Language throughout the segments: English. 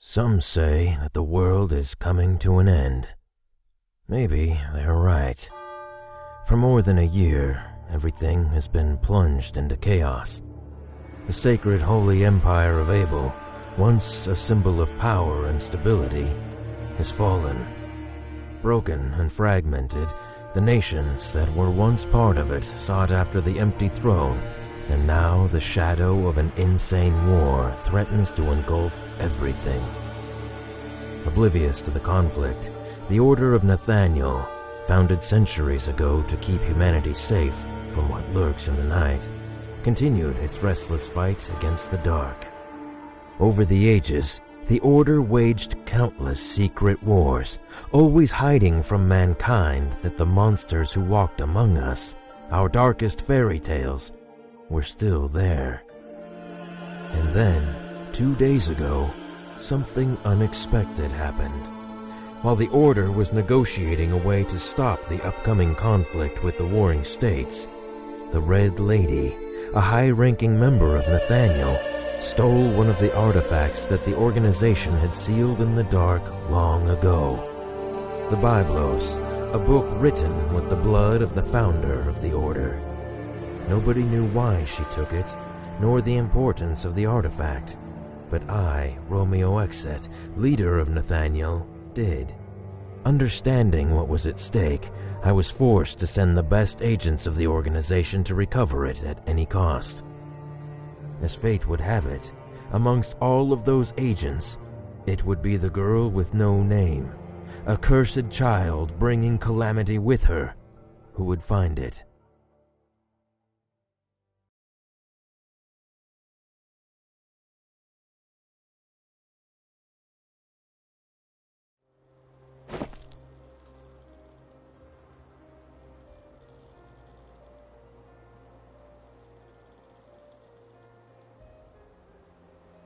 Some say that the world is coming to an end. Maybe they're right. For more than a year, everything has been plunged into chaos. The sacred holy empire of Abel, once a symbol of power and stability, has fallen. Broken and fragmented, the nations that were once part of it sought after the empty throne, and now the shadow of an insane war threatens to engulf everything. Oblivious to the conflict, the Order of Nathaniel, founded centuries ago to keep humanity safe from what lurks in the night, continued its restless fight against the dark. Over the ages, the Order waged countless secret wars, always hiding from mankind that the monsters who walked among us, our darkest fairy tales, were still there. And then, 2 days ago, something unexpected happened. While the Order was negotiating a way to stop the upcoming conflict with the warring states, the Red Lady, a high-ranking member of Nathaniel, stole one of the artifacts that the organization had sealed in the dark long ago. The Biblos, a book written with the blood of the founder of the Order. Nobody knew why she took it, nor the importance of the artifact, but I, Romeo Exet, leader of Nathaniel, did. Understanding what was at stake, I was forced to send the best agents of the organization to recover it at any cost. As fate would have it, amongst all of those agents, it would be the girl with no name, a cursed child bringing calamity with her, who would find it.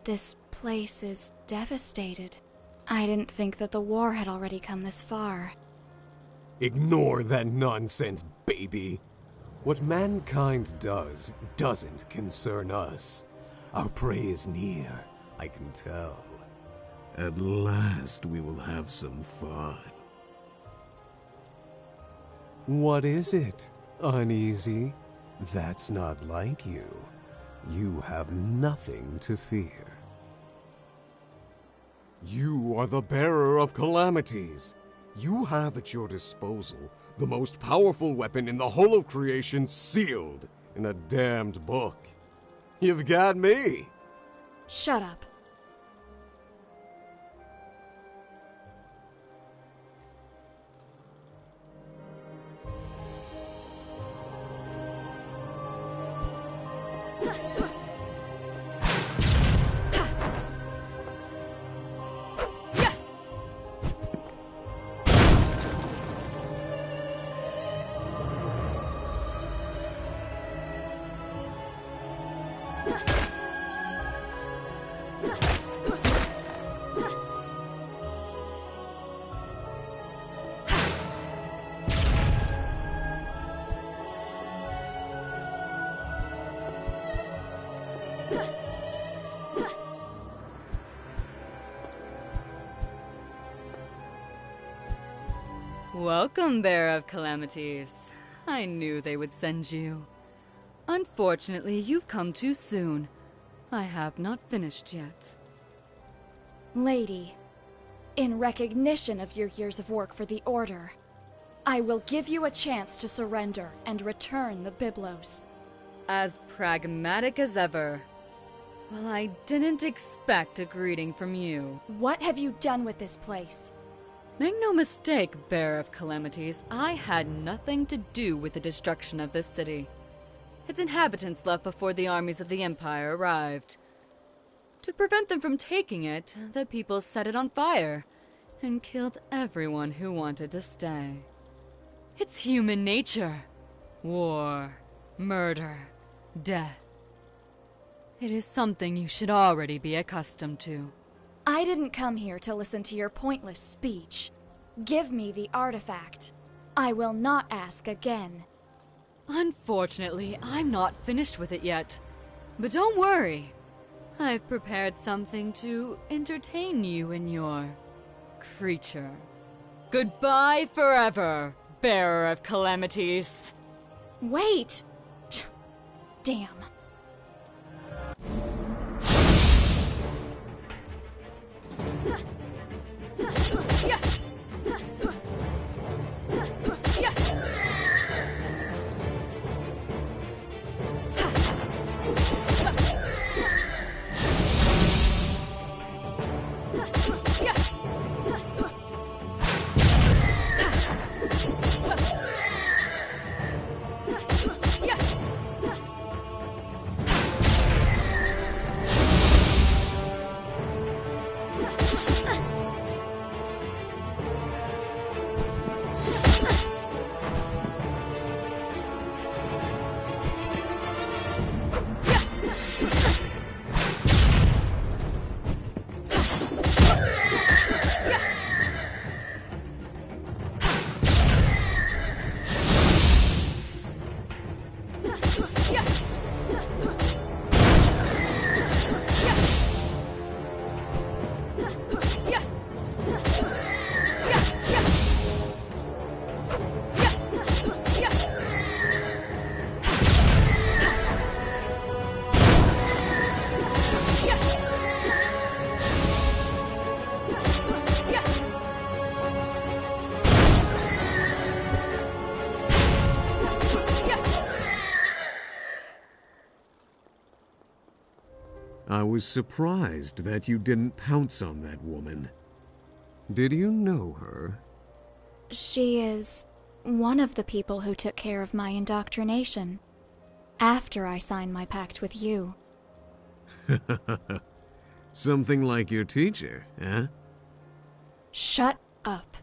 This place is devastated. I didn't think that the war had already come this far. Ignore that nonsense, baby. What mankind does doesn't concern us. Our prey is near, I can tell. At last we will have some fun. What is it, Uneasy? That's not like you. You have nothing to fear. You are the bearer of calamities. You have at your disposal the most powerful weapon in the whole of creation sealed in a damned book. You've got me. Shut up. Welcome, Bearer of Calamities. I knew they would send you. Unfortunately, you've come too soon. I have not finished yet. Lady, in recognition of your years of work for the Order, I will give you a chance to surrender and return the Biblos. As pragmatic as ever. Well, I didn't expect a greeting from you. What have you done with this place? Make no mistake, Bearer of Calamities, I had nothing to do with the destruction of this city. Its inhabitants left before the armies of the Empire arrived. To prevent them from taking it, the people set it on fire and killed everyone who wanted to stay. It's human nature. War, murder, death. It is something you should already be accustomed to. I didn't come here to listen to your pointless speech. Give me the artifact. I will not ask again. Unfortunately, I'm not finished with it yet. But don't worry. I've prepared something to entertain you in your creature. Goodbye forever, bearer of calamities. Wait! Damn. I was surprised that you didn't pounce on that woman. Did you know her? She is one of the people who took care of my indoctrination after I signed my pact with you. Something like your teacher, eh? Shut up.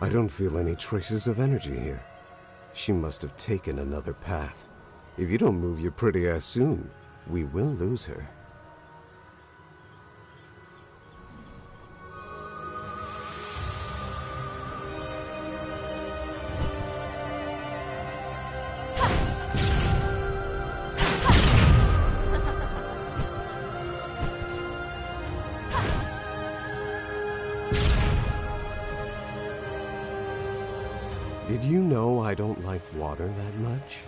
I don't feel any traces of energy here. She must have taken another path. If you don't move your pretty ass soon, we will lose her. Did you know I don't like water that much?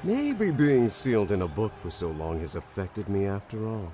Maybe being sealed in a book for so long has affected me after all.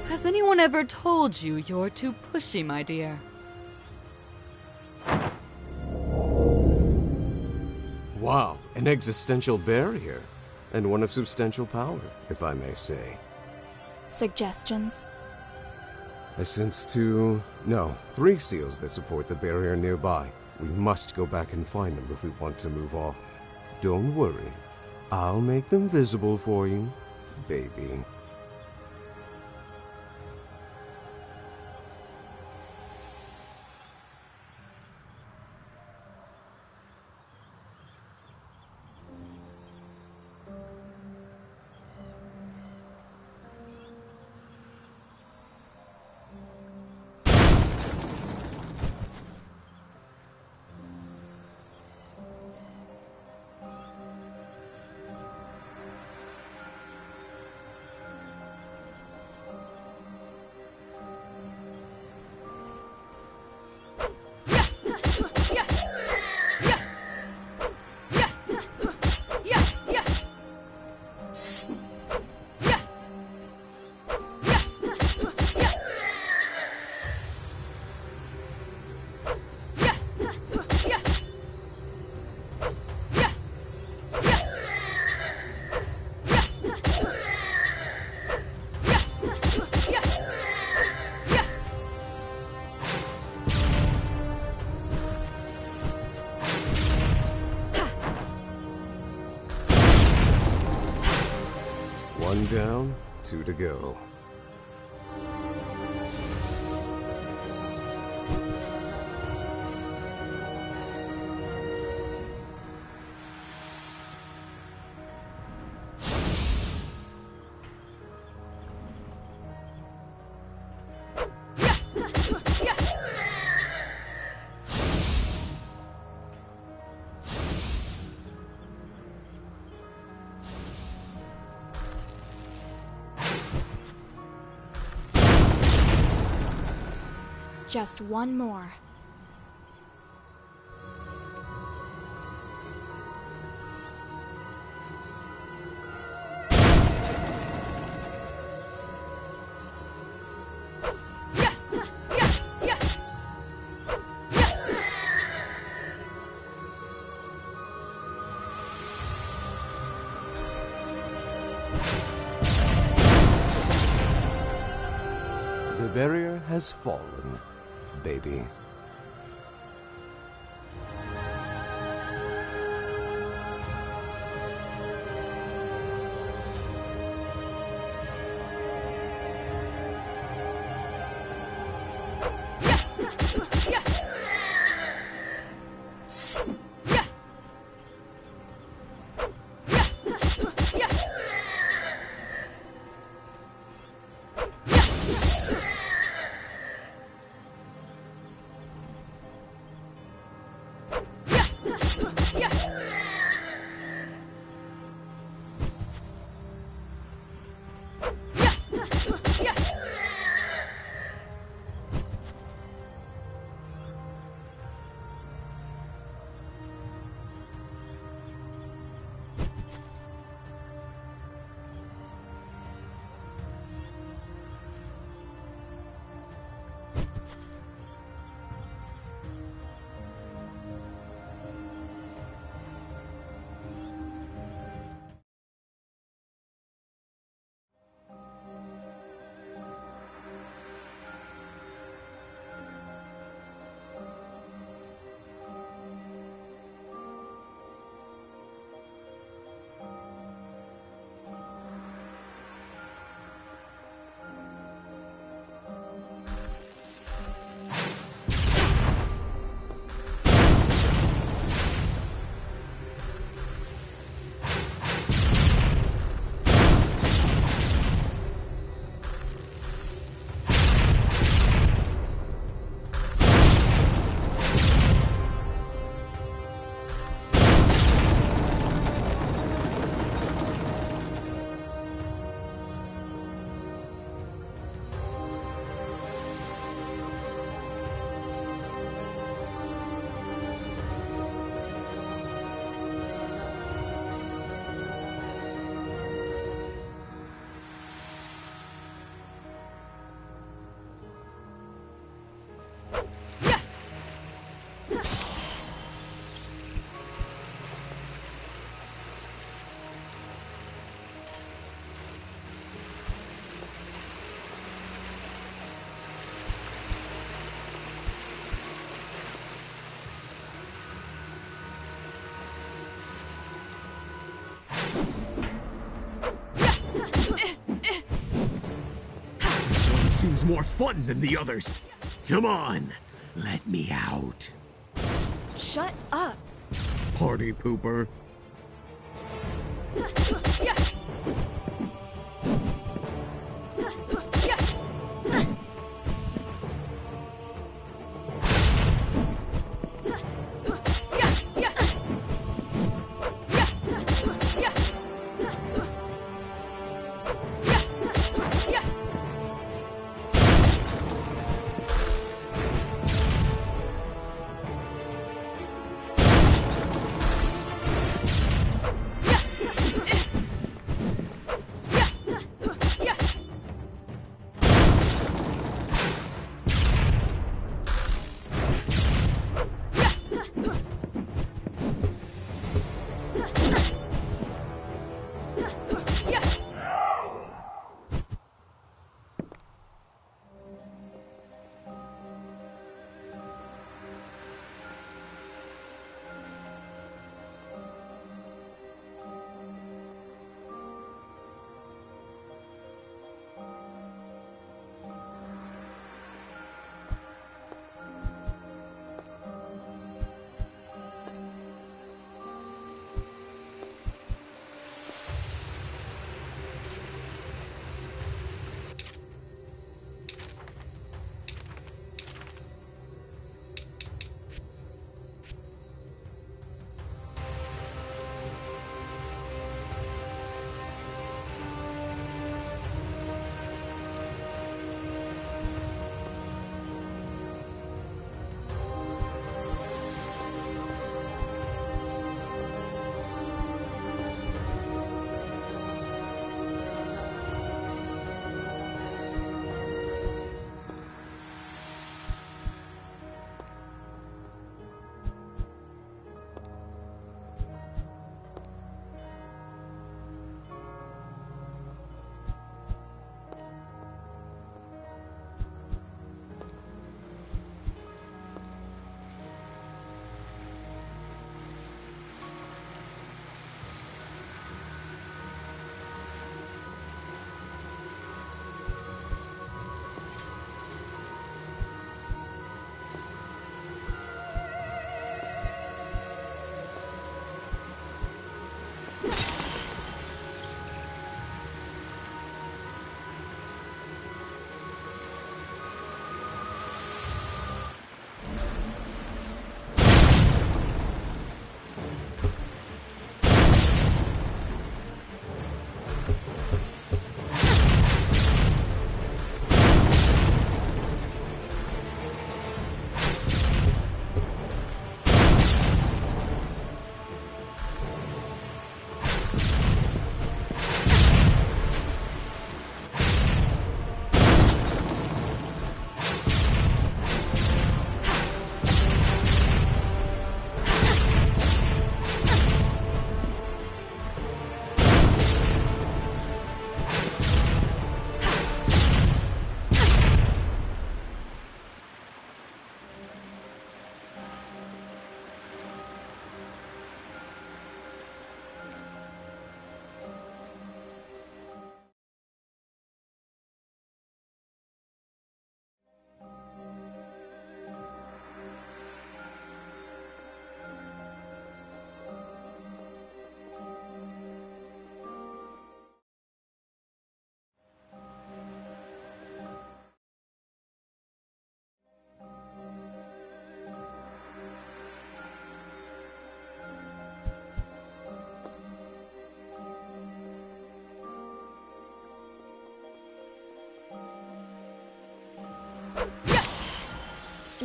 Has anyone ever told you you're too pushy, my dear? Wow, an existential barrier. And one of substantial power, if I may say. Suggestions? I sense 3 seals that support the barrier nearby. We must go back and find them if we want to move on. Don't worry. I'll make them visible for you, baby. One down, 2 to go. Just one more. barrier has fallen, baby. Seems more fun than the others. Come on, let me out. Shut up! Party pooper.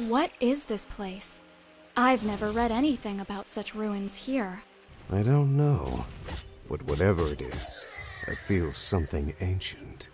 What is this place? I've never read anything about such ruins here. I don't know, but whatever it is, I feel something ancient.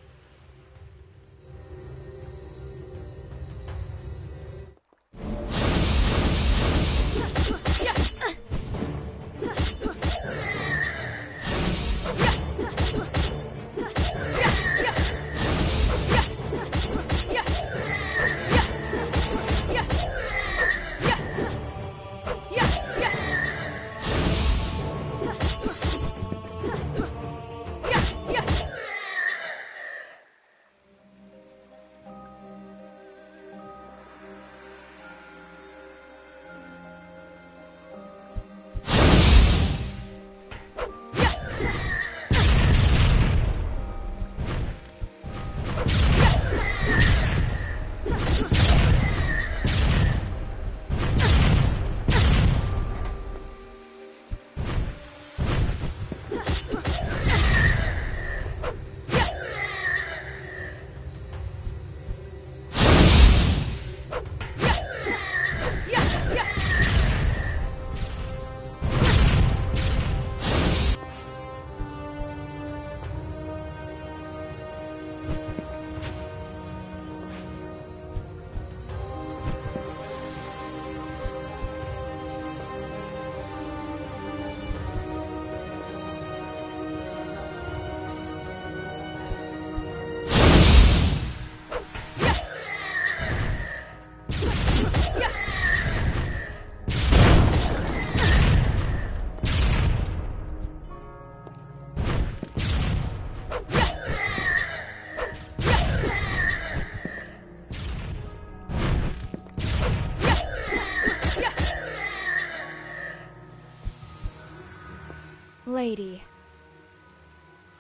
Lady.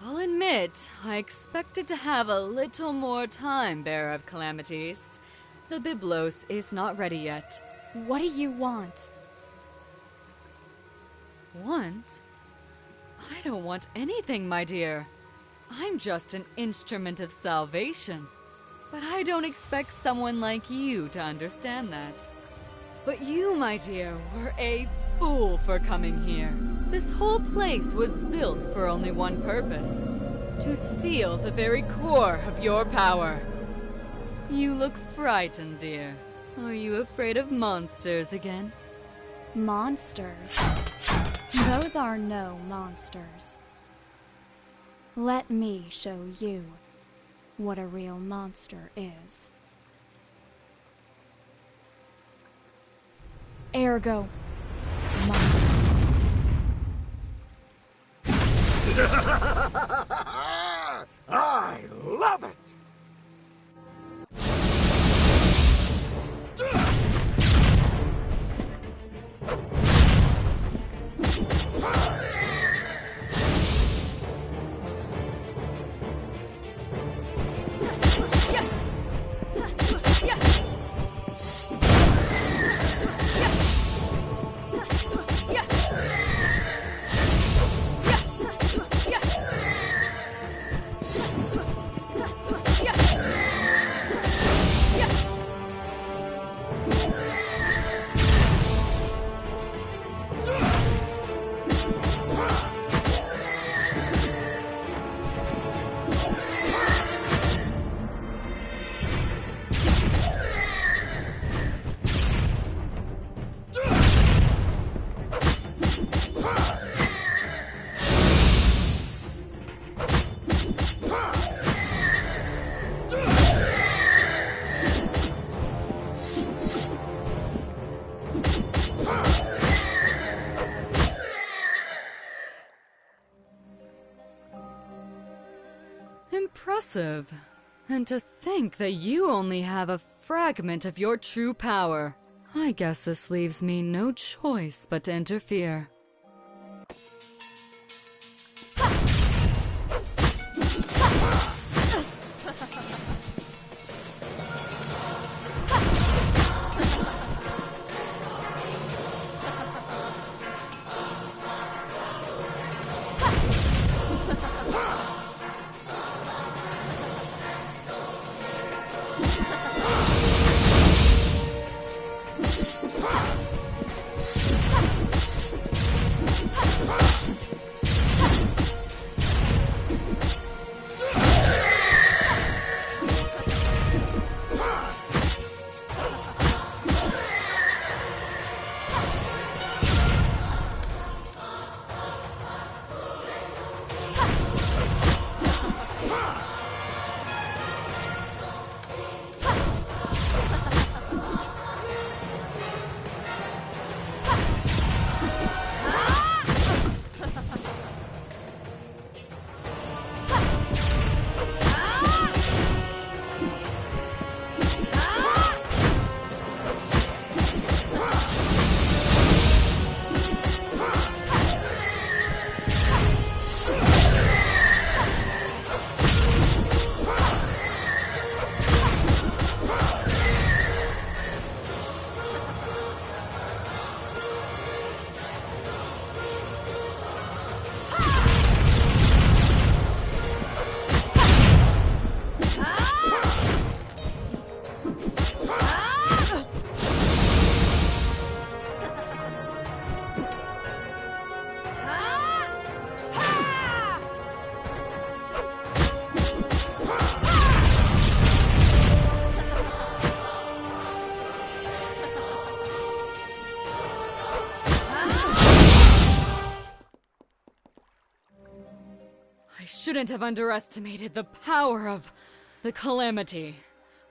I'll admit, I expected to have a little more time, Bearer of Calamities. The Byblos is not ready yet. What do you want? Want? I don't want anything, my dear. I'm just an instrument of salvation. But I don't expect someone like you to understand that. But you, my dear, were a fool for coming here. This whole place was built for only one purpose: to seal the very core of your power. You look frightened, dear. Are you afraid of monsters again? Monsters? Those are no monsters. Let me show you what a real monster is. Ergo, monsters. I love it! Impressive. And to think that you only have a fragment of your true power. I guess this leaves me no choice but to interfere. shouldn't have underestimated the power of the calamity.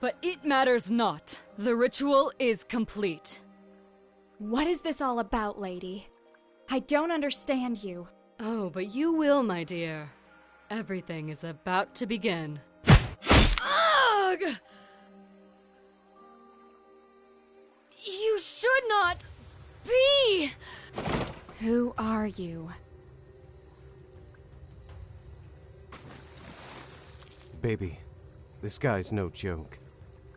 But it matters not. The ritual is complete. What is this all about, lady? I don't understand you. Oh, but you will, my dear. Everything is about to begin. Ugh! You should not be! Who are you? Baby, this guy's no joke.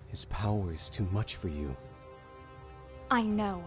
His power is too much for you. I know.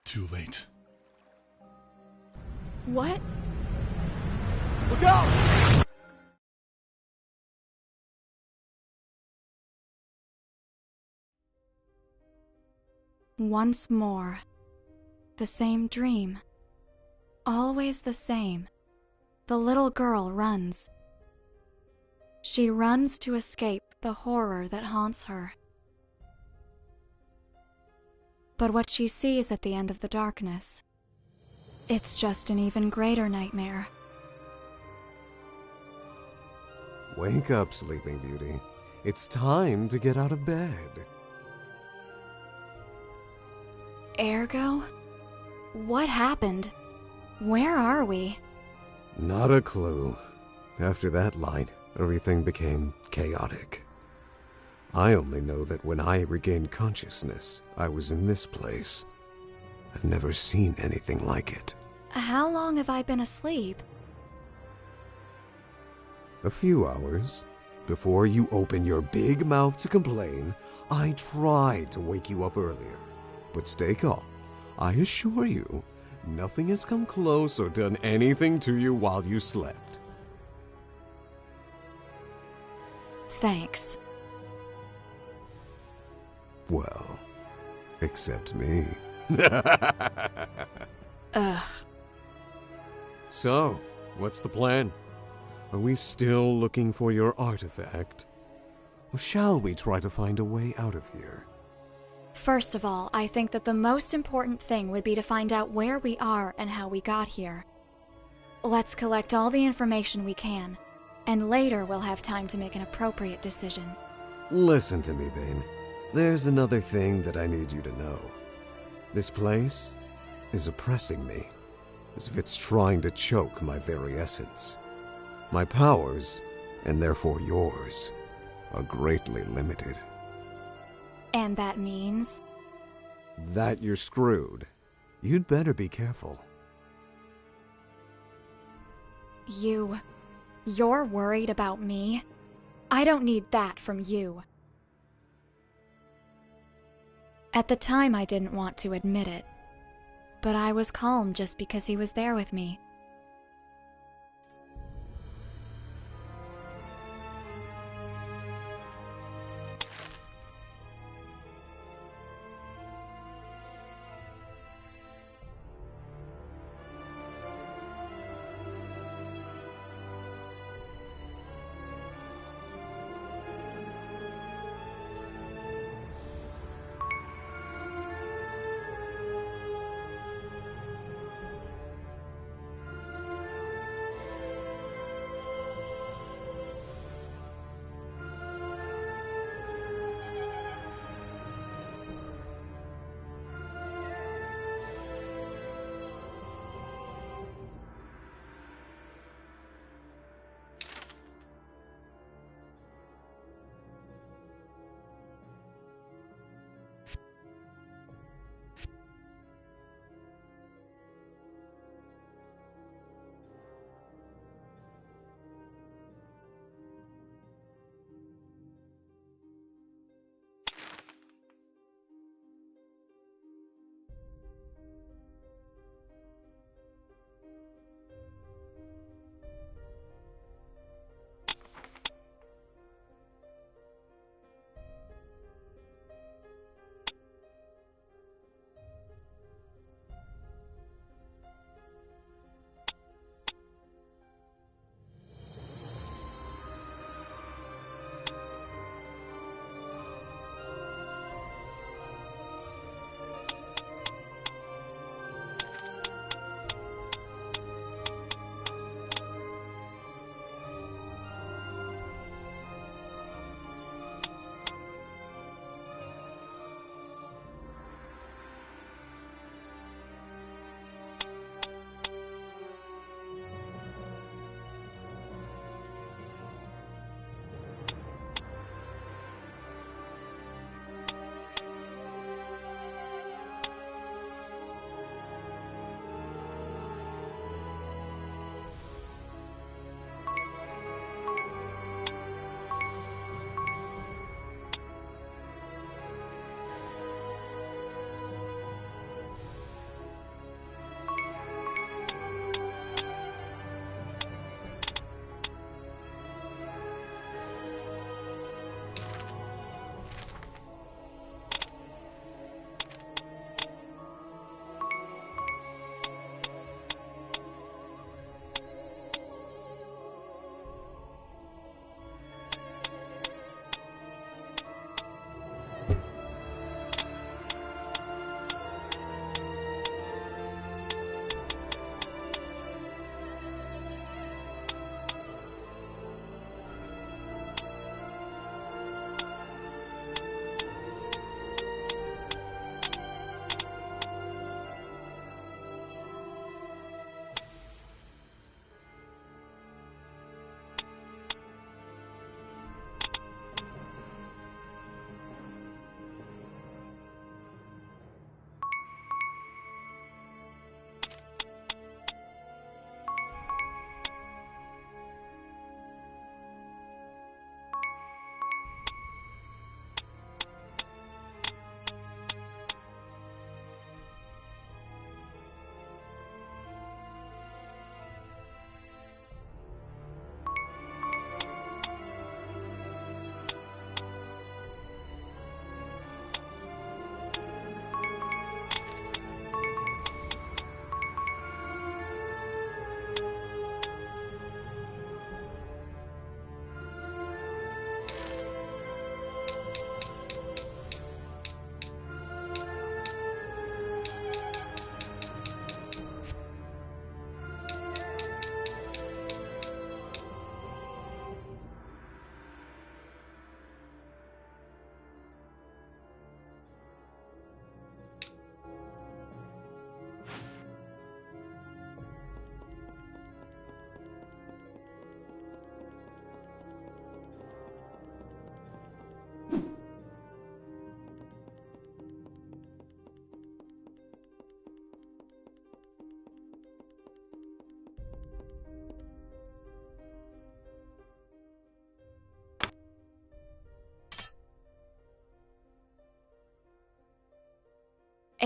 Too late. What? Look out! Once more. The same dream. Always the same. The little girl runs. She runs to escape the horror that haunts her. But what she sees at the end of the darkness, it's just an even greater nightmare. Wake up, Sleeping Beauty. It's time to get out of bed. Ergo? What happened? Where are we? Not a clue. After that light, everything became chaotic. I only know that when I regained consciousness, I was in this place. I've never seen anything like it. How long have I been asleep? A few hours. Before you open your big mouth to complain, I tried to wake you up earlier. But stay calm. I assure you, nothing has come close or done anything to you while you slept. Thanks. Well, except me. Ugh. So, what's the plan? Are we still looking for your artifact? Or shall we try to find a way out of here? First of all, I think that the most important thing would be to find out where we are and how we got here. Let's collect all the information we can, and later we'll have time to make an appropriate decision. Listen to me, Bane. There's another thing that I need you to know. This place is oppressing me, as if it's trying to choke my very essence. My powers, and therefore yours, are greatly limited. And that means? That you're screwed. You'd better be careful. You're worried about me? I don't need that from you. At the time, I didn't want to admit it, but I was calm just because he was there with me.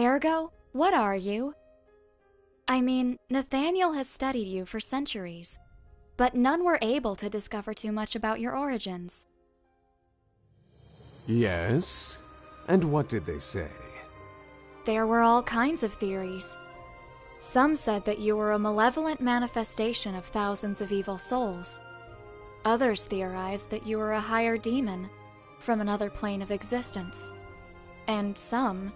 Ergo, what are you? I mean, Nathaniel has studied you for centuries, but none were able to discover too much about your origins. Yes? And what did they say? There were all kinds of theories. Some said that you were a malevolent manifestation of thousands of evil souls. Others theorized that you were a higher demon from another plane of existence. And some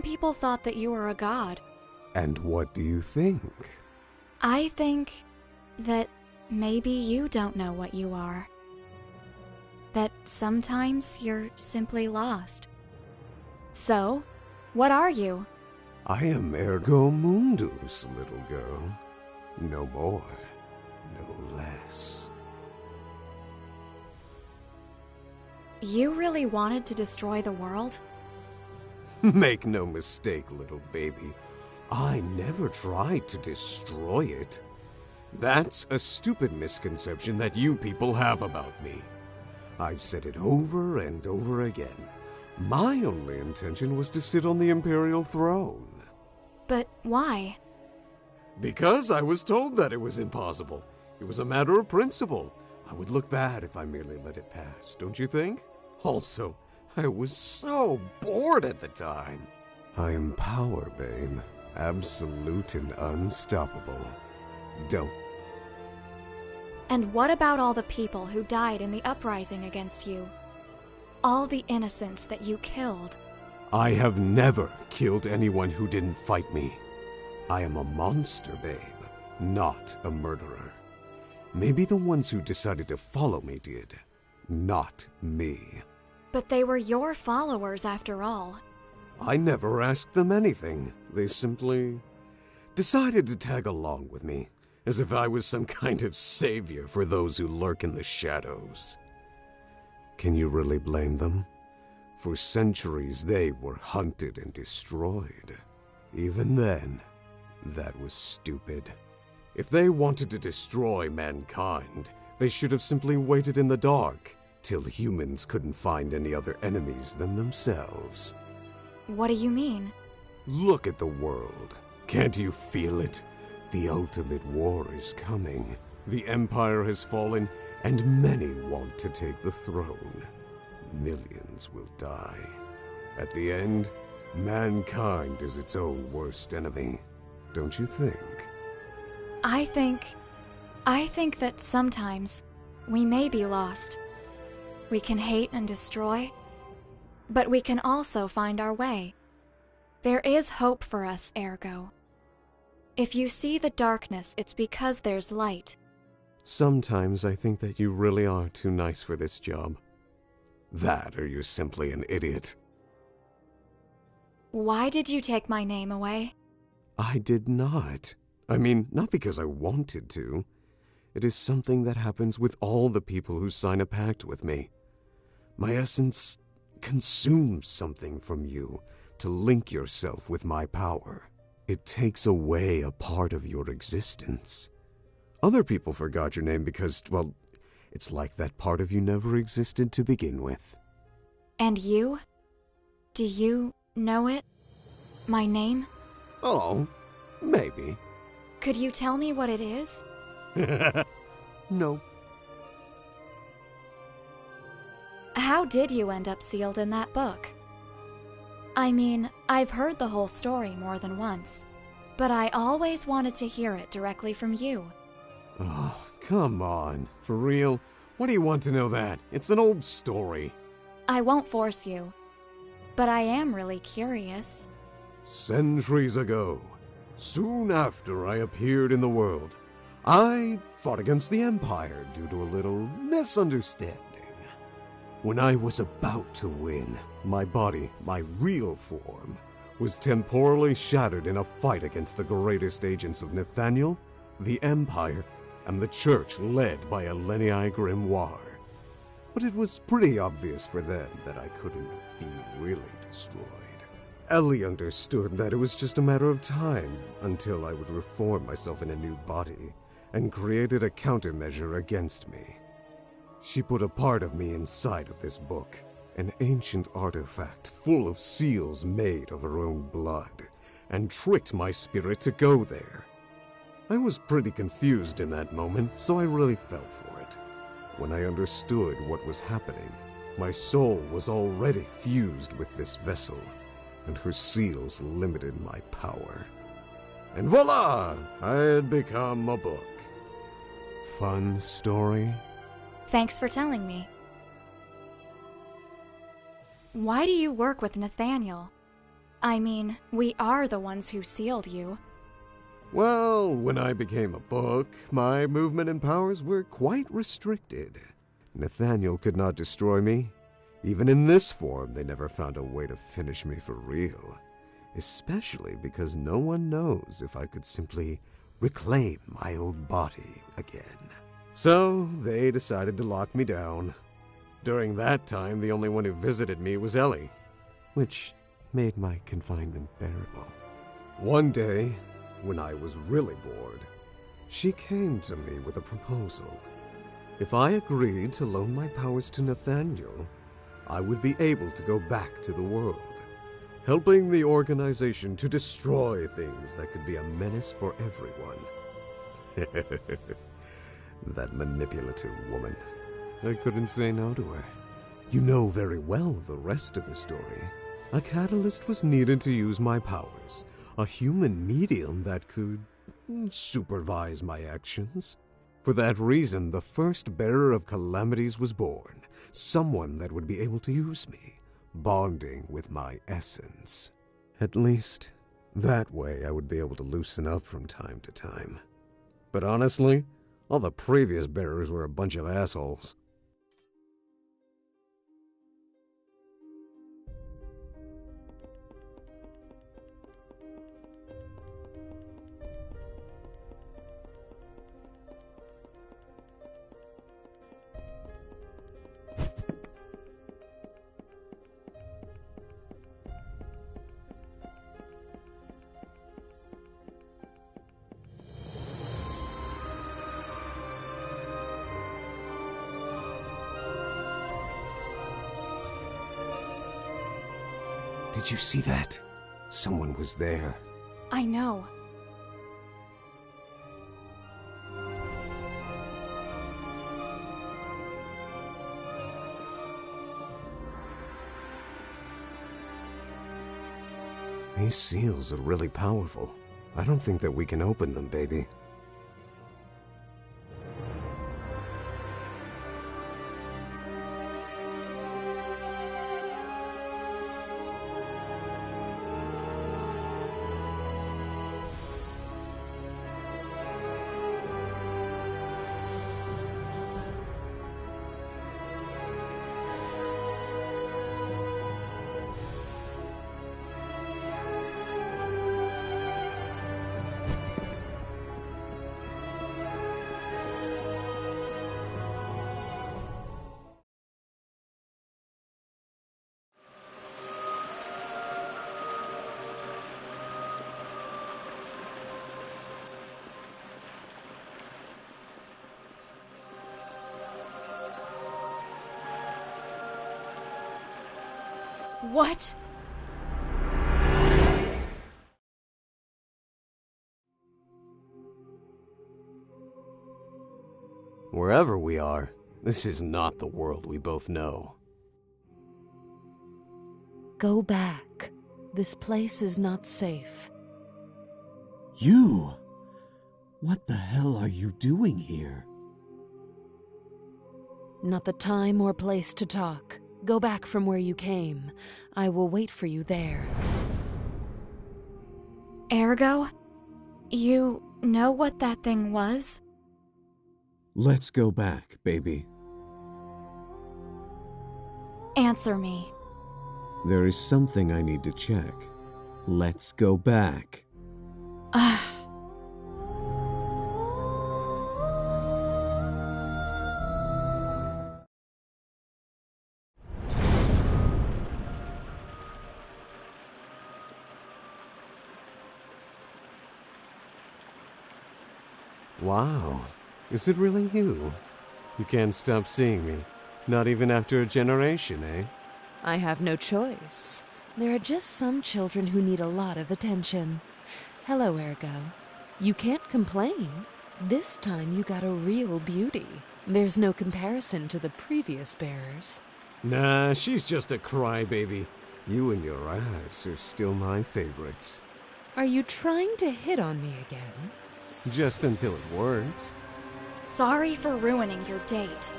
people thought that you were a god. And what do you think? I think that maybe you don't know what you are. That sometimes you're simply lost. So, what are you? I am Ergo Mundus, little girl. No more, no less. You really wanted to destroy the world? Make no mistake, little baby. I never tried to destroy it. That's a stupid misconception that you people have about me. I've said it over and over again. My only intention was to sit on the Imperial throne. But why? Because I was told that it was impossible. It was a matter of principle. I would look bad if I merely let it pass, don't you think? Also, I was so bored at the time. I am power, babe. Absolute and unstoppable. Don't. And what about all the people who died in the uprising against you? All the innocents that you killed? I have never killed anyone who didn't fight me. I am a monster, babe, not a murderer. Maybe the ones who decided to follow me did, not me. But they were your followers after all. I never asked them anything. They simply decided to tag along with me, as if I was some kind of savior for those who lurk in the shadows. Can you really blame them? For centuries they were hunted and destroyed. Even then, that was stupid. If they wanted to destroy mankind, they should have simply waited in the dark till humans couldn't find any other enemies than themselves. What do you mean? Look at the world. Can't you feel it? The ultimate war is coming. The Empire has fallen, and many want to take the throne. Millions will die. At the end, mankind is its own worst enemy. Don't you think? I think that sometimes we may be lost. We can hate and destroy, but we can also find our way. There is hope for us, Ergo. If you see the darkness, it's because there's light. Sometimes I think that you really are too nice for this job. That, or you're simply an idiot. Why did you take my name away? I did not. I mean, not because I wanted to. It is something that happens with all the people who sign a pact with me. My essence consumes something from you to link yourself with my power. It takes away a part of your existence. Other people forgot your name because, well, it's like that part of you never existed to begin with. And you? Do you know it? My name? Oh, maybe. Could you tell me what it is? No. How did you end up sealed in that book? I mean, I've heard the whole story more than once, but I always wanted to hear it directly from you. Oh, come on. For real? What do you want to know that? It's an old story. I won't force you, but I am really curious. Centuries ago, soon after I appeared in the world, I fought against the Empire due to a little misunderstanding. When I was about to win, my body, my real form, was temporally shattered in a fight against the greatest agents of Nathaniel, the Empire, and the Church led by a Lenii Grimoire. But it was pretty obvious for them that I couldn't be really destroyed. Ellie understood that it was just a matter of time until I would reform myself in a new body, and created a countermeasure against me. She put a part of me inside of this book, an ancient artifact full of seals made of her own blood, and tricked my spirit to go there. I was pretty confused in that moment, so I really fell for it. When I understood what was happening, my soul was already fused with this vessel, and her seals limited my power. And voila! I had become a book. Fun story? Thanks for telling me. Why do you work with Nathaniel? I mean, we are the ones who sealed you. Well, when I became a book, my movement and powers were quite restricted. Nathaniel could not destroy me. Even in this form, they never found a way to finish me for real. Especially because no one knows if I could simply reclaim my old body again. So, they decided to lock me down. During that time, the only one who visited me was Ellie, which made my confinement bearable. One day, when I was really bored, she came to me with a proposal. If I agreed to loan my powers to Nathaniel, I would be able to go back to the world, helping the organization to destroy things that could be a menace for everyone. That manipulative woman. I couldn't say no to her. You know very well the rest of the story. A catalyst was needed to use my powers, a human medium that could supervise my actions. For that reason, the first bearer of calamities was born, someone that would be able to use me, bonding with my essence. At least, that way I would be able to loosen up from time to time. But honestly, all the previous bearers were a bunch of assholes. Did you see that? Someone was there. I know. These seals are really powerful. I don't think that we can open them, baby. What? Wherever we are, this is not the world we both know. Go back. This place is not safe. You? What the hell are you doing here? Not the time or place to talk. Go back from where you came. I will wait for you there. Ergo? You know what that thing was? Let's go back, baby. Answer me. There is something I need to check. Let's go back. Wow, is it really you? You can't stop seeing me, not even after a generation, eh? I have no choice. There are just some children who need a lot of attention. Hello, Ergo. You can't complain. This time you got a real beauty. There's no comparison to the previous bearers. Nah, she's just a crybaby. You and your eyes are still my favorites. Are you trying to hit on me again? Just until it works. Sorry for ruining your date.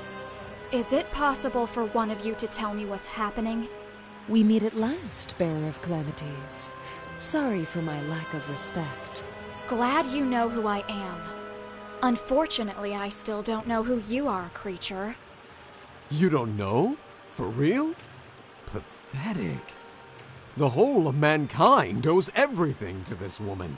Is it possible for one of you to tell me what's happening? We meet at last, Bearer of Calamities. Sorry for my lack of respect. Glad you know who I am. Unfortunately, I still don't know who you are, creature. You don't know? For real? Pathetic. The whole of mankind owes everything to this woman.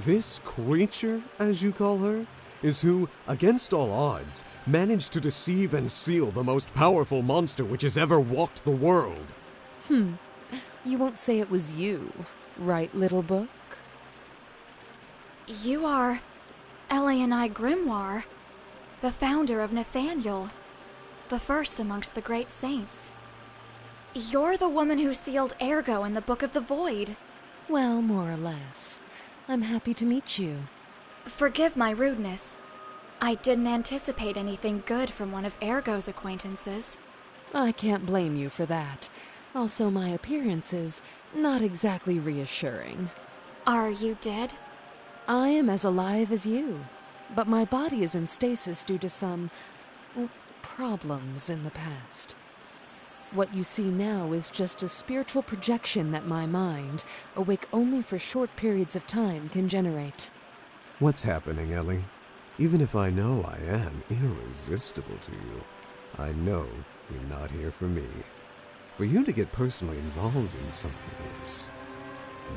This creature, as you call her, is who, against all odds, managed to deceive and seal the most powerful monster which has ever walked the world. You won't say it was you, right, little book? You are Elianai Grimoire, the founder of Nathaniel, the first amongst the great saints. You're the woman who sealed Ergo in the Book of the Void. Well, more or less. I'm happy to meet you. Forgive my rudeness. I didn't anticipate anything good from one of Ergo's acquaintances. I can't blame you for that. Also, my appearance is not exactly reassuring. Are you dead? I am as alive as you, but my body is in stasis due to some problems in the past. What you see now is just a spiritual projection that my mind, awake only for short periods of time, can generate. What's happening, Ellie? Even if I know I am irresistible to you, I know you're not here for me. For you to get personally involved in something is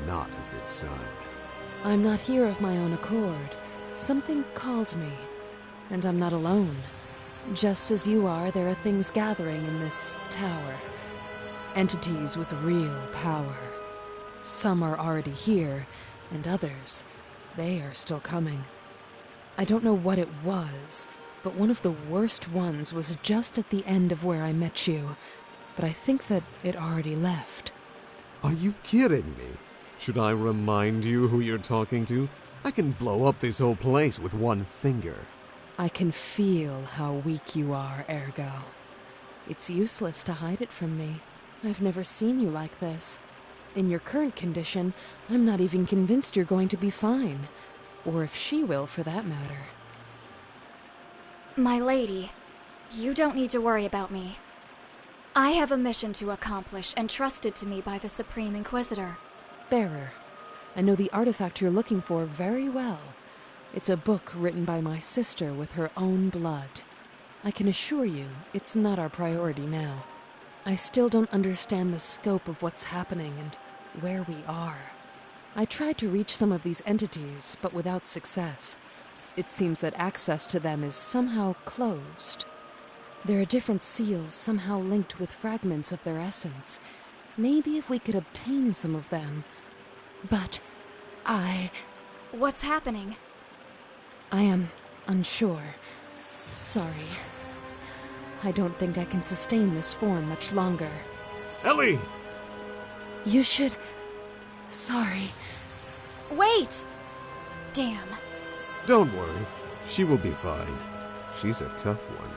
not a good sign. I'm not here of my own accord. Something called me, and I'm not alone. Just as you are, there are things gathering in this tower. Entities with real power. Some are already here, and others, they are still coming. I don't know what it was, but one of the worst ones was just at the end of where I met you. But I think that it already left. Are you kidding me? Should I remind you who you're talking to? I can blow up this whole place with one finger. I can feel how weak you are, Ergo. It's useless to hide it from me. I've never seen you like this. In your current condition, I'm not even convinced you're going to be fine. Or if she will, for that matter. My lady, you don't need to worry about me. I have a mission to accomplish entrusted to me by the Supreme Inquisitor. Bearer, I know the artifact you're looking for very well. It's a book written by my sister with her own blood. I can assure you, it's not our priority now. I still don't understand the scope of what's happening and where we are. I tried to reach some of these entities, but without success. It seems that access to them is somehow closed. There are different seals somehow linked with fragments of their essence. Maybe if we could obtain some of them. But What's happening? I am unsure. Sorry. I don't think I can sustain this form much longer. Ellie! You should... Sorry. Wait! Damn. Don't worry. She will be fine. She's a tough one.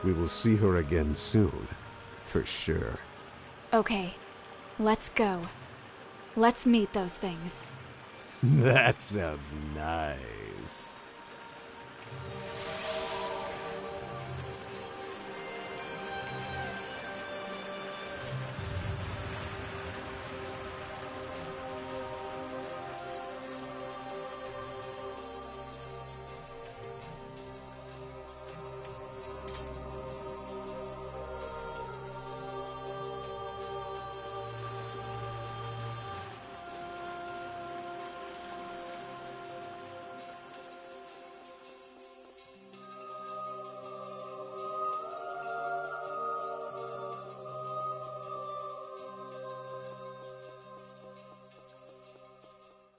We will see her again soon. For sure. Okay, let's go. Let's meet those things. That sounds nice.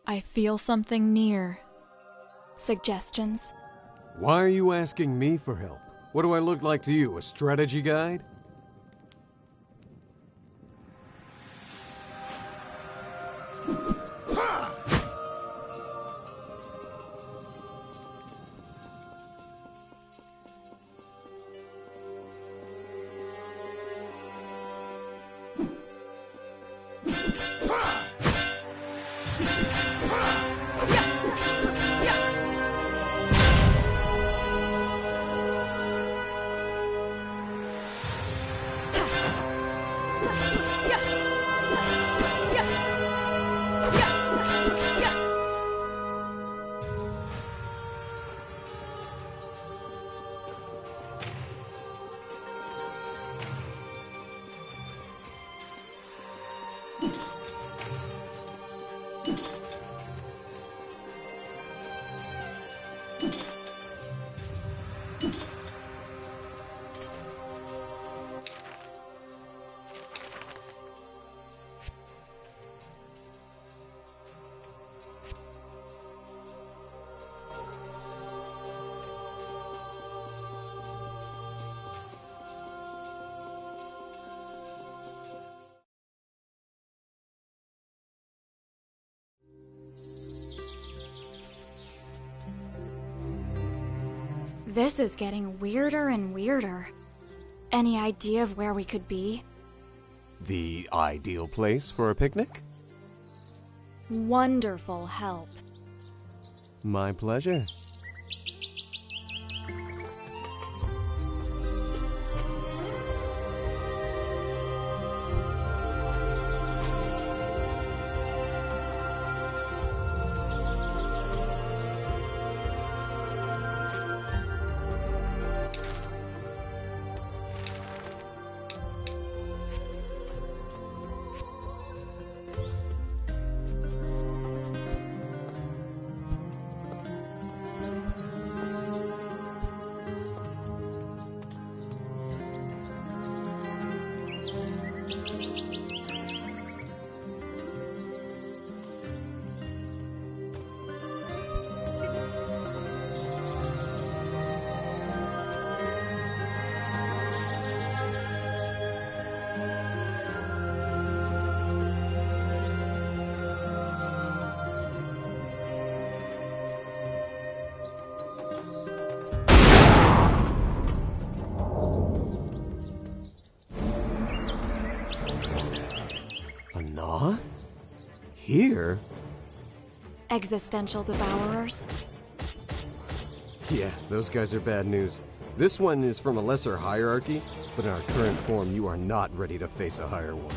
I feel something near. Suggestions? Why are you asking me for help? What do I look like to you, a strategy guide? This is getting weirder and weirder. Any idea of where we could be? The ideal place for a picnic? Wonderful help. My pleasure. Here? Existential devourers? Yeah, those guys are bad news. This one is from a lesser hierarchy, but in our current form, you are not ready to face a higher one.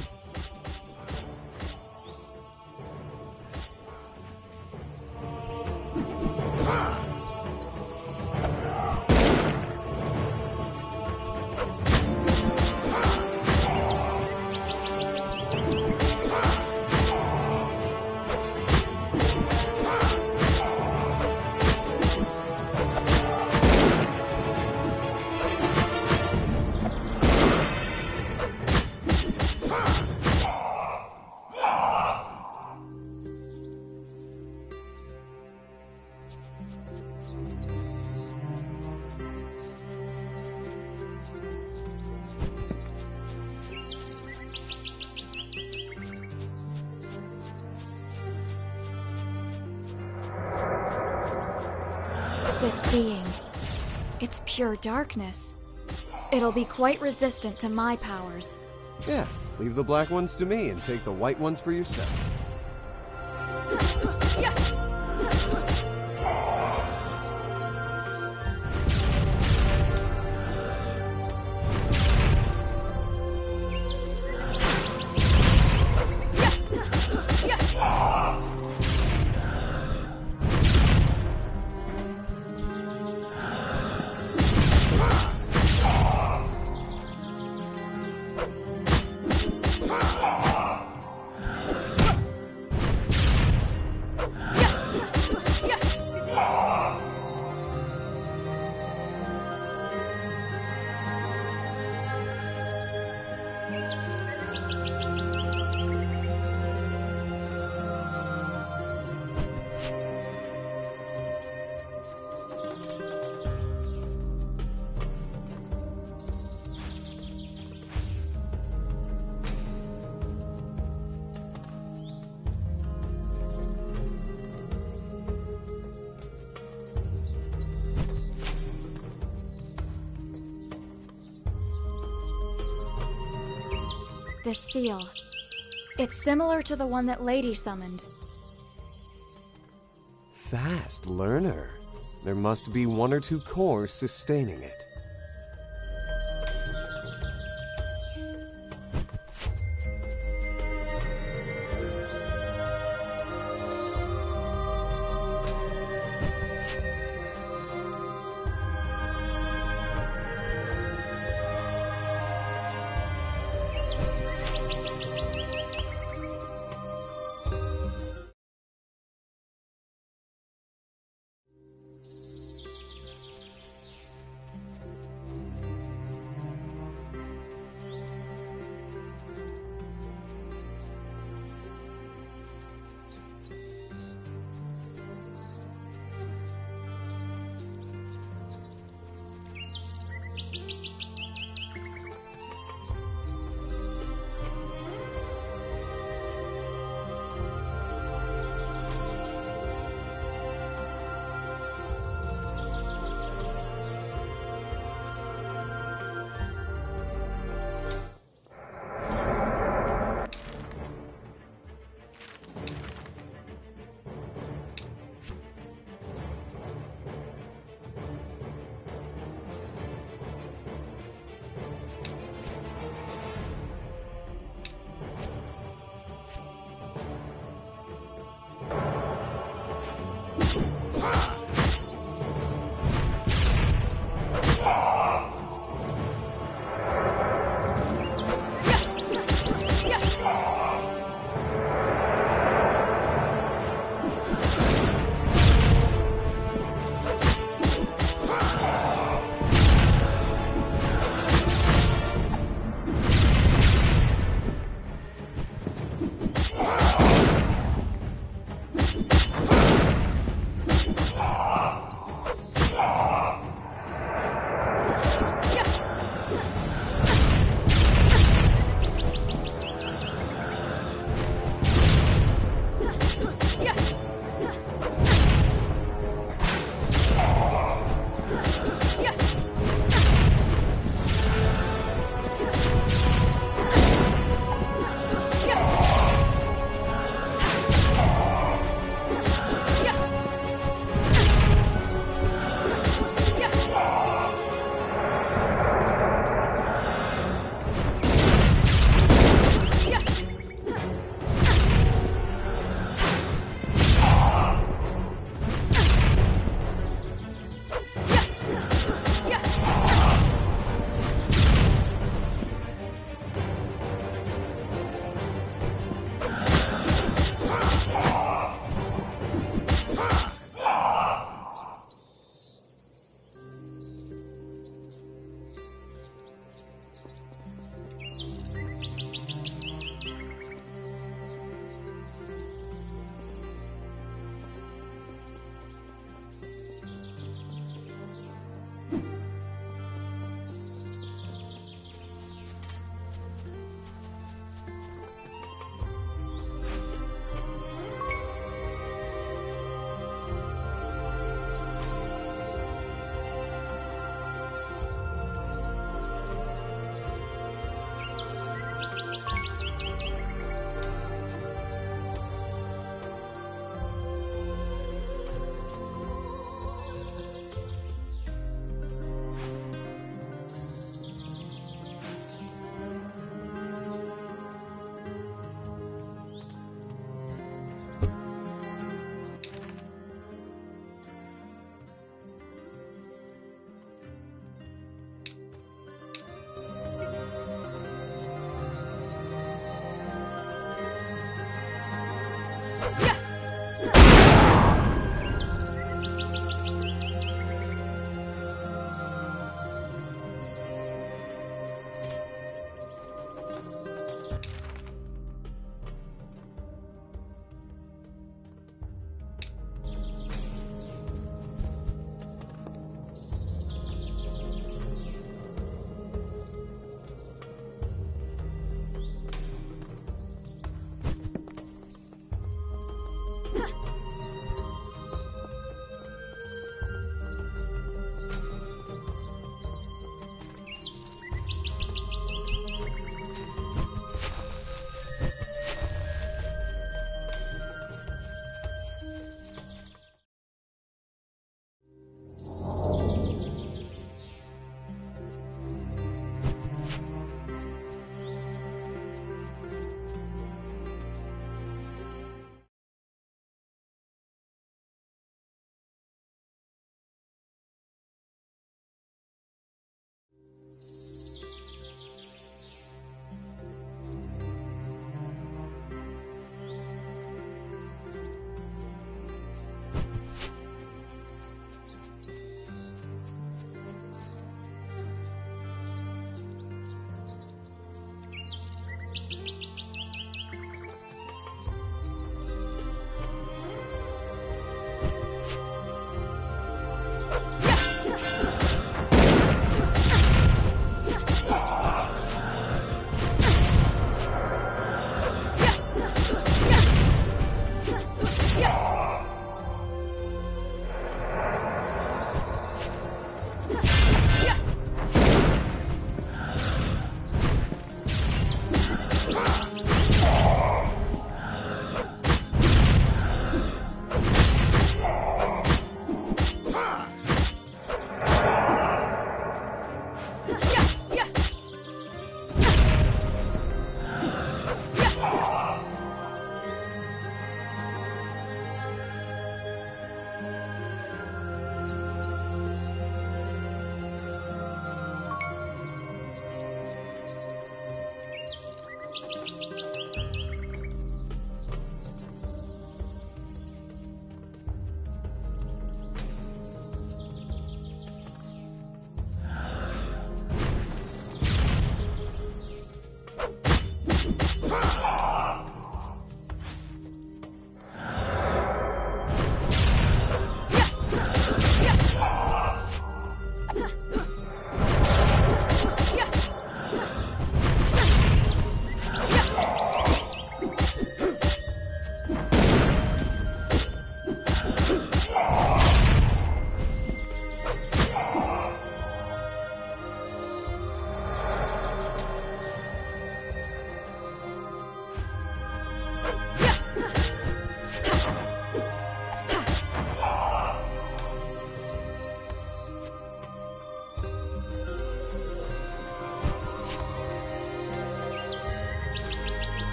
This being, it's pure darkness. It'll be quite resistant to my powers. Yeah, leave the black ones to me and take the white ones for yourself. This seal. It's similar to the one that Lady summoned. Fast learner. There must be one or two cores sustaining it.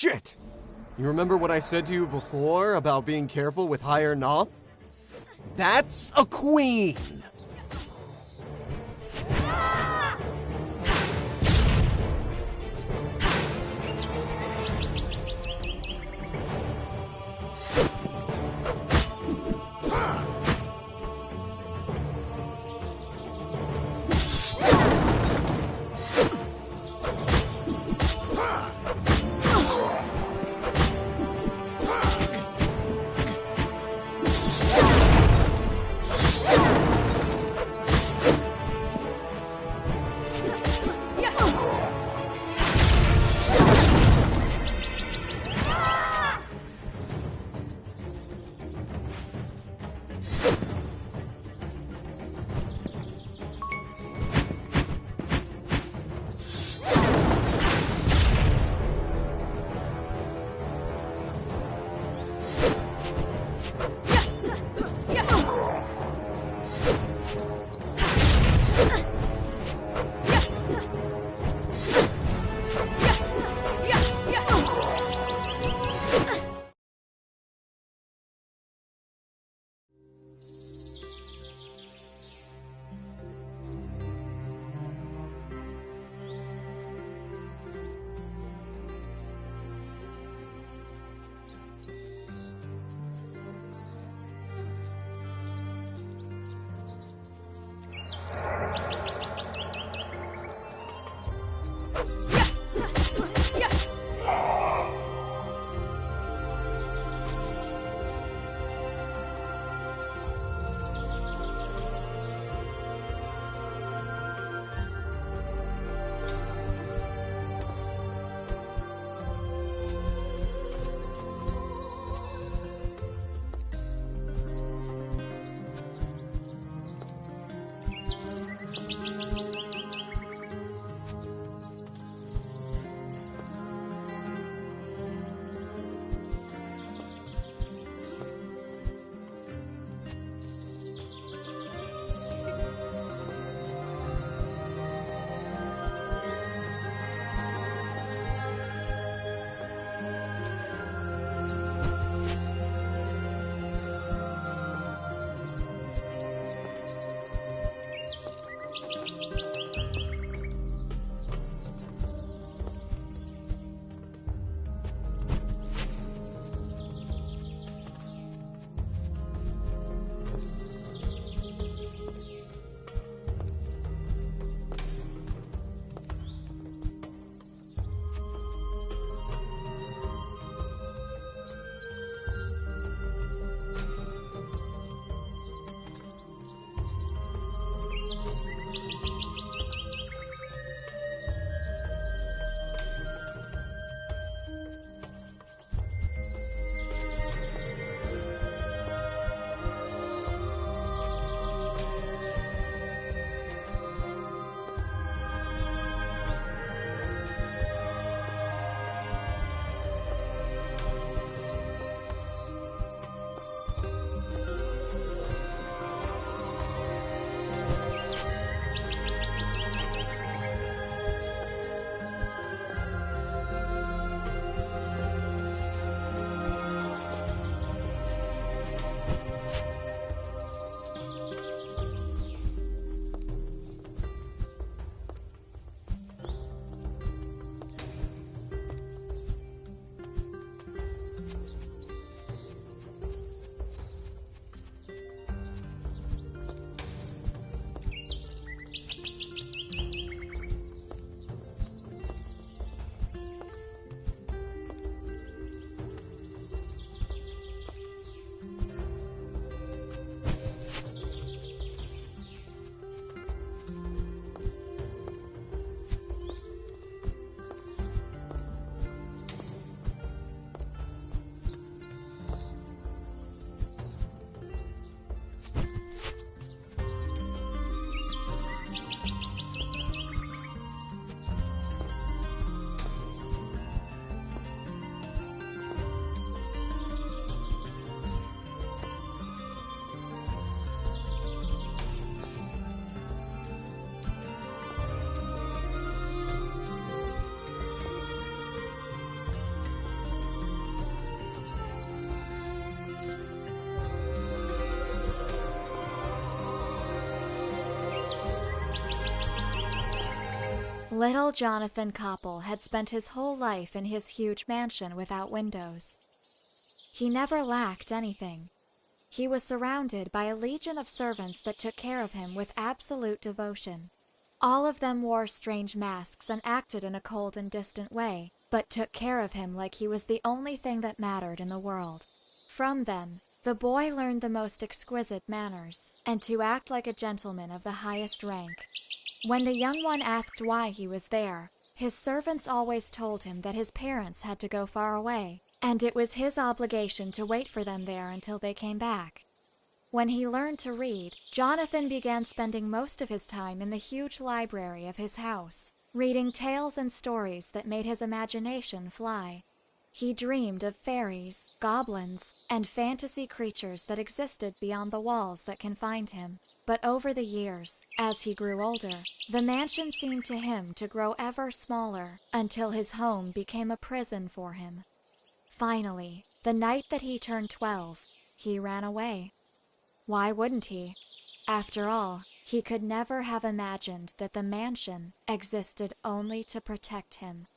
Shit! You remember what I said to you before about being careful with higher Noth? That's a queen! Little Jonathan Koppel had spent his whole life in his huge mansion without windows. He never lacked anything. He was surrounded by a legion of servants that took care of him with absolute devotion. All of them wore strange masks and acted in a cold and distant way, but took care of him like he was the only thing that mattered in the world. From them, the boy learned the most exquisite manners, and to act like a gentleman of the highest rank. When the young one asked why he was there, his servants always told him that his parents had to go far away, and it was his obligation to wait for them there until they came back. When he learned to read, Jonathan began spending most of his time in the huge library of his house, reading tales and stories that made his imagination fly. He dreamed of fairies, goblins, and fantasy creatures that existed beyond the walls that confined him. But over the years, as he grew older, the mansion seemed to him to grow ever smaller until his home became a prison for him. Finally, the night that he turned 12, he ran away. Why wouldn't he? After all, he could never have imagined that the mansion existed only to protect him.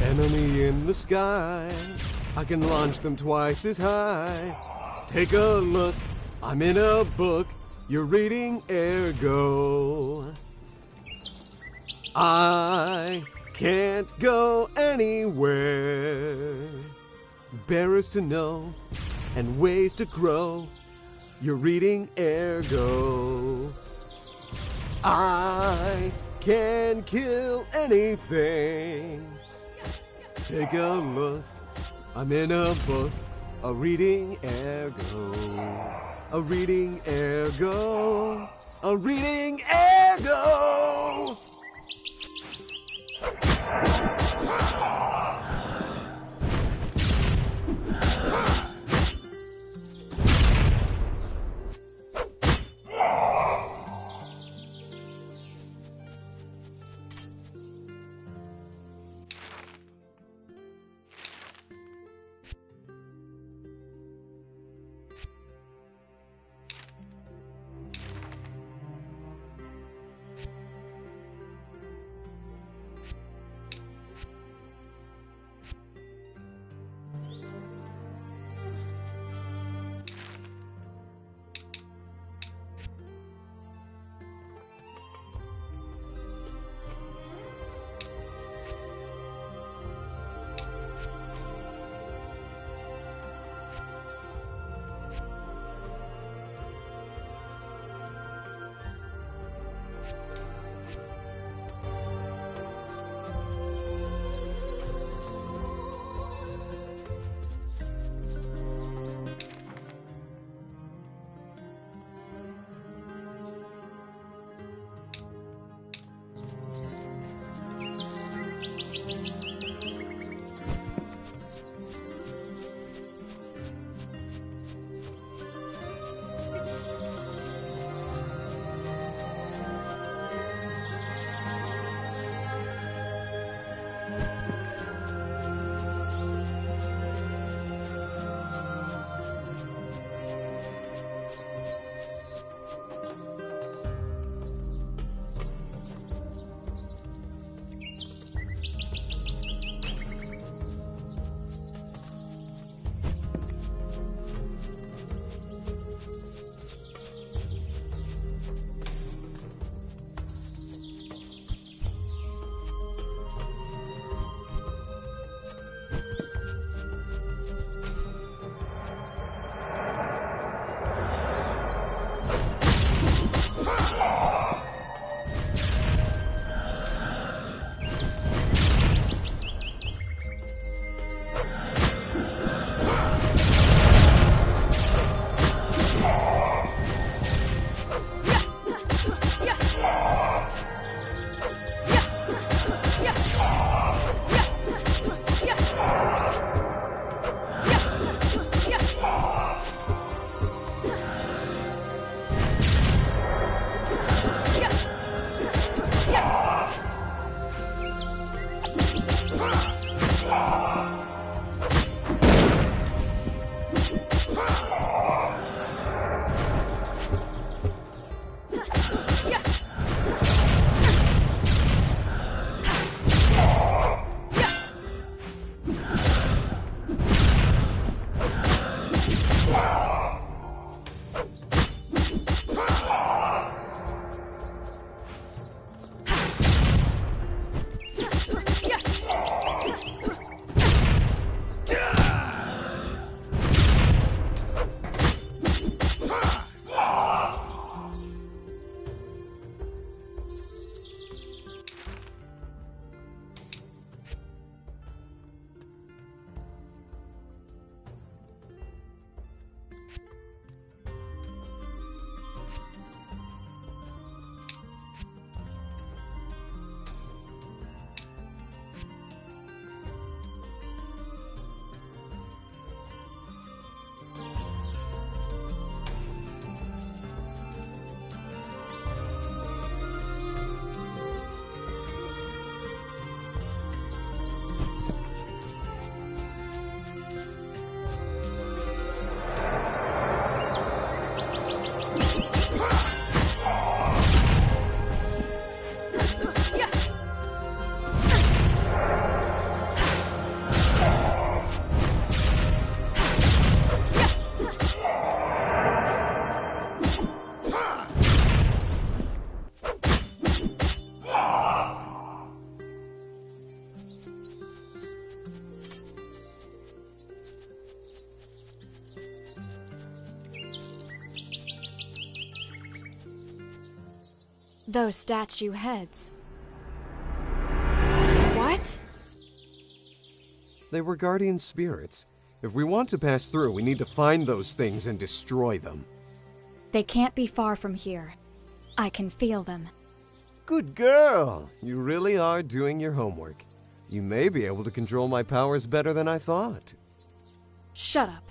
Enemy in the sky, I can launch them twice as high. Take a look, I'm in a book, you're reading ergo. I can't go anywhere. Bearers to know and ways to grow, you're reading ergo. I can kill anything. Take a look, I'm in a book, a reading ergo, a reading ergo, a reading ergo. Those statue heads. What? They were guardian spirits. If we want to pass through, we need to find those things and destroy them. They can't be far from here. I can feel them. Good girl! You really are doing your homework. You may be able to control my powers better than I thought. Shut up.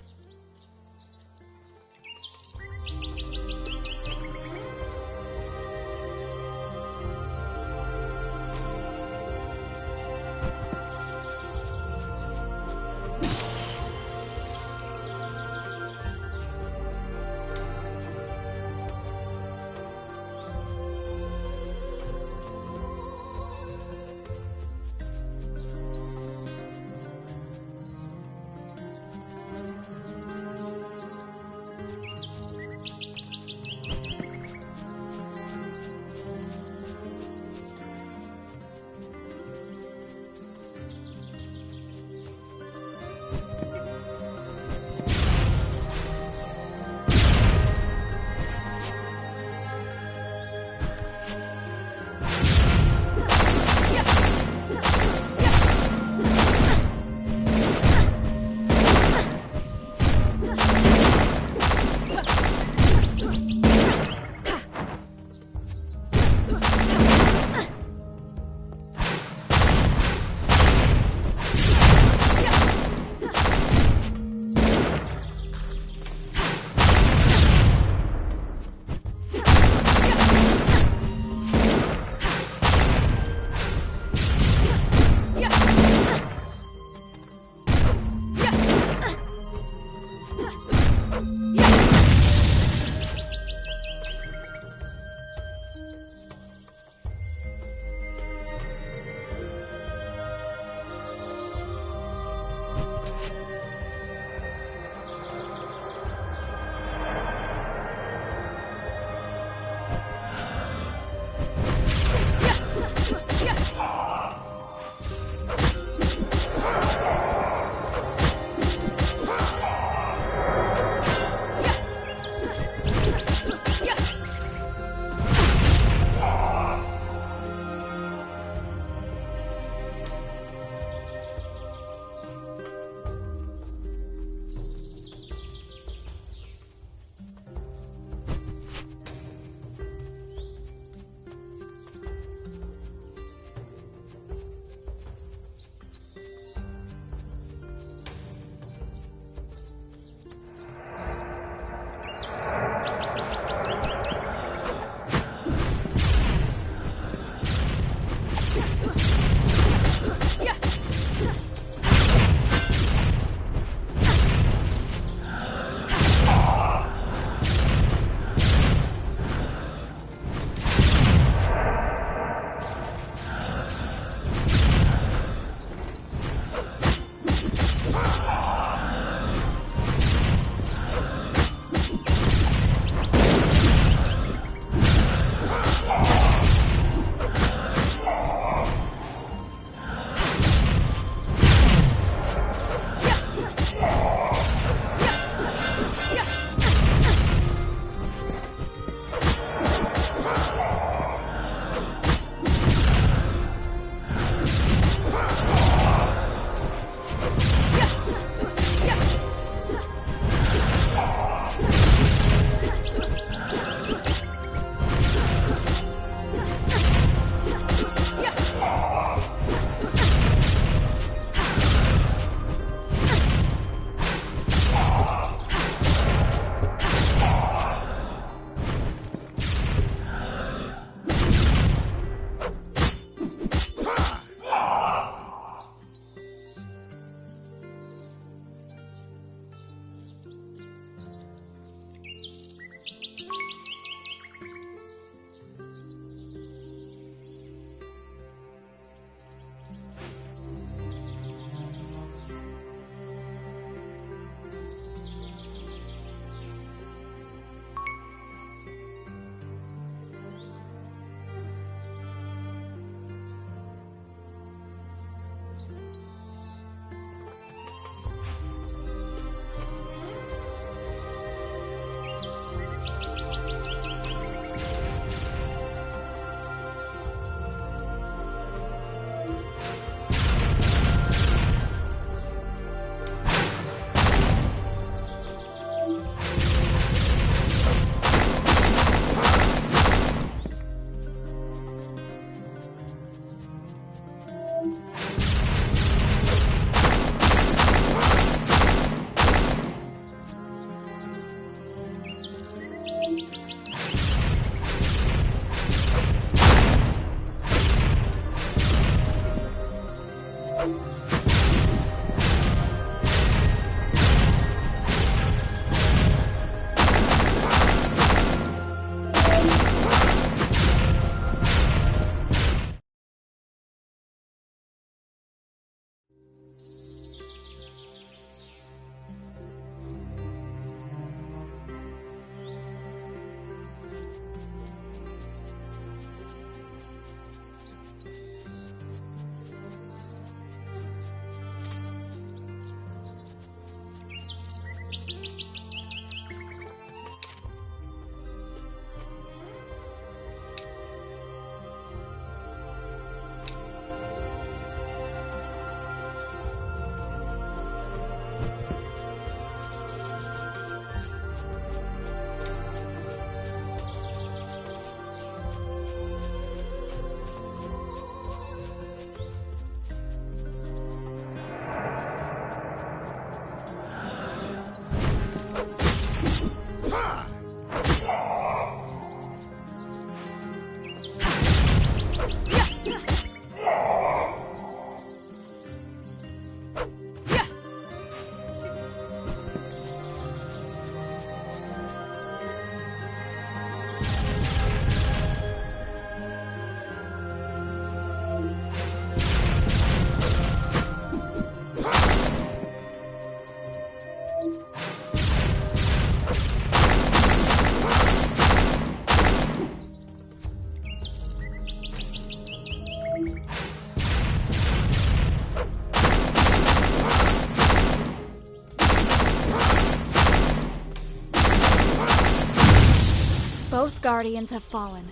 Both Guardians have fallen.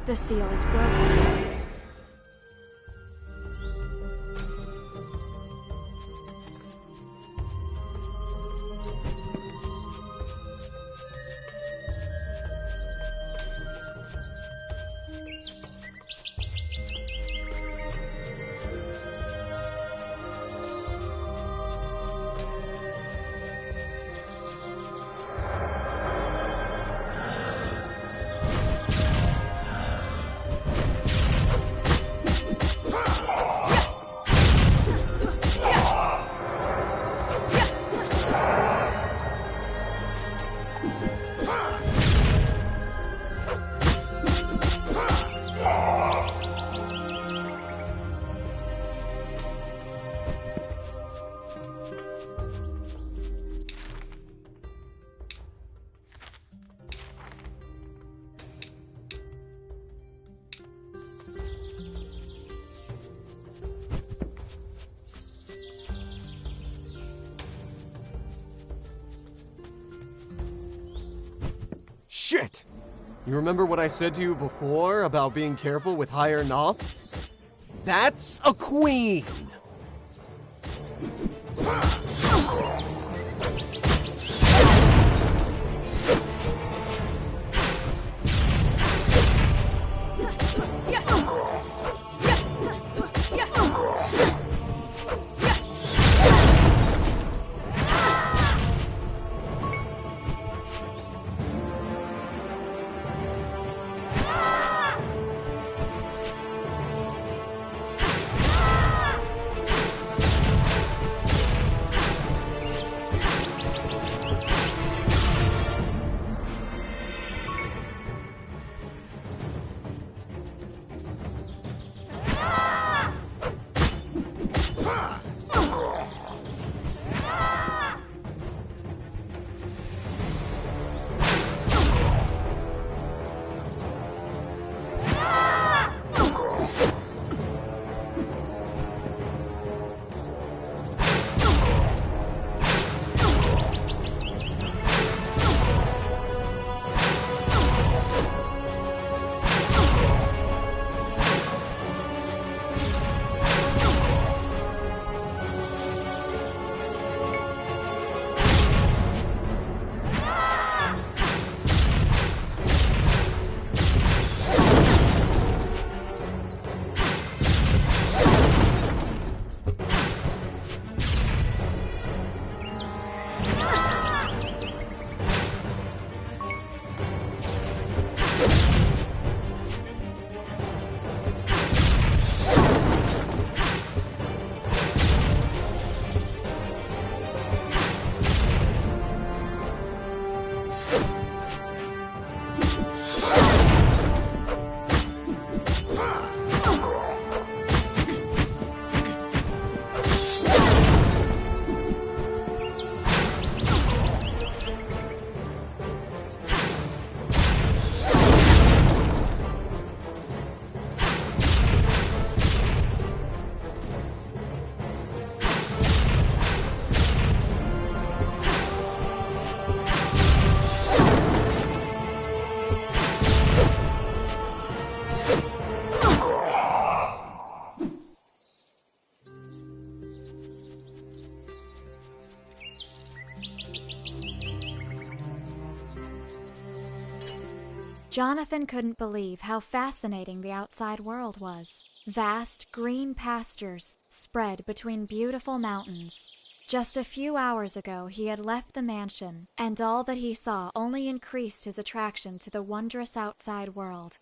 The seal is broken. Shit! You remember what I said to you before about being careful with higher Noth? That's a queen! Jonathan couldn't believe how fascinating the outside world was. Vast green pastures spread between beautiful mountains. Just a few hours ago, he had left the mansion, and all that he saw only increased his attraction to the wondrous outside world.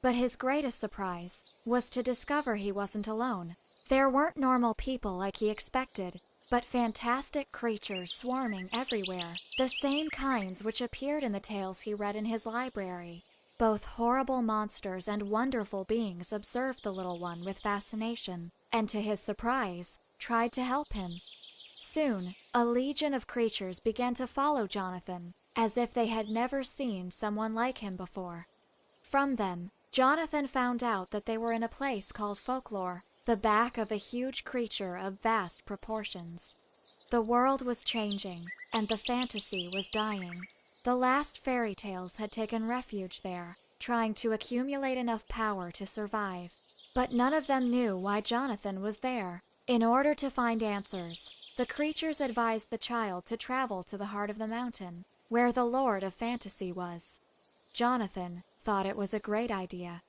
But his greatest surprise was to discover he wasn't alone. There weren't normal people like he expected, but fantastic creatures swarming everywhere, the same kinds which appeared in the tales he read in his library. Both horrible monsters and wonderful beings observed the little one with fascination, and to his surprise, tried to help him. Soon, a legion of creatures began to follow Jonathan, as if they had never seen someone like him before. From them, Jonathan found out that they were in a place called Folklore, the back of a huge creature of vast proportions. The world was changing, and the fantasy was dying. The last fairy tales had taken refuge there, trying to accumulate enough power to survive. But none of them knew why Jonathan was there. In order to find answers, the creatures advised the child to travel to the heart of the mountain, where the Lord of Fantasy was. Jonathan thought it was a great idea.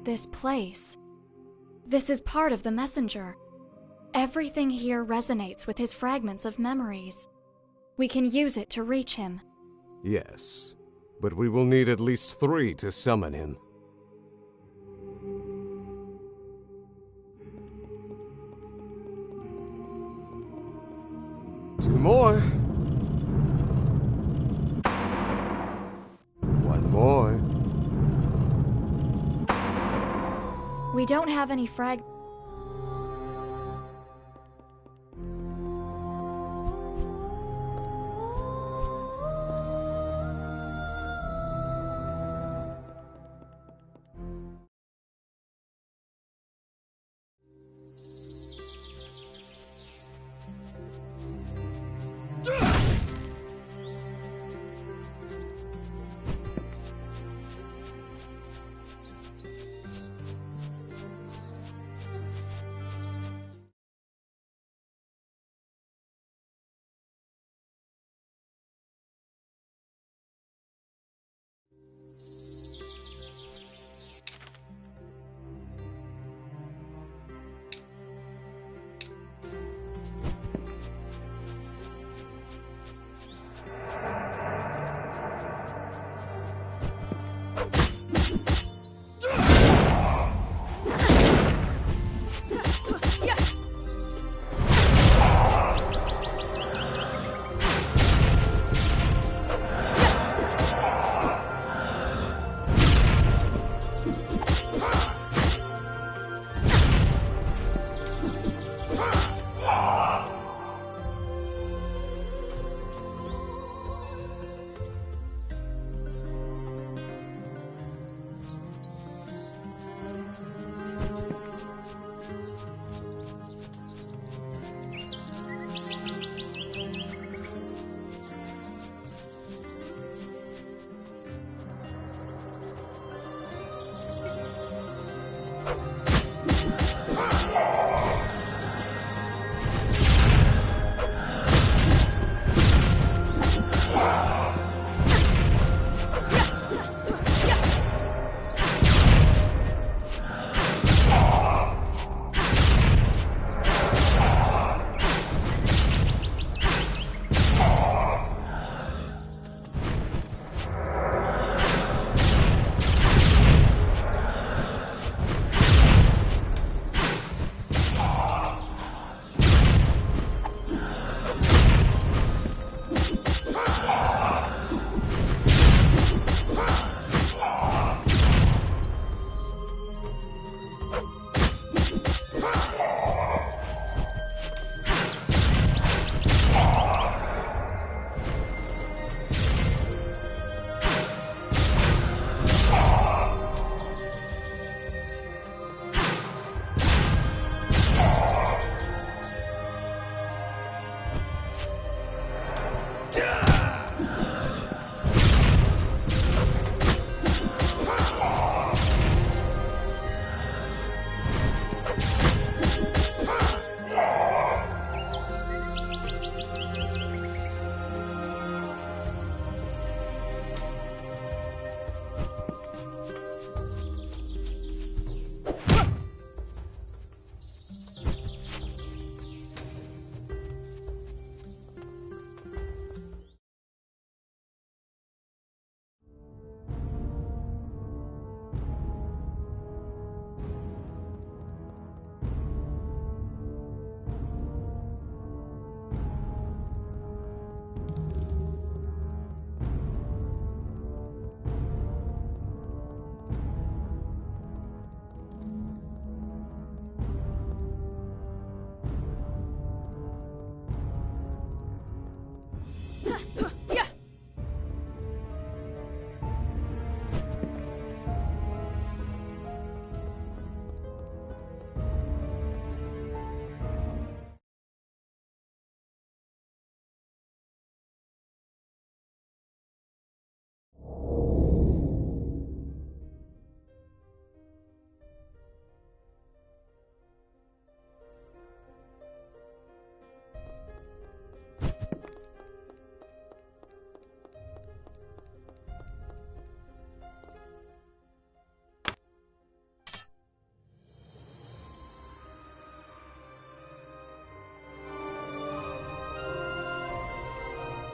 This place. This is part of the messenger. Everything here resonates with his fragments of memories. We can use it to reach him. Yes, but we will need at least 3 to summon him. 2 more. 1 more. We don't have any frag...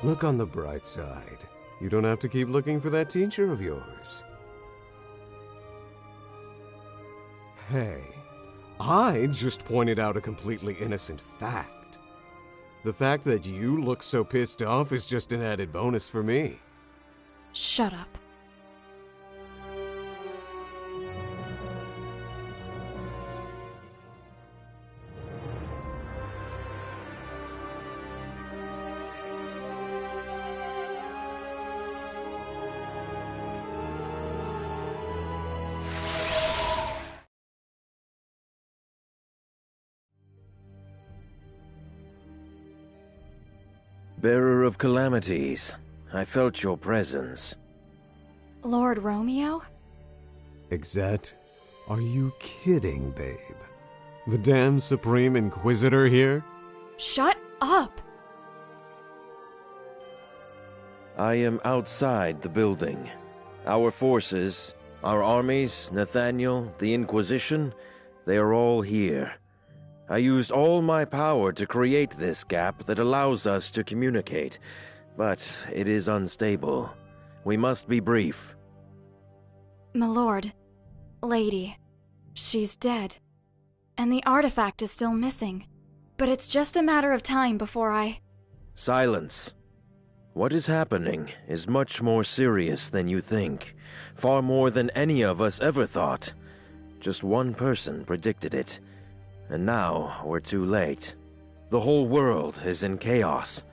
Look on the bright side. You don't have to keep looking for that teacher of yours. Hey, I just pointed out a completely innocent fact. The fact that you look so pissed off is just an added bonus for me. Shut up. Bearer of calamities, I felt your presence. Lord Romeo? Exet, are you kidding, babe? The damn Supreme Inquisitor here? Shut up! I am outside the building. Our forces, our armies, Nathaniel, the Inquisition, they are all here. I used all my power to create this gap that allows us to communicate, but it is unstable. We must be brief. Milord, lady, she's dead. And the artifact is still missing. But it's just a matter of time before I... Silence. What is happening is much more serious than you think. Far more than any of us ever thought. Just one person predicted it. And now we're too late. The whole world is in chaos.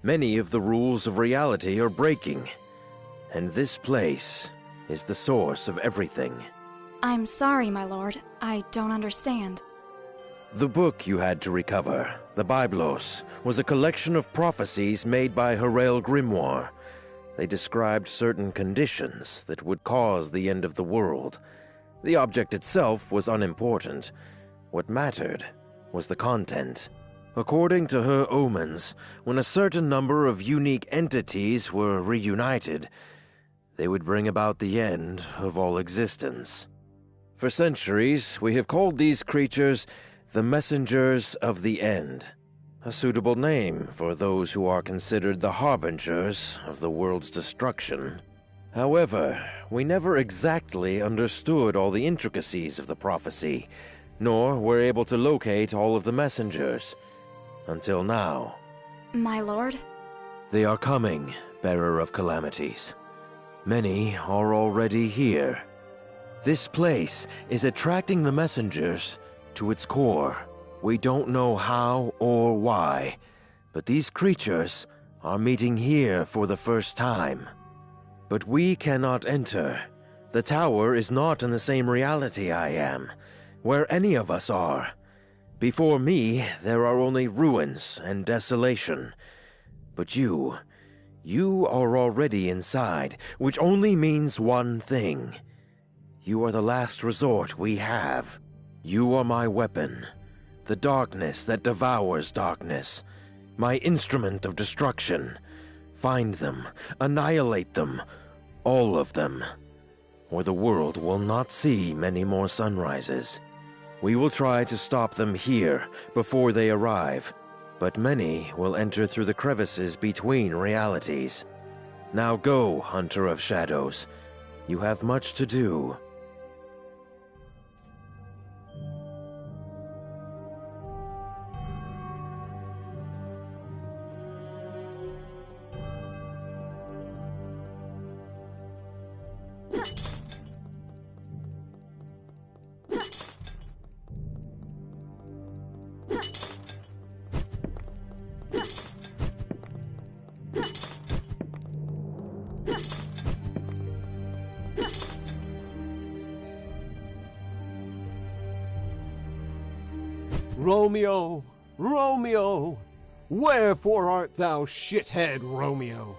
Many of the rules of reality are breaking. And this place is the source of everything. I'm sorry, my lord. I don't understand. The book you had to recover, the Biblos, was a collection of prophecies made by Herael Grimoire. They described certain conditions that would cause the end of the world. The object itself was unimportant. What mattered was the content. According to her omens, when a certain number of unique entities were reunited, they would bring about the end of all existence. For centuries, we have called these creatures the Messengers of the End, a suitable name for those who are considered the harbingers of the world's destruction. However, we never exactly understood all the intricacies of the prophecy, nor were able to locate all of the messengers. Until now. My lord? They are coming, bearer of calamities. Many are already here. This place is attracting the messengers to its core. We don't know how or why, but these creatures are meeting here for the first time. But we cannot enter. The tower is not in the same reality I am, where any of us are. Before me, there are only ruins and desolation. But you are already inside, which only means one thing. You are the last resort we have. You are my weapon, the darkness that devours darkness, my instrument of destruction. Find them, annihilate them, all of them, or the world will not see many more sunrises. We will try to stop them here before they arrive, but many will enter through the crevices between realities. Now go, Hunter of Shadows. You have much to do. Romeo, Romeo, wherefore art thou, shithead Romeo?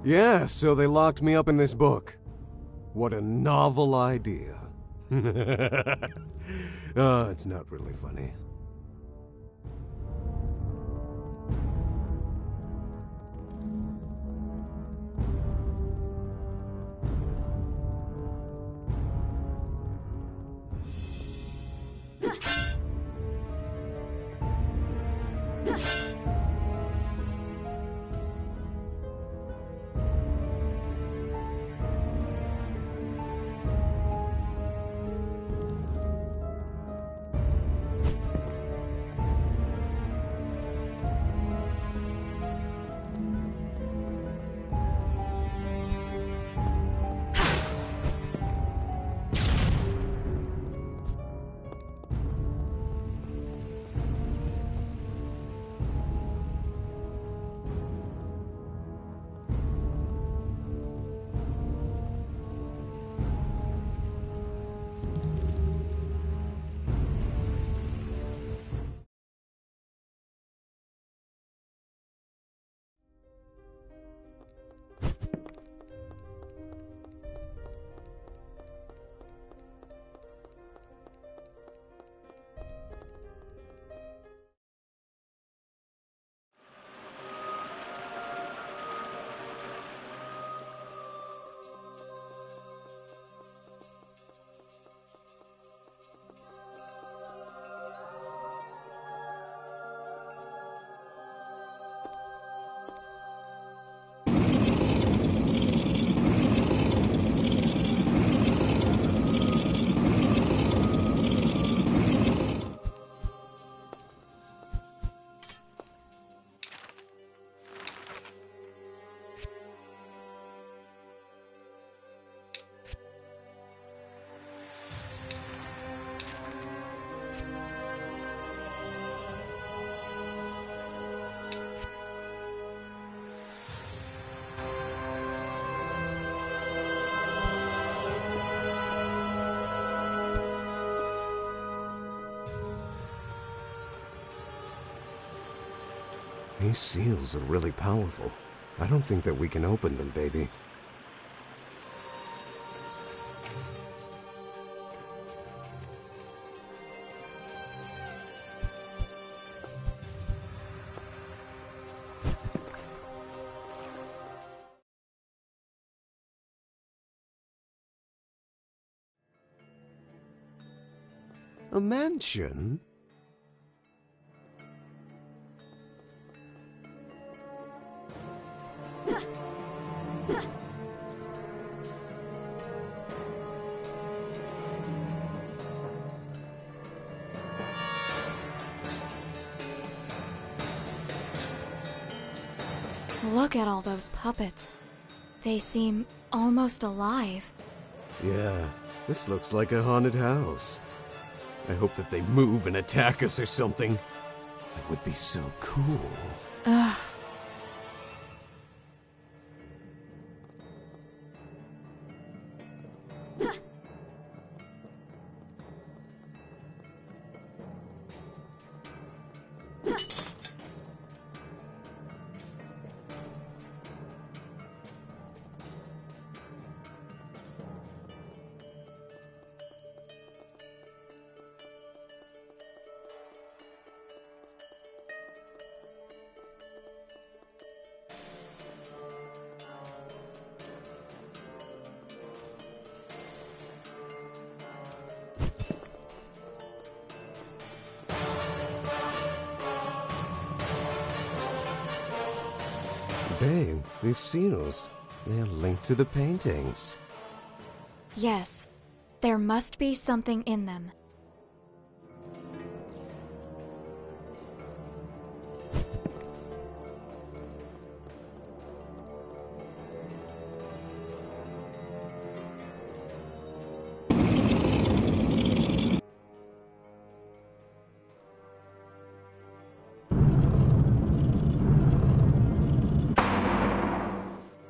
Yeah, so they locked me up in this book. What a novel idea. Oh, it's not really funny. These seals are really powerful. I don't think that we can open them, baby. A mansion? Look at all those puppets. They seem almost alive. Yeah, this looks like a haunted house. I hope that they move and attack us or something. That would be so cool. Ugh. Babe, these seals, they're linked to the paintings. Yes, there must be something in them.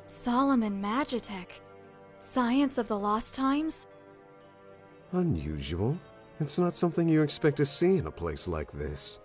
Solomon Magitech. Science of the Lost Times? Unusual. It's not something you expect to see in a place like this.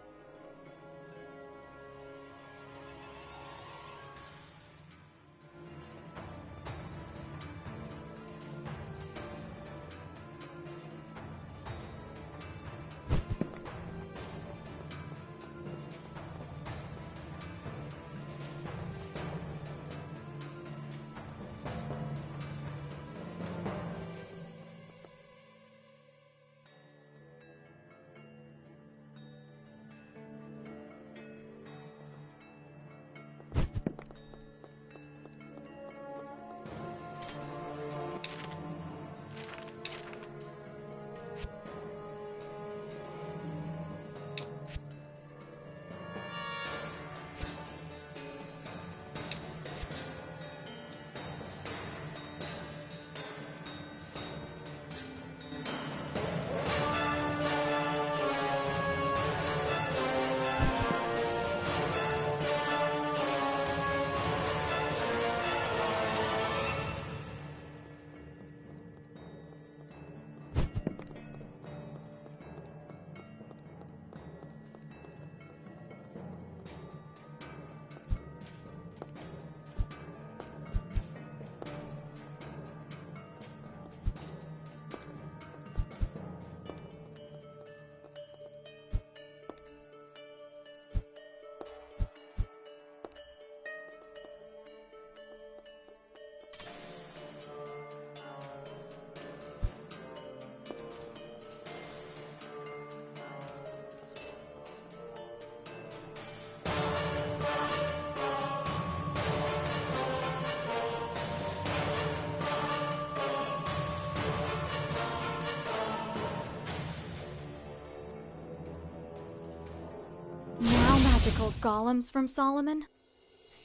Magical golems from Solomon?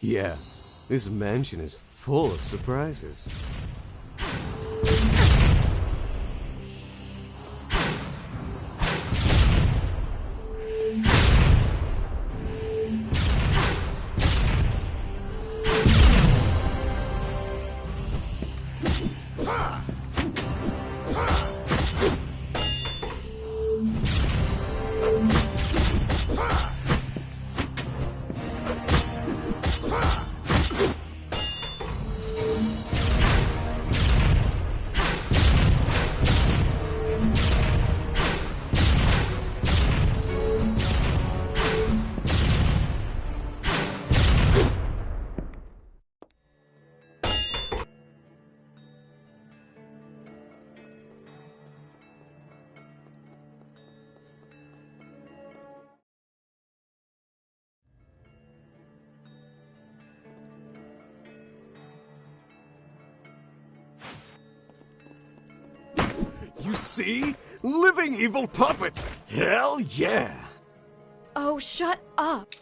Yeah, this mansion is full of surprises. You see? Living evil puppet! Hell yeah! Oh, shut up!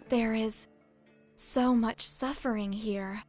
There is so much suffering here.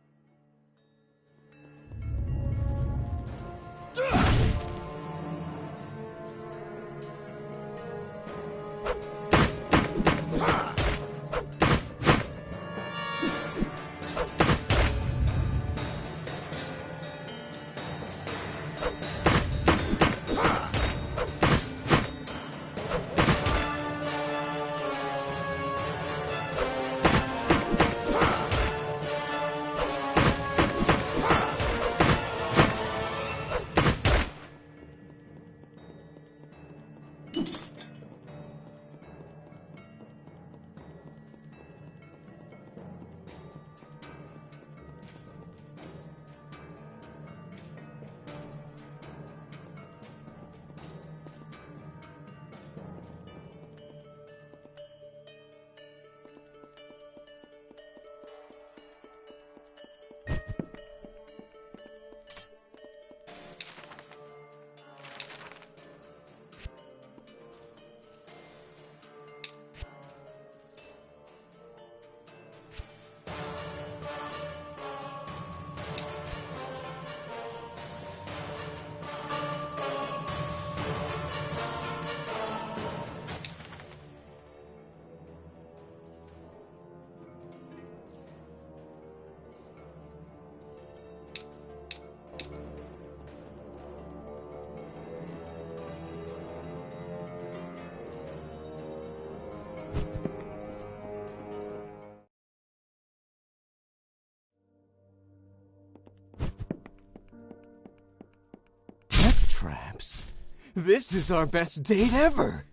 Death traps? This is our best date ever!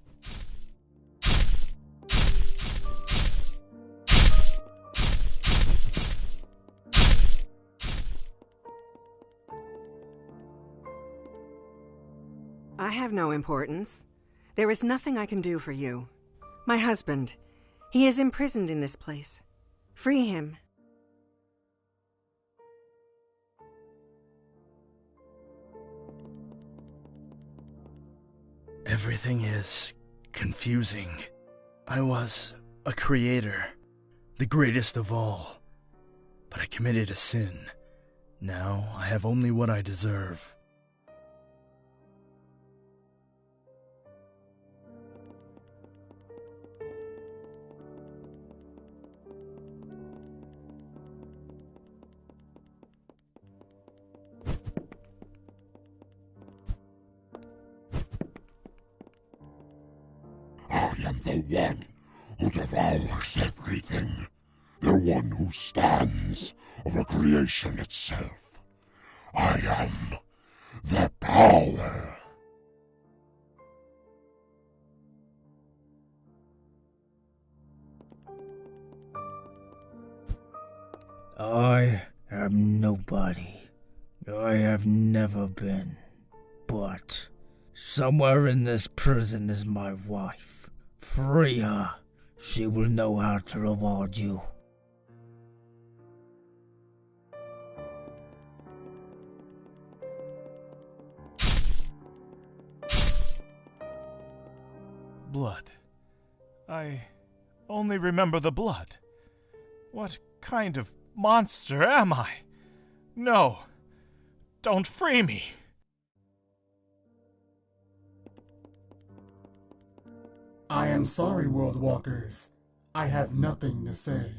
I have no importance. There is nothing I can do for you. My husband, he is imprisoned in this place. Free him. Everything is confusing. I was a creator, the greatest of all. But I committed a sin. Now I have only what I deserve. I am the one who devours everything. The one who stands over creation itself. I am the power. I am nobody. I have never been. But somewhere in this prison is my wife. Free her. She will know how to reward you. Blood. I only remember the blood. What kind of monster am I? No. Don't free me. I am sorry, World Walkers. I have nothing to say.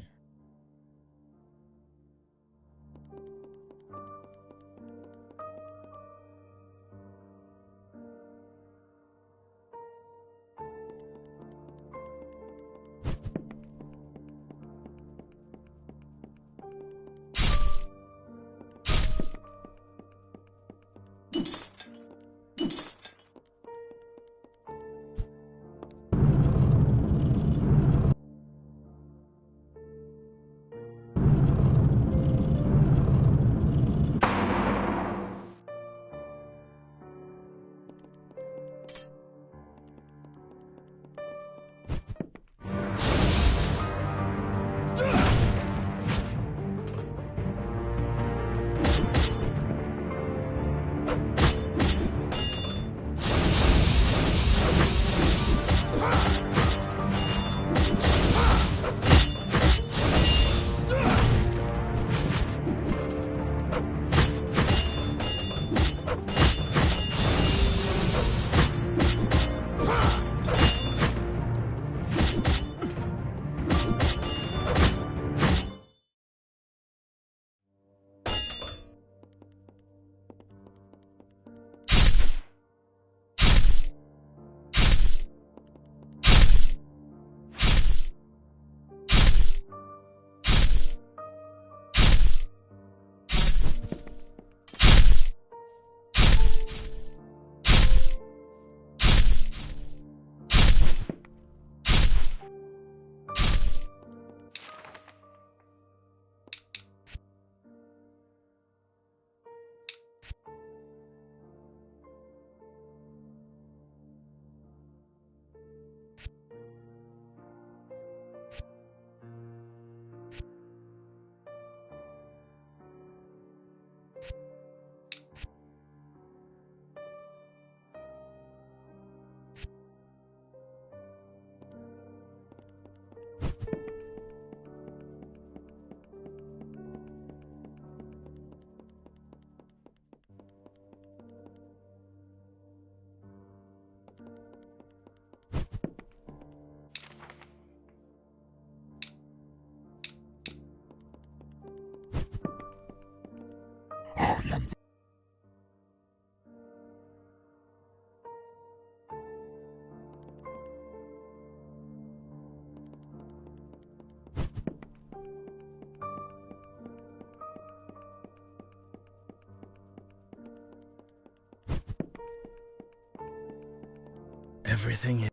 Everything is...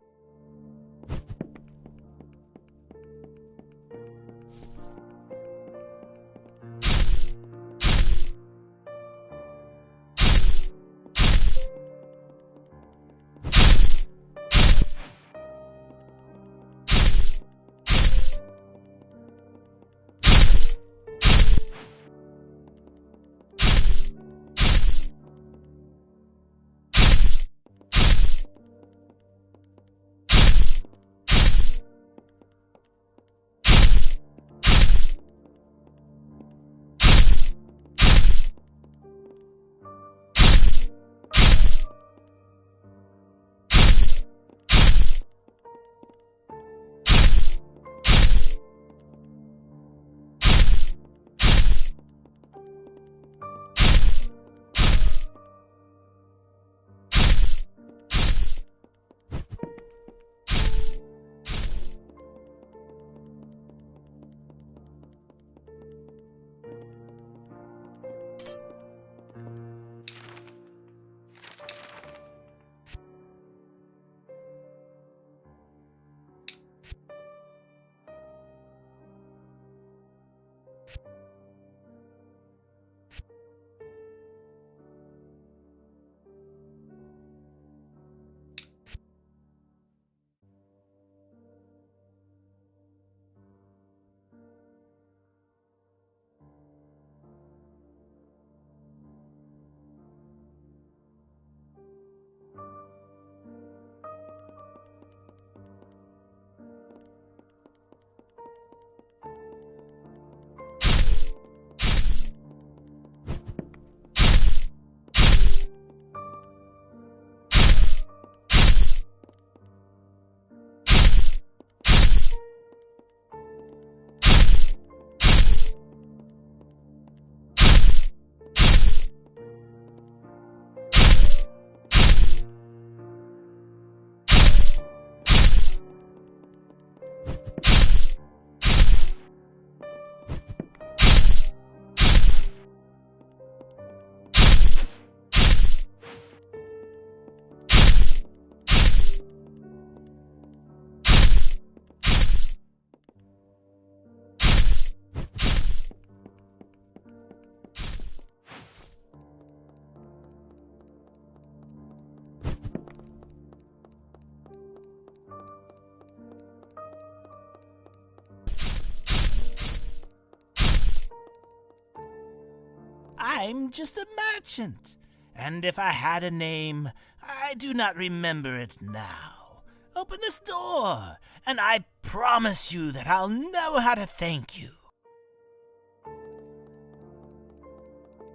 I'm just a merchant, and if I had a name, I do not remember it now. Open this door, and I promise you that I'll know how to thank you.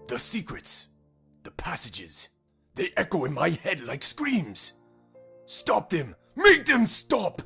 The secrets, the passages, they echo in my head like screams. Stop them! Make them stop!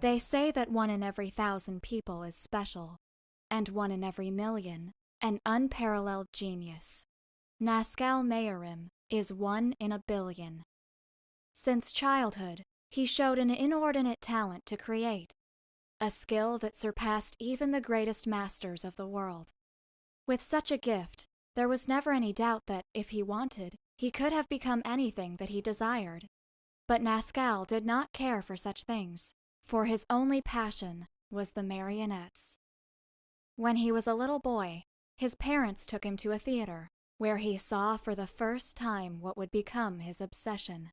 They say that 1 in every 1,000 people is special, and 1 in every million an unparalleled genius. Nazcal Mayorim is 1 in a billion. Since childhood, he showed an inordinate talent to create, a skill that surpassed even the greatest masters of the world. With such a gift, there was never any doubt that, if he wanted, he could have become anything that he desired. But Nazcal did not care for such things, for his only passion was the marionettes. When he was a little boy, his parents took him to a theater, where he saw for the first time what would become his obsession.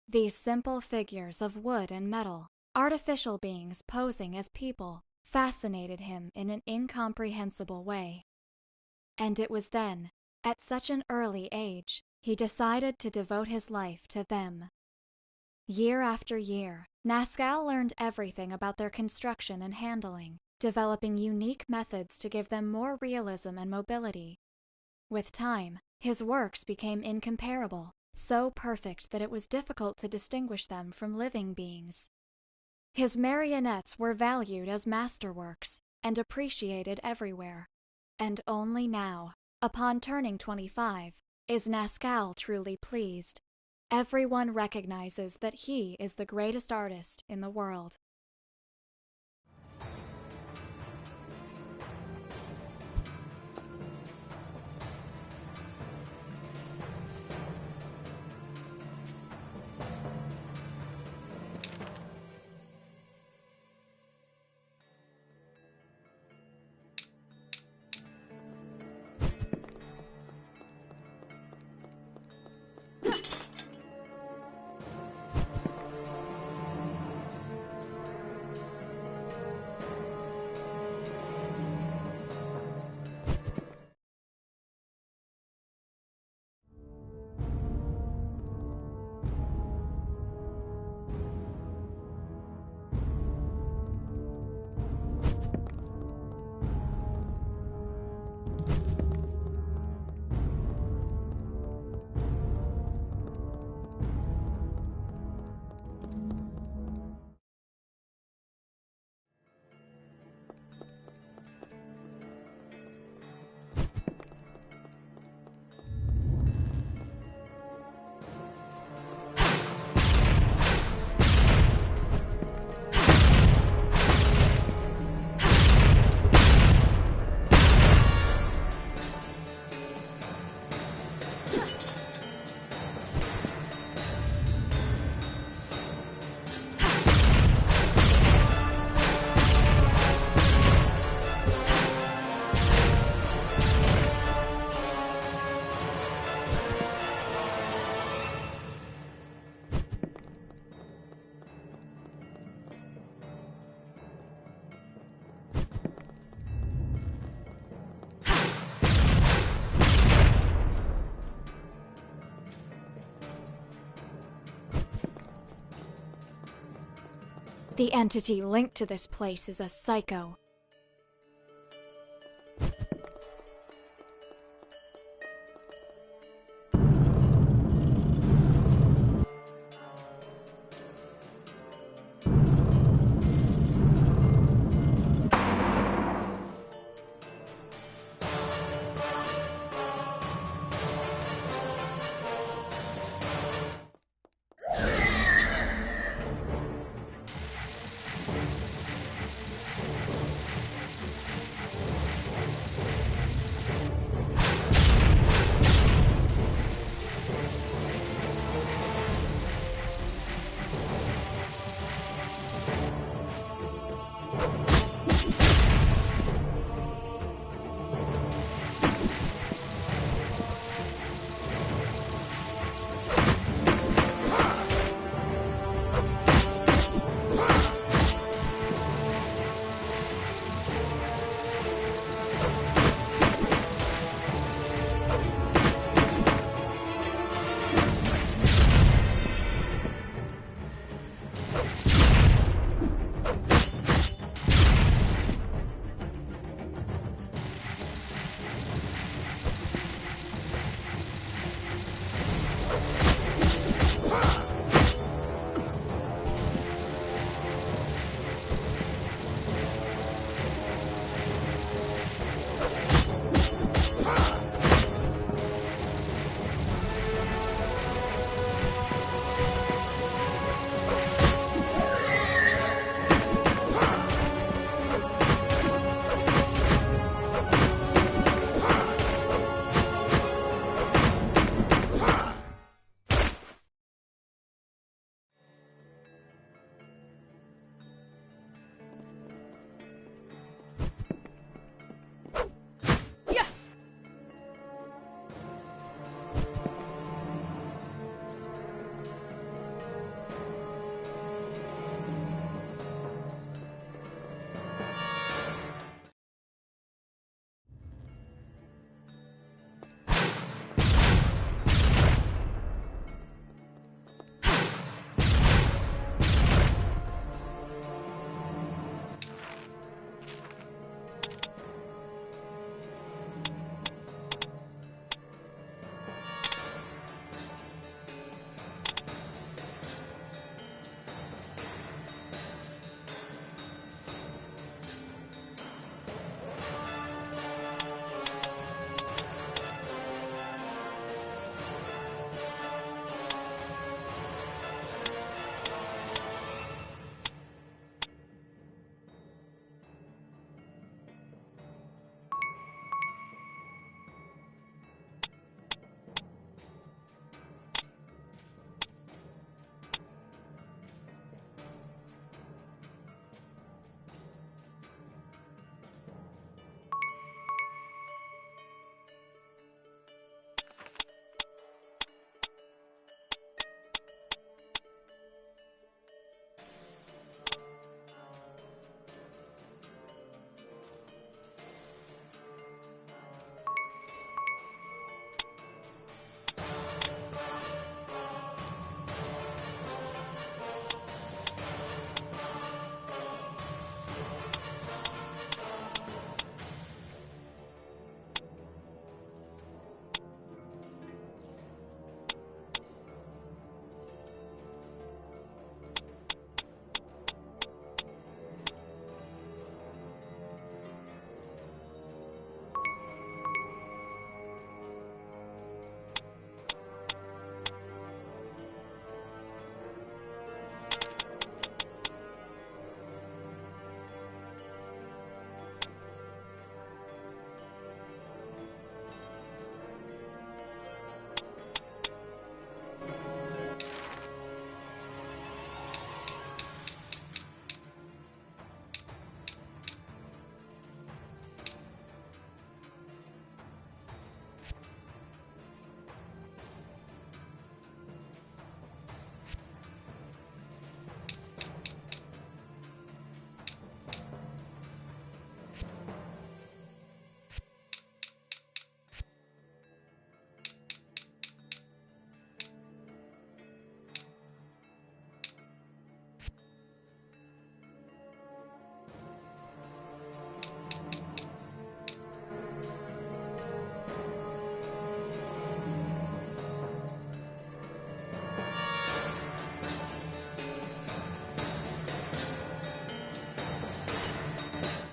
These simple figures of wood and metal, artificial beings posing as people, fascinated him in an incomprehensible way. And it was then, at such an early age, he decided to devote his life to them. Year after year, Nazcal learned everything about their construction and handling, developing unique methods to give them more realism and mobility. With time, his works became incomparable, so perfect that it was difficult to distinguish them from living beings. His marionettes were valued as masterworks and appreciated everywhere. And only now, upon turning 25, is Nazcal truly pleased. Everyone recognizes that he is the greatest artist in the world. The entity linked to this place is a psycho.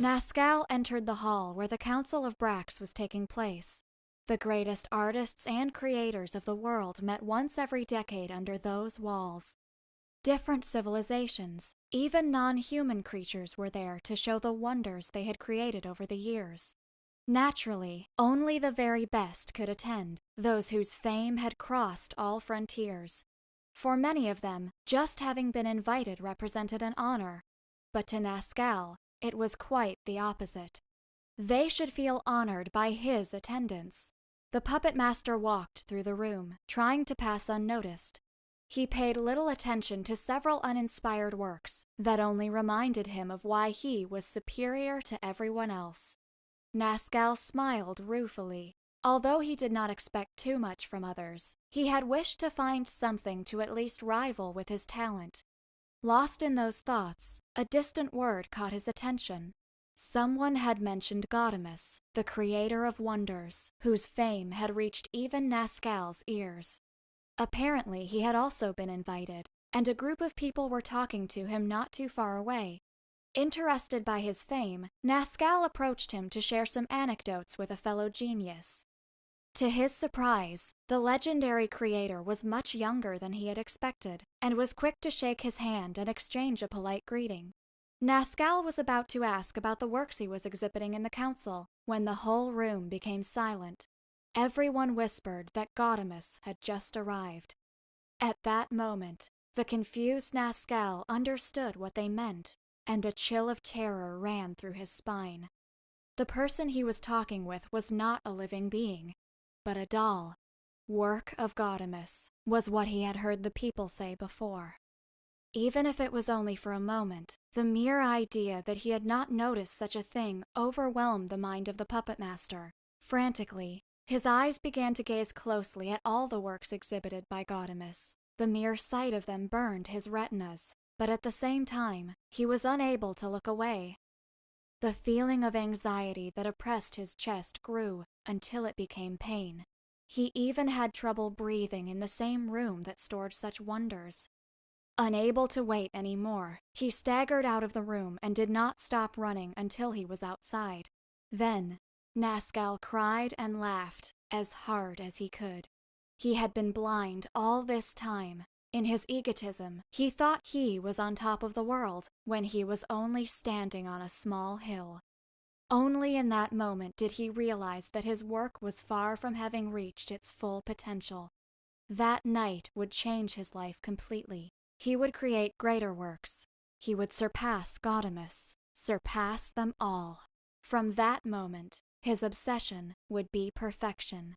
Nazcal entered the hall where the Council of Brax was taking place. The greatest artists and creators of the world met once every decade under those walls. Different civilizations, even non-human creatures, were there to show the wonders they had created over the years. Naturally, only the very best could attend, those whose fame had crossed all frontiers. For many of them, just having been invited represented an honor, but to Nazcal, it was quite the opposite. They should feel honored by his attendance. The puppet master walked through the room, trying to pass unnoticed. He paid little attention to several uninspired works that only reminded him of why he was superior to everyone else. Nazcal smiled ruefully. Although he did not expect too much from others, he had wished to find something to at least rival with his talent. Lost in those thoughts, a distant word caught his attention. Someone had mentioned Gaudeamus, the creator of wonders, whose fame had reached even Nazcal's ears. Apparently, he had also been invited, and a group of people were talking to him not too far away. Interested by his fame, Nazcal approached him to share some anecdotes with a fellow genius. To his surprise, the legendary creator was much younger than he had expected, and was quick to shake his hand and exchange a polite greeting. Nazcal was about to ask about the works he was exhibiting in the council, when the whole room became silent. Everyone whispered that Gaudeamus had just arrived. At that moment, the confused Nazcal understood what they meant, and a chill of terror ran through his spine. The person he was talking with was not a living being, but a doll. Work of Gaudeamus was what he had heard the people say before. Even if it was only for a moment, the mere idea that he had not noticed such a thing overwhelmed the mind of the puppet master. Frantically, his eyes began to gaze closely at all the works exhibited by Gaudeamus. The mere sight of them burned his retinas, but at the same time, he was unable to look away. The feeling of anxiety that oppressed his chest grew until it became pain. He even had trouble breathing in the same room that stored such wonders. Unable to wait any more, he staggered out of the room and did not stop running until he was outside. Then, Nazcal cried and laughed as hard as he could. He had been blind all this time. In his egotism, he thought he was on top of the world when he was only standing on a small hill. Only in that moment did he realize that his work was far from having reached its full potential. That night would change his life completely. He would create greater works. He would surpass Gaudeamus, surpass them all. From that moment, his obsession would be perfection.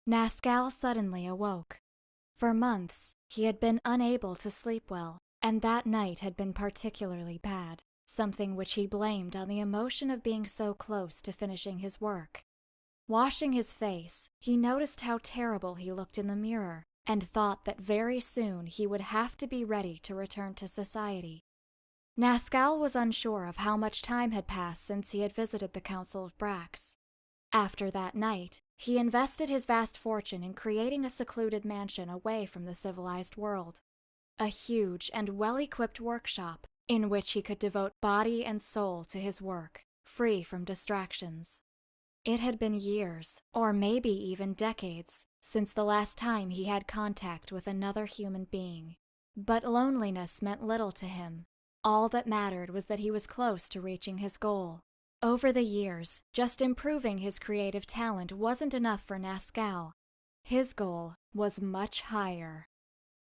Nazcal suddenly awoke. For months, he had been unable to sleep well, and that night had been particularly bad, something which he blamed on the emotion of being so close to finishing his work. Washing his face, he noticed how terrible he looked in the mirror, and thought that very soon he would have to be ready to return to society. Nazcal was unsure of how much time had passed since he had visited the Council of Brax. After that night, he invested his vast fortune in creating a secluded mansion away from the civilized world. A huge and well-equipped workshop in which he could devote body and soul to his work, free from distractions. It had been years, or maybe even decades, since the last time he had contact with another human being. But loneliness meant little to him. All that mattered was that he was close to reaching his goal. Over the years, just improving his creative talent wasn't enough for Nazcal. His goal was much higher.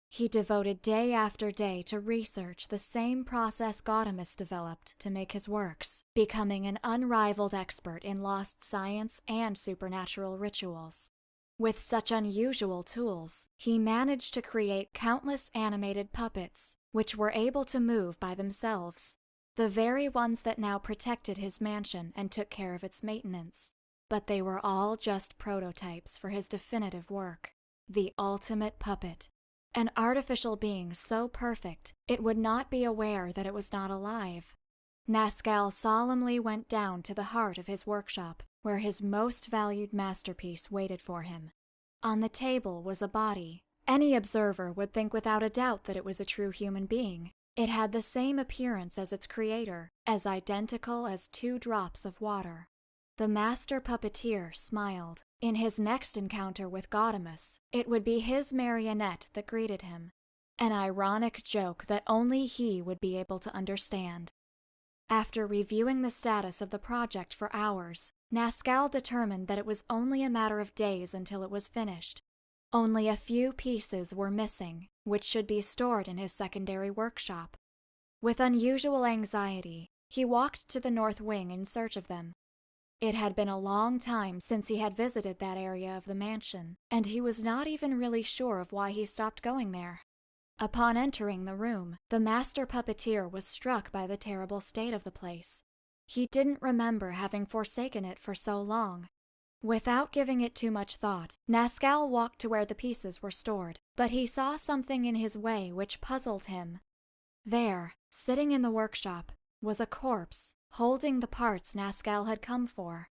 He devoted day after day to research the same process Gaudemus developed to make his works, becoming an unrivaled expert in lost science and supernatural rituals. With such unusual tools, he managed to create countless animated puppets, which were able to move by themselves. The very ones that now protected his mansion and took care of its maintenance. But they were all just prototypes for his definitive work, the ultimate puppet. An artificial being so perfect, it would not be aware that it was not alive. Nazcal solemnly went down to the heart of his workshop, where his most valued masterpiece waited for him. On the table was a body. Any observer would think without a doubt that it was a true human being. It had the same appearance as its creator, as identical as 2 drops of water. The master puppeteer smiled. In his next encounter with Gaudemus, it would be his marionette that greeted him. An ironic joke that only he would be able to understand. After reviewing the status of the project for hours, Nazcal determined that it was only a matter of days until it was finished. Only a few pieces were missing, which should be stored in his secondary workshop. With unusual anxiety, he walked to the north wing in search of them. It had been a long time since he had visited that area of the mansion, and he was not even really sure of why he stopped going there. Upon entering the room, the master puppeteer was struck by the terrible state of the place. He didn't remember having forsaken it for so long. Without giving it too much thought, Nazcal walked to where the pieces were stored, but he saw something in his way which puzzled him. There, sitting in the workshop, was a corpse, holding the parts Nazcal had come for.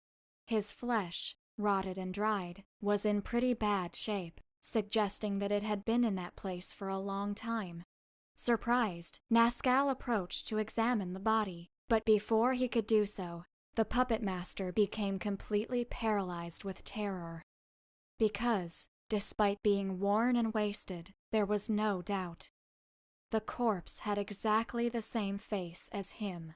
His flesh, rotted and dried, was in pretty bad shape, suggesting that it had been in that place for a long time. Surprised, Nazcal approached to examine the body, but before he could do so, the puppet master became completely paralyzed with terror. Because, despite being worn and wasted, there was no doubt. The corpse had exactly the same face as him.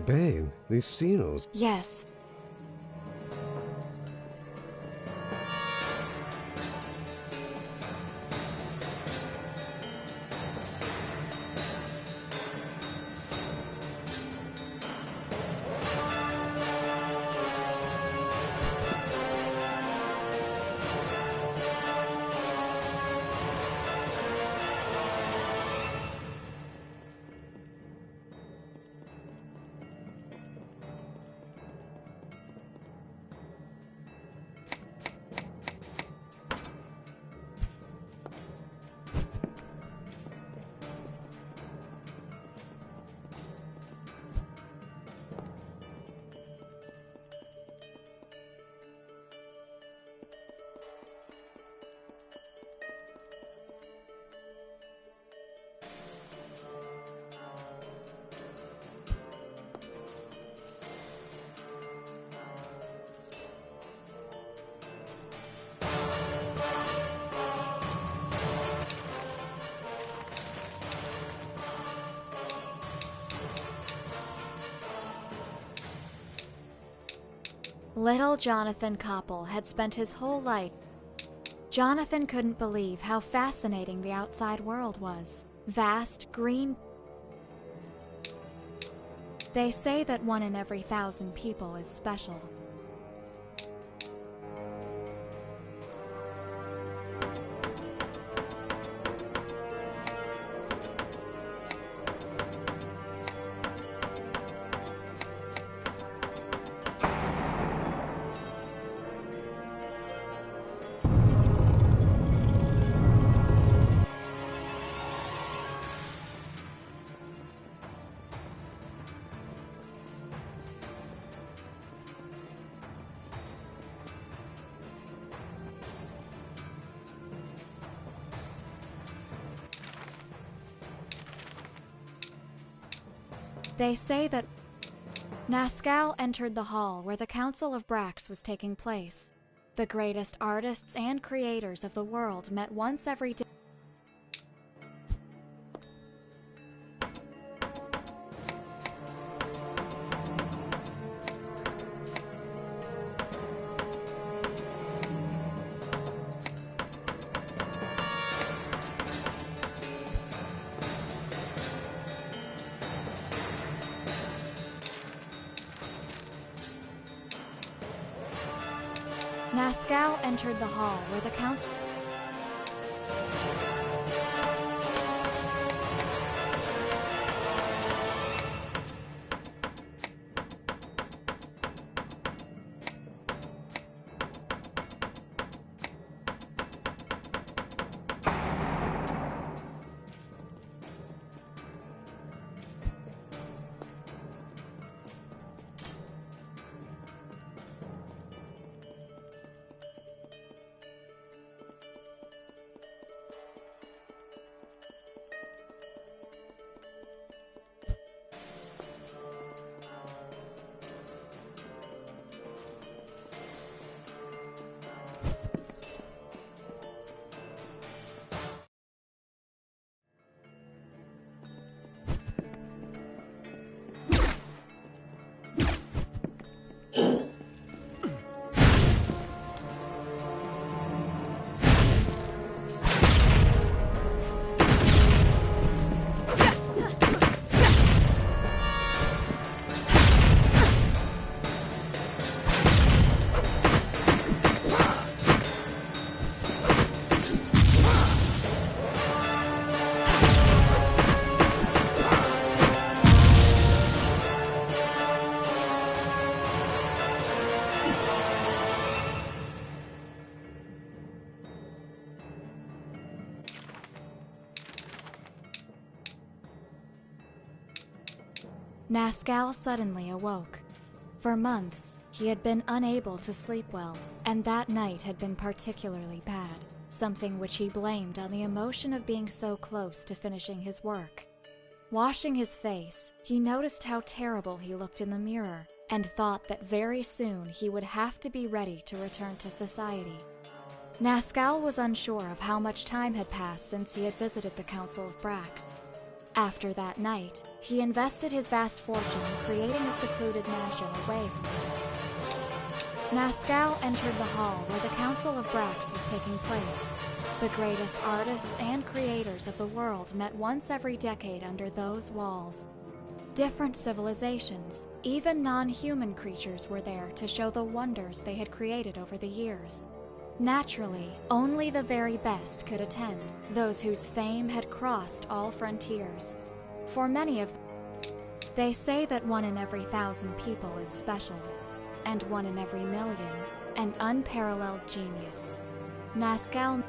Babe, these seals. Yes. Little Jonathan Koppel had spent his whole life. Jonathan couldn't believe how fascinating the outside world was. Vast, green. They say that 1 in every 1,000 people is special. They say that Nazcal entered the hall where the Council of Brax was taking place. The greatest artists and creators of the world met once every day. Nascal entered the hall where the count... Nascal suddenly awoke. For months, he had been unable to sleep well, and that night had been particularly bad, something which he blamed on the emotion of being so close to finishing his work. Washing his face, he noticed how terrible he looked in the mirror, and thought that very soon he would have to be ready to return to society. Nascal was unsure of how much time had passed since he had visited the Council of Brax. After that night, he invested his vast fortune in creating a secluded mansion away from home. Nascal entered the hall where the Council of Brax was taking place. The greatest artists and creators of the world met once every decade under those walls. Different civilizations, even non-human creatures were there to show the wonders they had created over the years. Naturally, only the very best could attend, those whose fame had crossed all frontiers. For many of them, they say that 1 in every 1,000 people is special, and 1 in every million, an unparalleled genius. Nascal...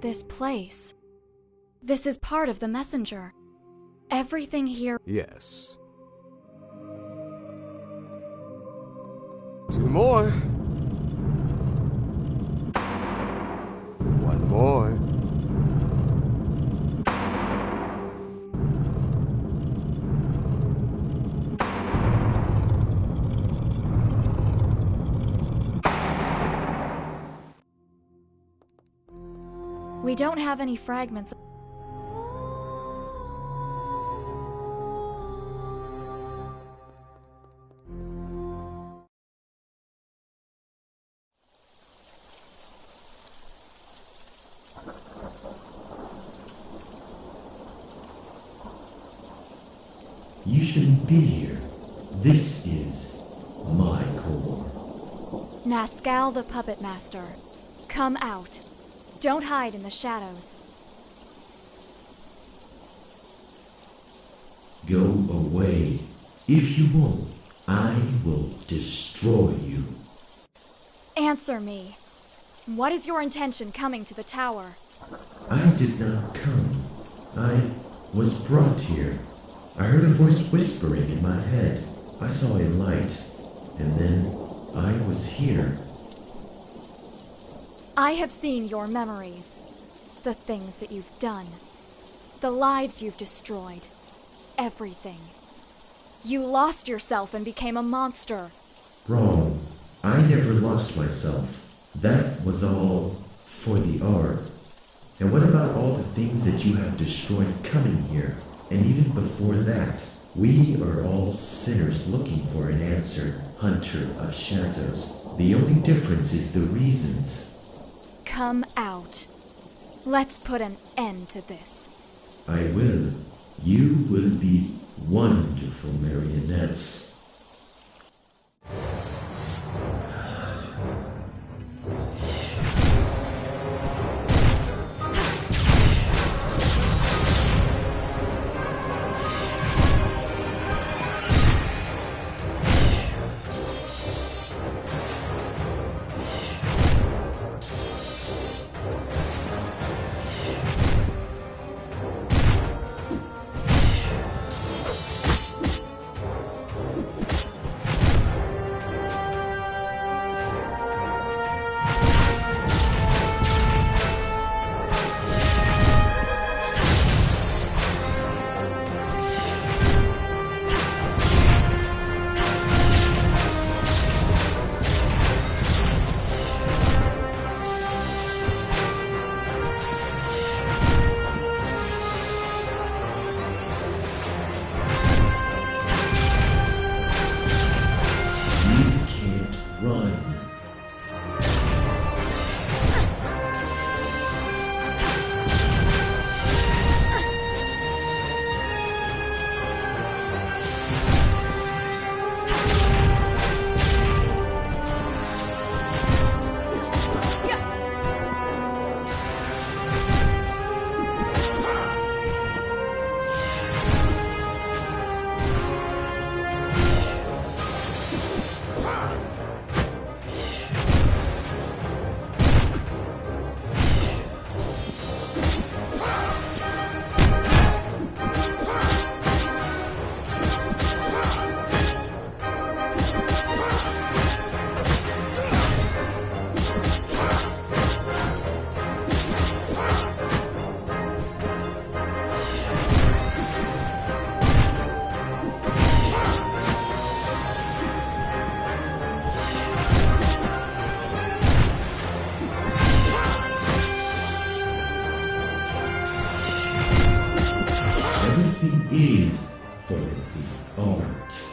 This place. This is part of the messenger. Everything here... Yes. 2 more. 1 more. We don't have any fragments. shouldn't be here. This is my core. Nazcal the Puppet Master, come out. Don't hide in the shadows. Go away. If you won't, I will destroy you. Answer me. What is your intention coming to the tower? I did not come. I was brought here. I heard a voice whispering in my head. I saw a light, and then I was here. I have seen your memories, the things that you've done, the lives you've destroyed, everything. You lost yourself and became a monster. Wrong. I never lost myself. That was all for the art. And what about all the things that you have destroyed coming here? And even before that, we are all sinners looking for an answer, hunter of shadows. The only difference is the reasons. Come out. Let's put an end to this. I will. You will be wonderful marionettes. Everything is for the art.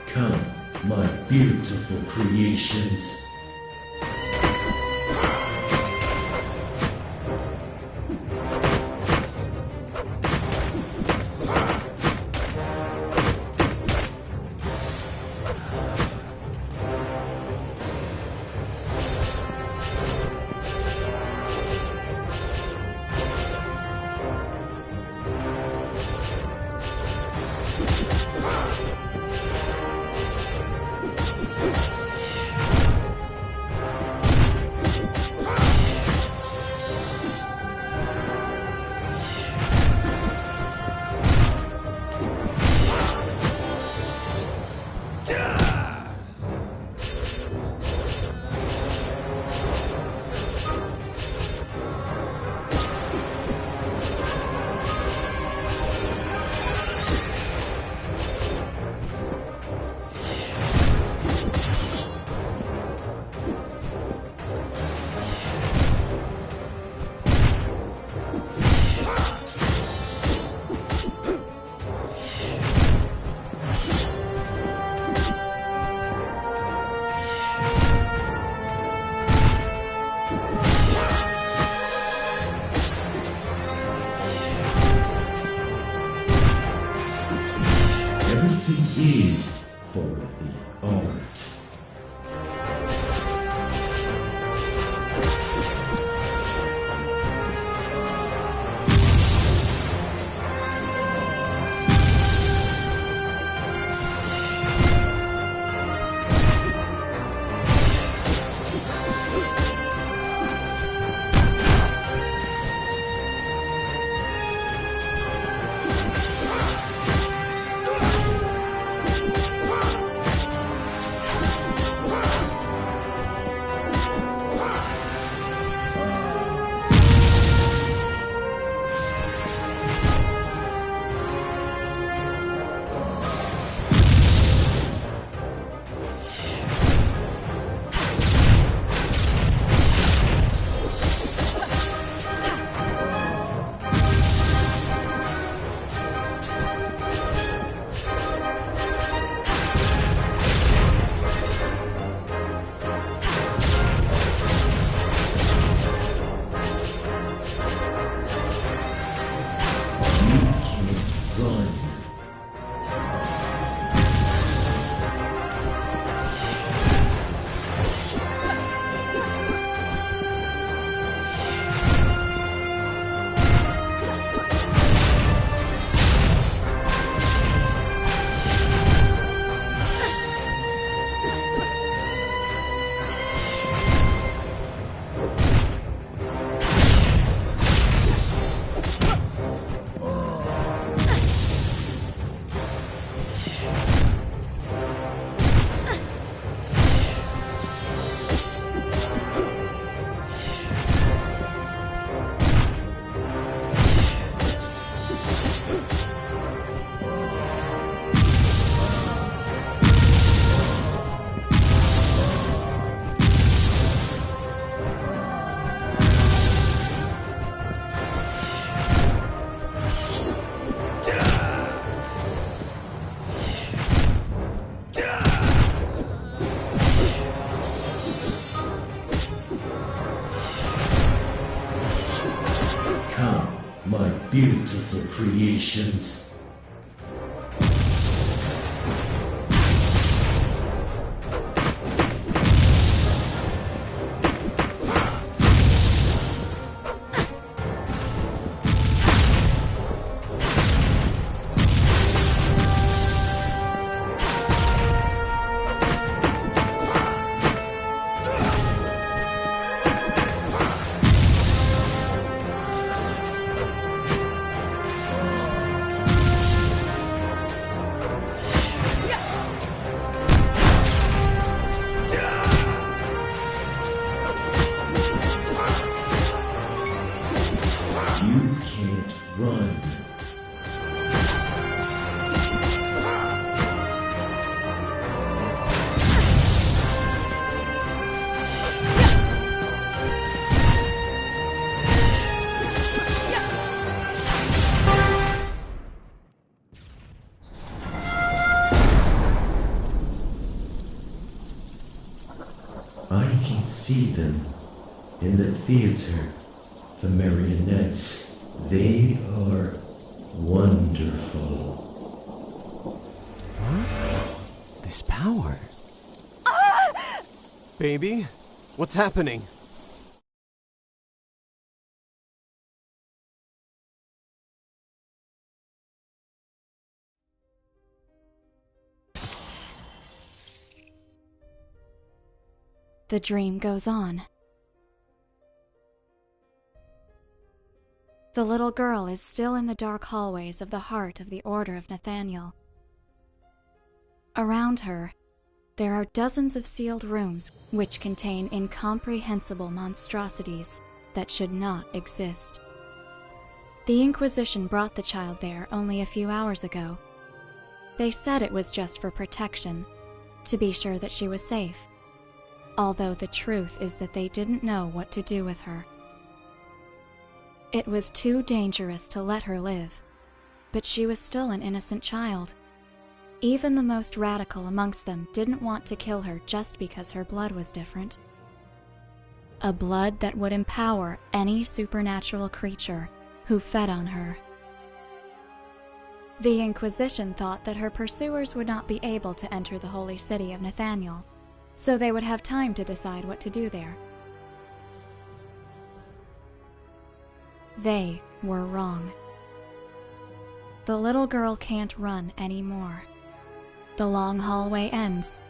Come, my beautiful creations. for the art. Beautiful creations. See them in the theater, the marionettes. They are wonderful. Huh? This power. Baby, what's happening? The dream goes on. The little girl is still in the dark hallways of the heart of the Order of Nathaniel. Around her, there are dozens of sealed rooms which contain incomprehensible monstrosities that should not exist. The Inquisition brought the child there only a few hours ago. They said it was just for protection, to be sure that she was safe. Although the truth is that they didn't know what to do with her. It was too dangerous to let her live, but she was still an innocent child. Even the most radical amongst them didn't want to kill her just because her blood was different. A blood that would empower any supernatural creature who fed on her. The Inquisition thought that her pursuers would not be able to enter the holy city of Nathaniel, so they would have time to decide what to do there. They were wrong. The little girl can't run anymore. The long hallway ends,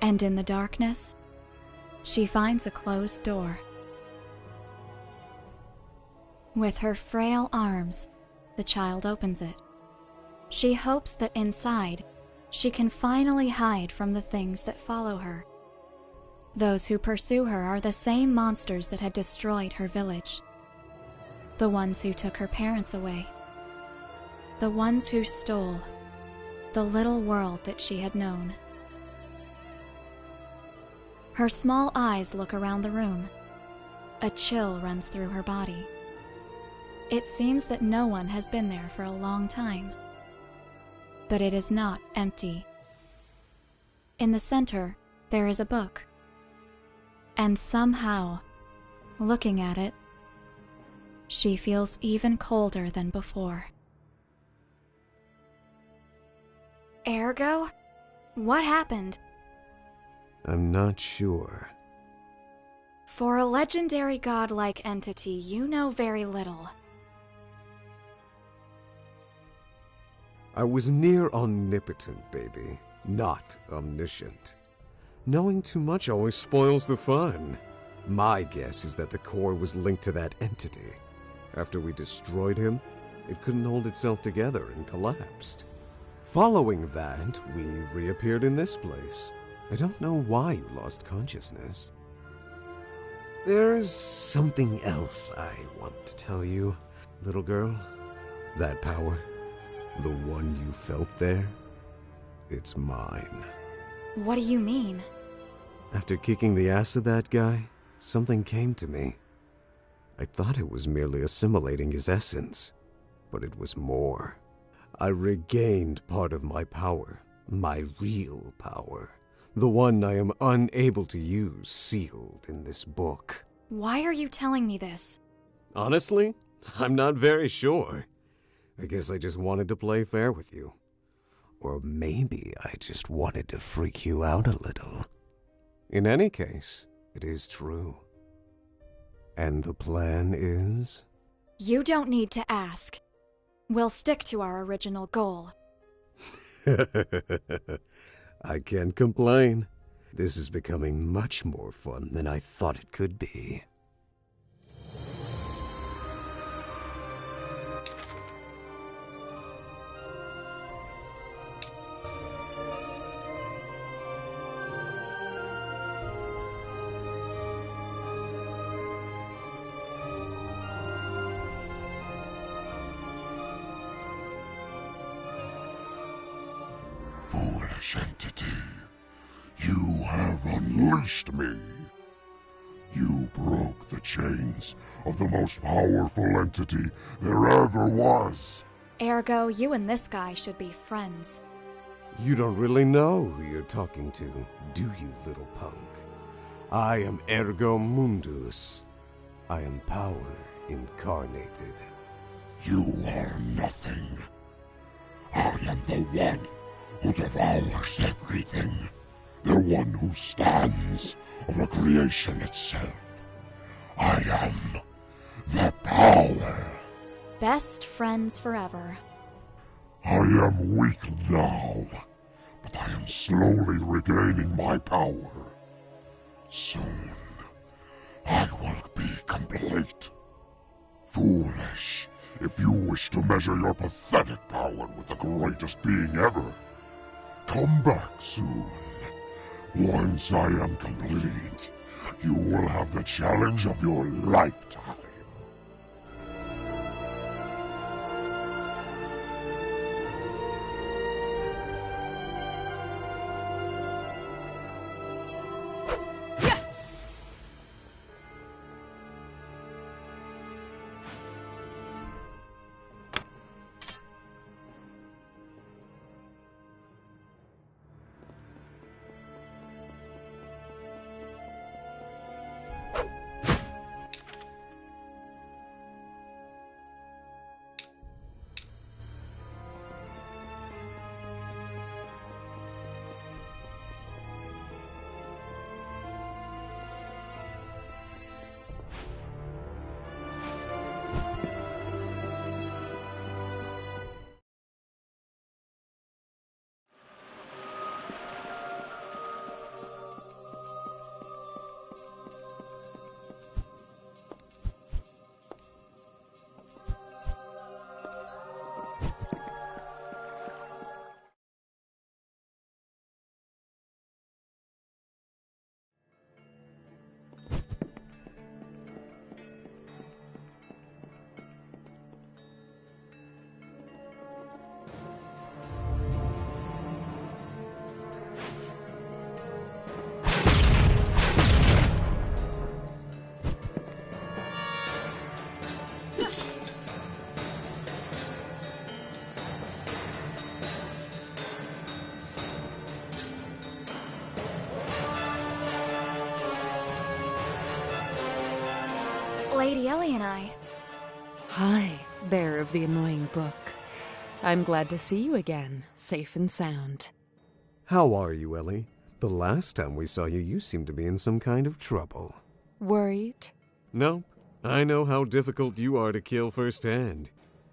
and in the darkness, she finds a closed door. With her frail arms, the child opens it. She hopes that inside, she can finally hide from the things that follow her. Those who pursue her are the same monsters that had destroyed her village. The ones who took her parents away. The ones who stole the little world that she had known. Her small eyes look around the room. A chill runs through her body. It seems that no one has been there for a long time. But it is not empty. In the center, there is a book. And somehow, looking at it, she feels even colder than before. Ergo? What happened? I'm not sure. For a legendary godlike entity, you know very little. I was near omnipotent, baby, not omniscient. Knowing too much always spoils the fun. My guess is that the core was linked to that entity. After we destroyed him, it couldn't hold itself together and collapsed. Following that, we reappeared in this place. I don't know why you lost consciousness. There's something else I want to tell you, little girl. That power, the one you felt there, it's mine. What do you mean? After kicking the ass of that guy, something came to me. I thought it was merely assimilating his essence, but it was more. I regained part of my power, my real power. The one I am unable to use, sealed in this book. Why are you telling me this? Honestly, I'm not very sure. I guess I just wanted to play fair with you. Or maybe I just wanted to freak you out a little. In any case, it is true. And the plan is? You don't need to ask. We'll stick to our original goal. I can't complain. This is becoming much more fun than I thought it could be. Foolish entity, you have unleashed me. You broke the chains of the most powerful entity there ever was. Ergo, you and this guy should be friends. You don't really know who you're talking to, do you, little punk? I am Ergo Mundus. I am power incarnated. You are nothing. I am the one who devours everything. The one who stands over creation itself. I am the power. Best friends forever. I am weak now, but I am slowly regaining my power. Soon, I will be complete. Foolish, if you wish to measure your pathetic power with the greatest being ever. Come back soon. Once I am complete, you will have the challenge of your lifetime. Lady Ellie and I. Hi, bearer of the annoying book. I'm glad to see you again, safe and sound. How are you, Ellie? The last time we saw you, you seemed to be in some kind of trouble. Worried? Nope. I know how difficult you are to kill firsthand.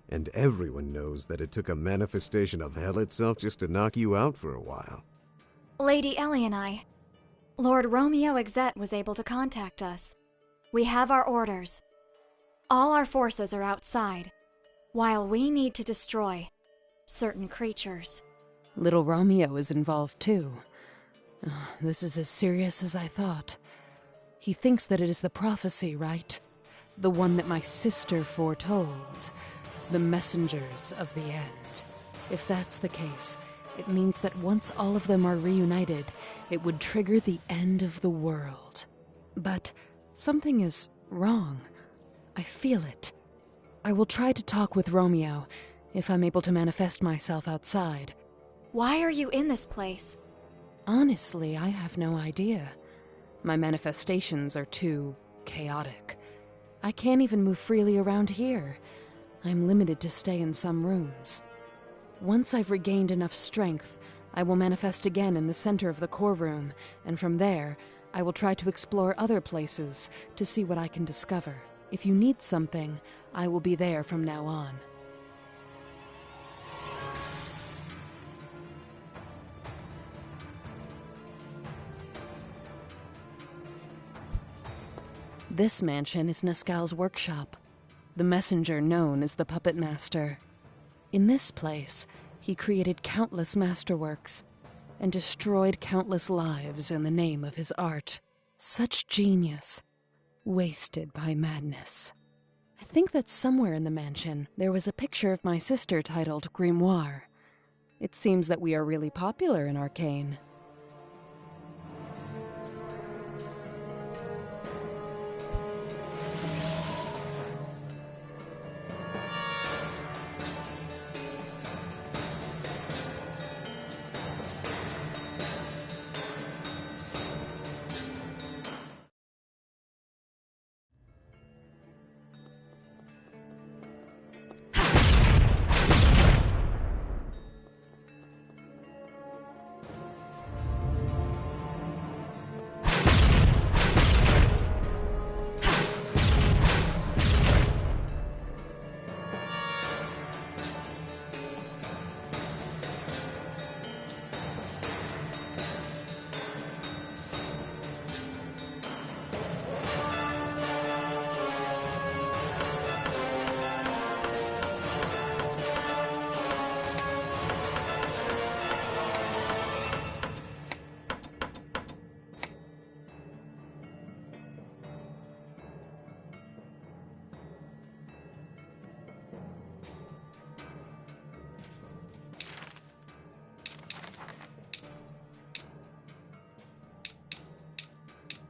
And everyone knows that it took a manifestation of hell itself just to knock you out for a while. Lady Ellie and I. Lord Romeo Exet was able to contact us. We have our orders. All our forces are outside, while we need to destroy certain creatures. Little Romeo is involved too. This is as serious as I thought. He thinks that it is the prophecy, right? The one that my sister foretold. The messengers of the end. If that's the case, it means that once all of them are reunited, it would trigger the end of the world. But something is wrong. I feel it. I will try to talk with Romeo, if I'm able to manifest myself outside. Why are you in this place? Honestly, I have no idea. My manifestations are too chaotic. I can't even move freely around here. I'm limited to stay in some rooms. Once I've regained enough strength, I will manifest again in the center of the core room, and from there, I will try to explore other places to see what I can discover. If you need something, I will be there from now on. This mansion is Nascal's workshop, the messenger known as the Puppet Master. In this place, he created countless masterworks and destroyed countless lives in the name of his art. Such genius, wasted by madness. I think that somewhere in the mansion, there was a picture of my sister titled Grimoire. It seems that we are really popular in Arcane.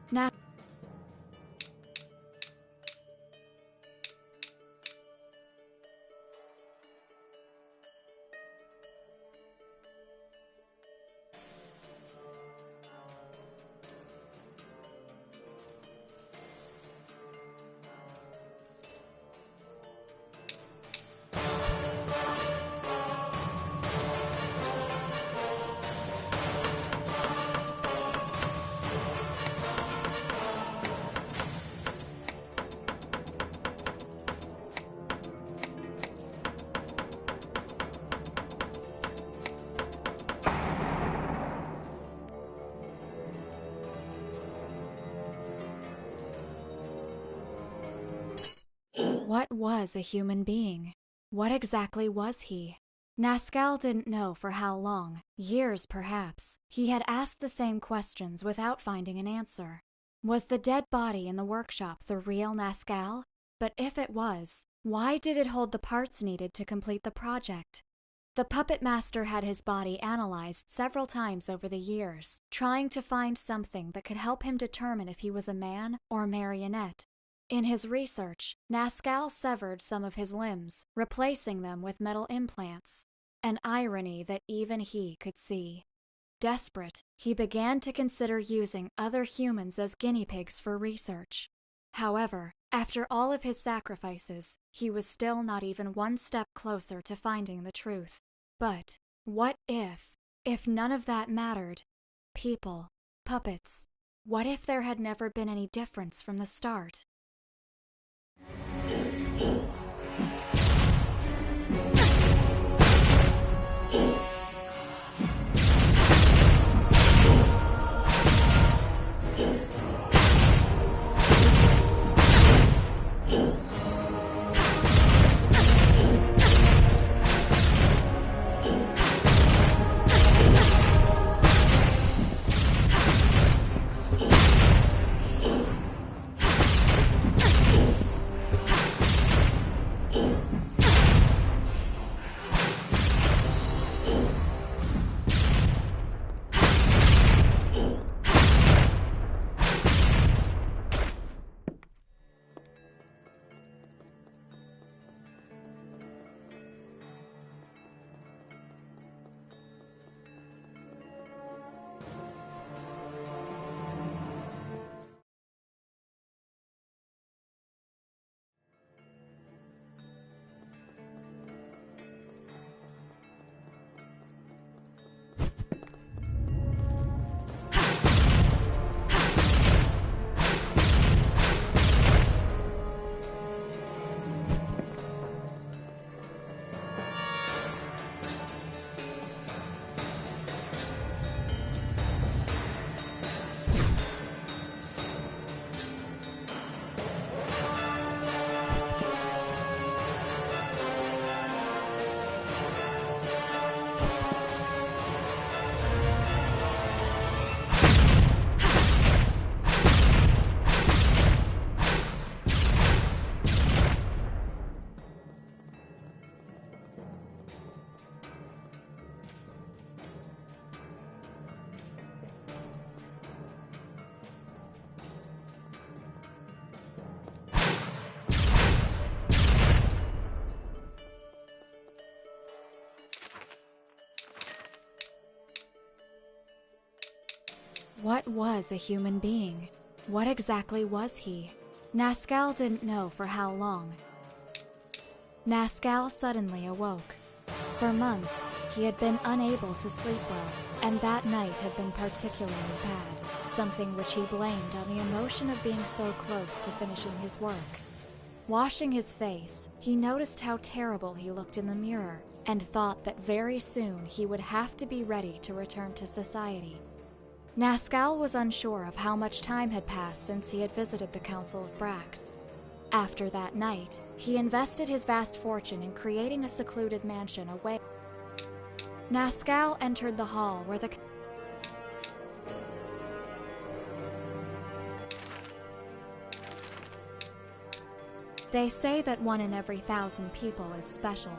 Now, what was a human being? What exactly was he? Nascal didn't know for how long, years perhaps. He had asked the same questions without finding an answer. Was the dead body in the workshop the real Nascal? But if it was, why did it hold the parts needed to complete the project? The Puppet Master had his body analyzed several times over the years, trying to find something that could help him determine if he was a man or a marionette. In his research, Nascal severed some of his limbs, replacing them with metal implants, an irony that even he could see. Desperate, he began to consider using other humans as guinea pigs for research. However, after all of his sacrifices, he was still not even one step closer to finding the truth. But what if none of that mattered? People, puppets. What if there had never been any difference from the start? What was a human being? What exactly was he? Nascal didn't know for how long. Nascal suddenly awoke. For months, he had been unable to sleep well, and that night had been particularly bad, something which he blamed on the emotion of being so close to finishing his work. Washing his face, he noticed how terrible he looked in the mirror, and thought that very soon he would have to be ready to return to society. Nascal was unsure of how much time had passed since he had visited the Council of Brax. After that night, he invested his vast fortune in creating a secluded mansion away. Nascal entered the hall where the They say that 1 in every 1,000 people is special,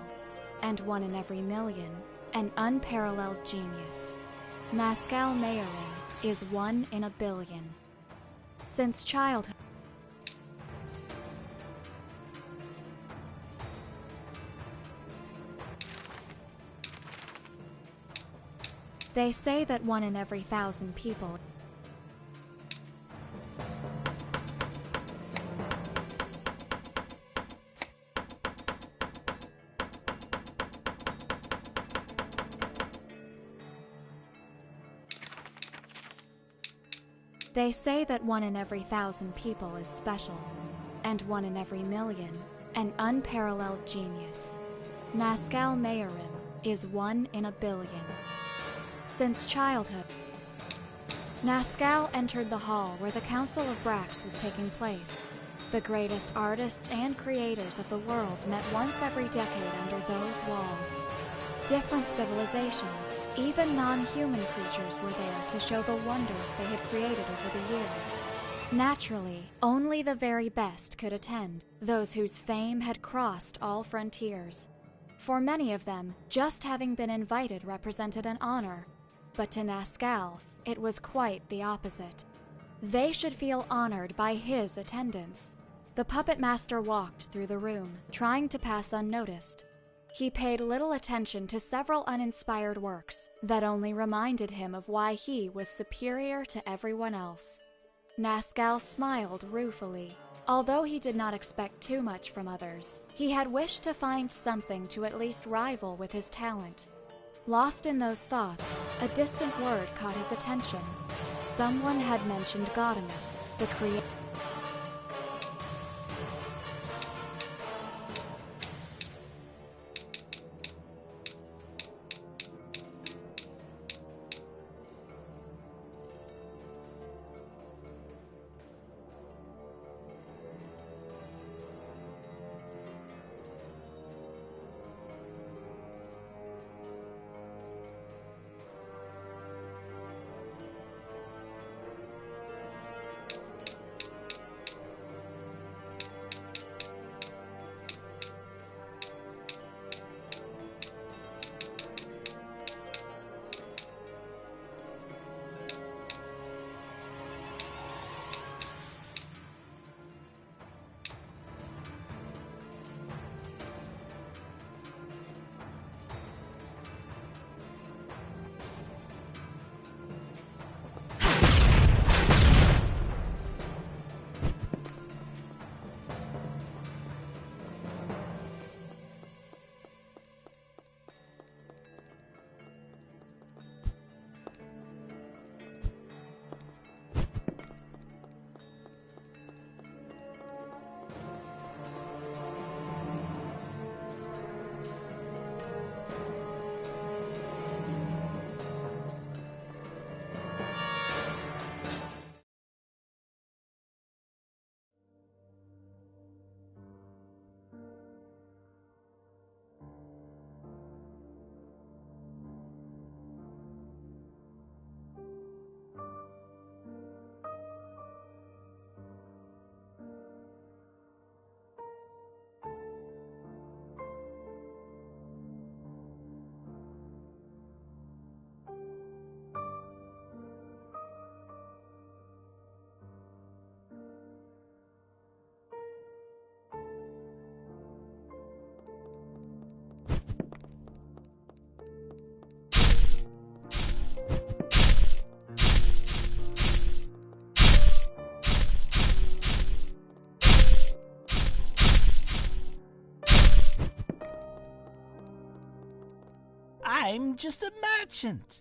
and 1 in every million, an unparalleled genius. Nascal Mayorin is 1 in a billion. Since childhood, they say that 1 in every 1,000 people They say that 1 in every 1,000 people is special, and 1 in every million, an unparalleled genius. Nascal Mayorin is 1 in a billion. Since childhood, Nascal entered the hall where the Council of Brax was taking place. The greatest artists and creators of the world met once every decade under those walls. Different civilizations, even non-human creatures were there to show the wonders they had created over the years. Naturally, only the very best could attend, those whose fame had crossed all frontiers. For many of them, just having been invited represented an honor, but to Nascal, it was quite the opposite. They should feel honored by his attendance. The puppet master walked through the room, trying to pass unnoticed. He paid little attention to several uninspired works that only reminded him of why he was superior to everyone else. Nascal smiled ruefully. Although he did not expect too much from others, he had wished to find something to at least rival with his talent. Lost in those thoughts, a distant word caught his attention. Someone had mentioned Gaudamus, the creator. I'm just a merchant.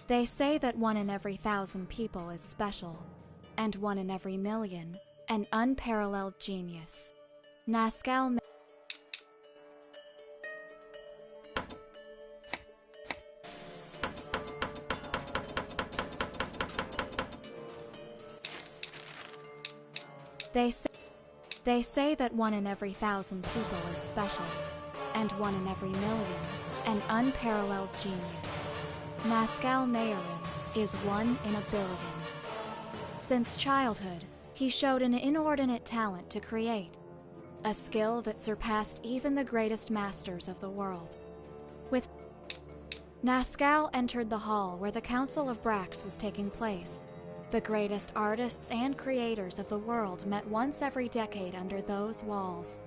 They say that 1 in every 1,000 people is special, and 1 in every million, an unparalleled genius. Nascal. They say that 1 in every 1,000 people is special, and 1 in every million, an unparalleled genius. Nascal Mayorin is 1 in a billion. Since childhood, he showed an inordinate talent to create, a skill that surpassed even the greatest masters of the world. With Nascal entered the hall where the Council of Brax was taking place. The greatest artists and creators of the world met once every decade under those walls.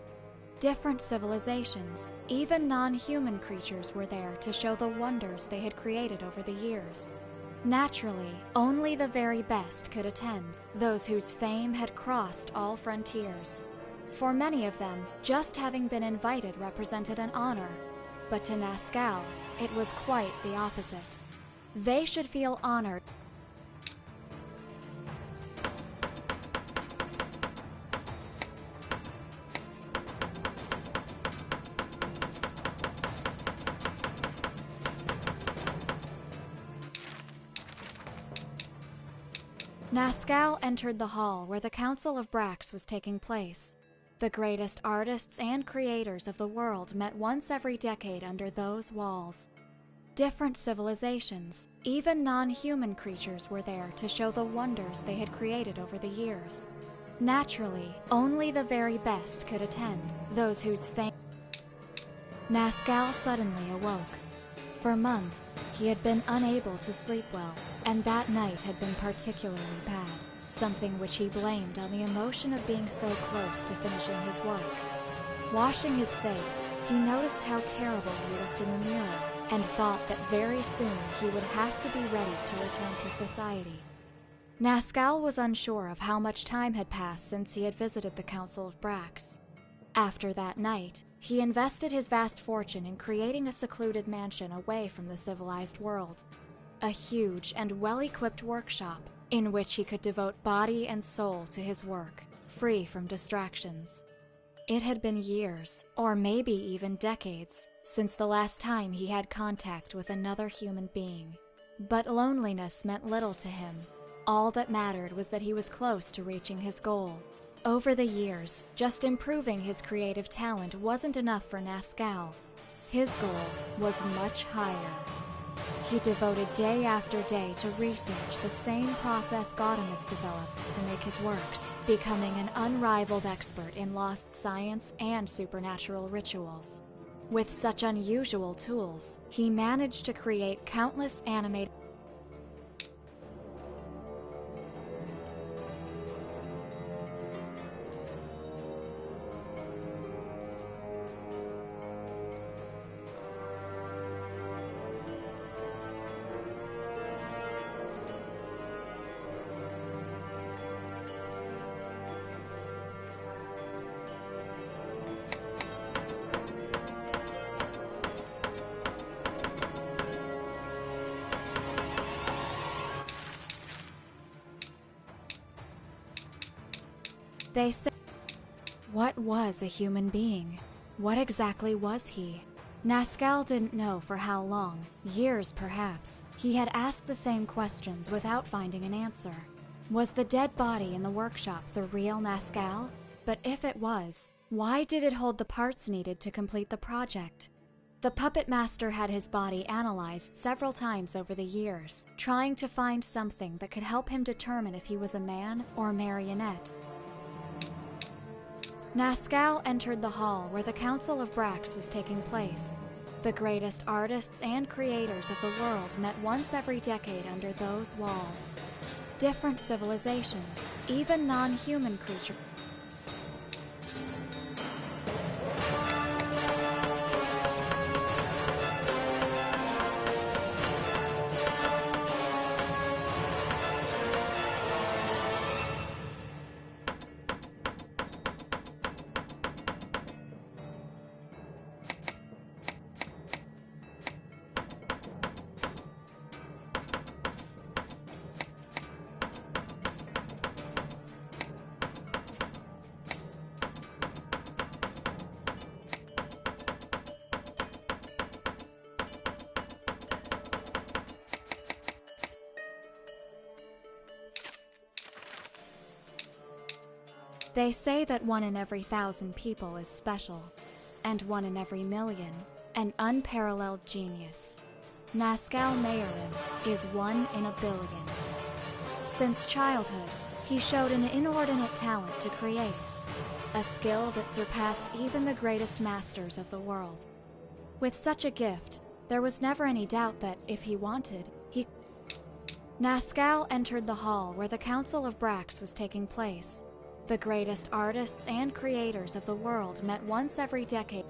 Different civilizations, even non-human creatures, were there to show the wonders they had created over the years. Naturally, only the very best could attend, those whose fame had crossed all frontiers. For many of them, just having been invited represented an honor, but to Nascal, it was quite the opposite. They should feel honored. Nascal entered the hall where the Council of Brax was taking place. The greatest artists and creators of the world met once every decade under those walls. Different civilizations, even non-human creatures, were there to show the wonders they had created over the years. Naturally, only the very best could attend, those whose fame. Nascal suddenly awoke. For months, he had been unable to sleep well, and that night had been particularly bad, something which he blamed on the emotion of being so close to finishing his work. Washing his face, he noticed how terrible he looked in the mirror, and thought that very soon he would have to be ready to return to society. Nascal was unsure of how much time had passed since he had visited the Council of Brax. After that night, he invested his vast fortune in creating a secluded mansion away from the civilized world. A huge and well-equipped workshop in which he could devote body and soul to his work, free from distractions. It had been years, or maybe even decades, since the last time he had contact with another human being. But loneliness meant little to him. All that mattered was that he was close to reaching his goal. Over the years, just improving his creative talent wasn't enough for Nascal. His goal was much higher. He devoted day after day to research the same process Gaudemus developed to make his works, becoming an unrivaled expert in lost science and supernatural rituals. With such unusual tools, he managed to create countless animated. They say, what was a human being? What exactly was he? Nascal didn't know for how long, years perhaps. He had asked the same questions without finding an answer. Was the dead body in the workshop the real Nascal? But if it was, why did it hold the parts needed to complete the project? The puppet master had his body analyzed several times over the years, trying to find something that could help him determine if he was a man or a marionette. Nascal entered the hall where the Council of Brax was taking place. The greatest artists and creators of the world met once every decade under those walls. Different civilizations, even non-human creatures. They say that 1 in every 1,000 people is special, and 1 in every million, an unparalleled genius. Nazcal Mayerin is 1 in a billion. Since childhood, he showed an inordinate talent to create, a skill that surpassed even the greatest masters of the world. With such a gift, there was never any doubt that, if he wanted, he... Nazcal entered the hall where the Council of Brax was taking place. The greatest artists and creators of the world met once every decade.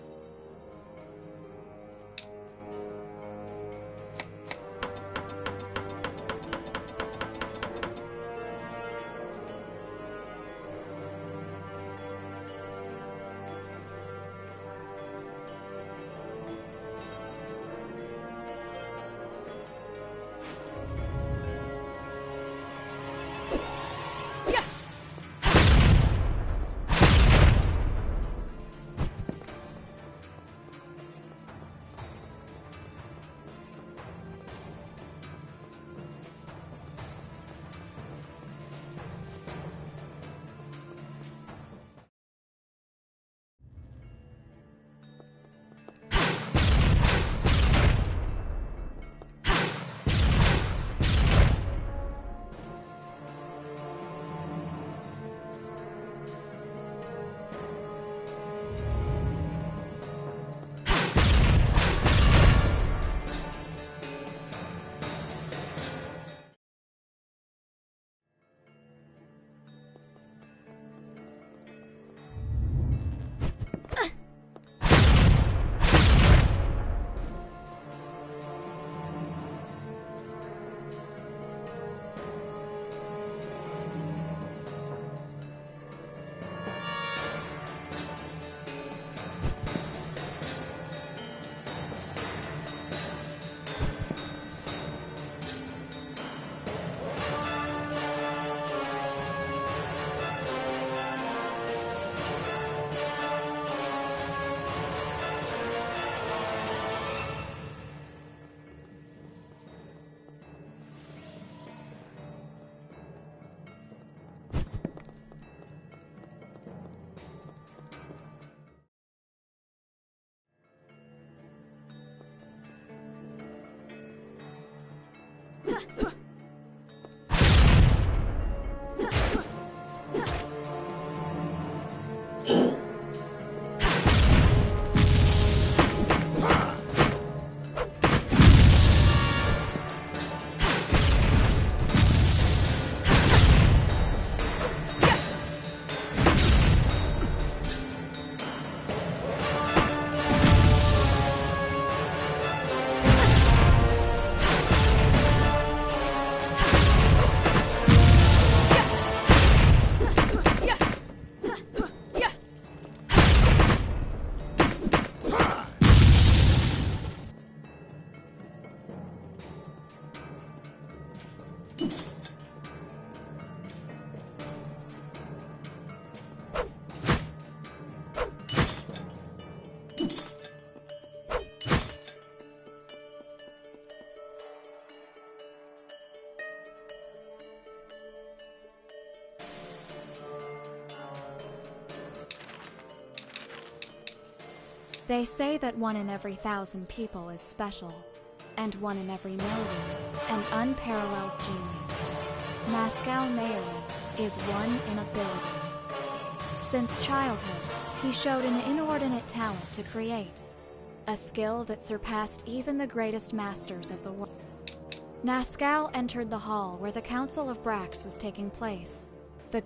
They say that 1 in every 1,000 people is special, and 1 in every million, an unparalleled genius. Nazcal Mayerin is 1 in a billion. Since childhood, he showed an inordinate talent to create, a skill that surpassed even the greatest masters of the world. Nazcal entered the hall where the Council of Brax was taking place. The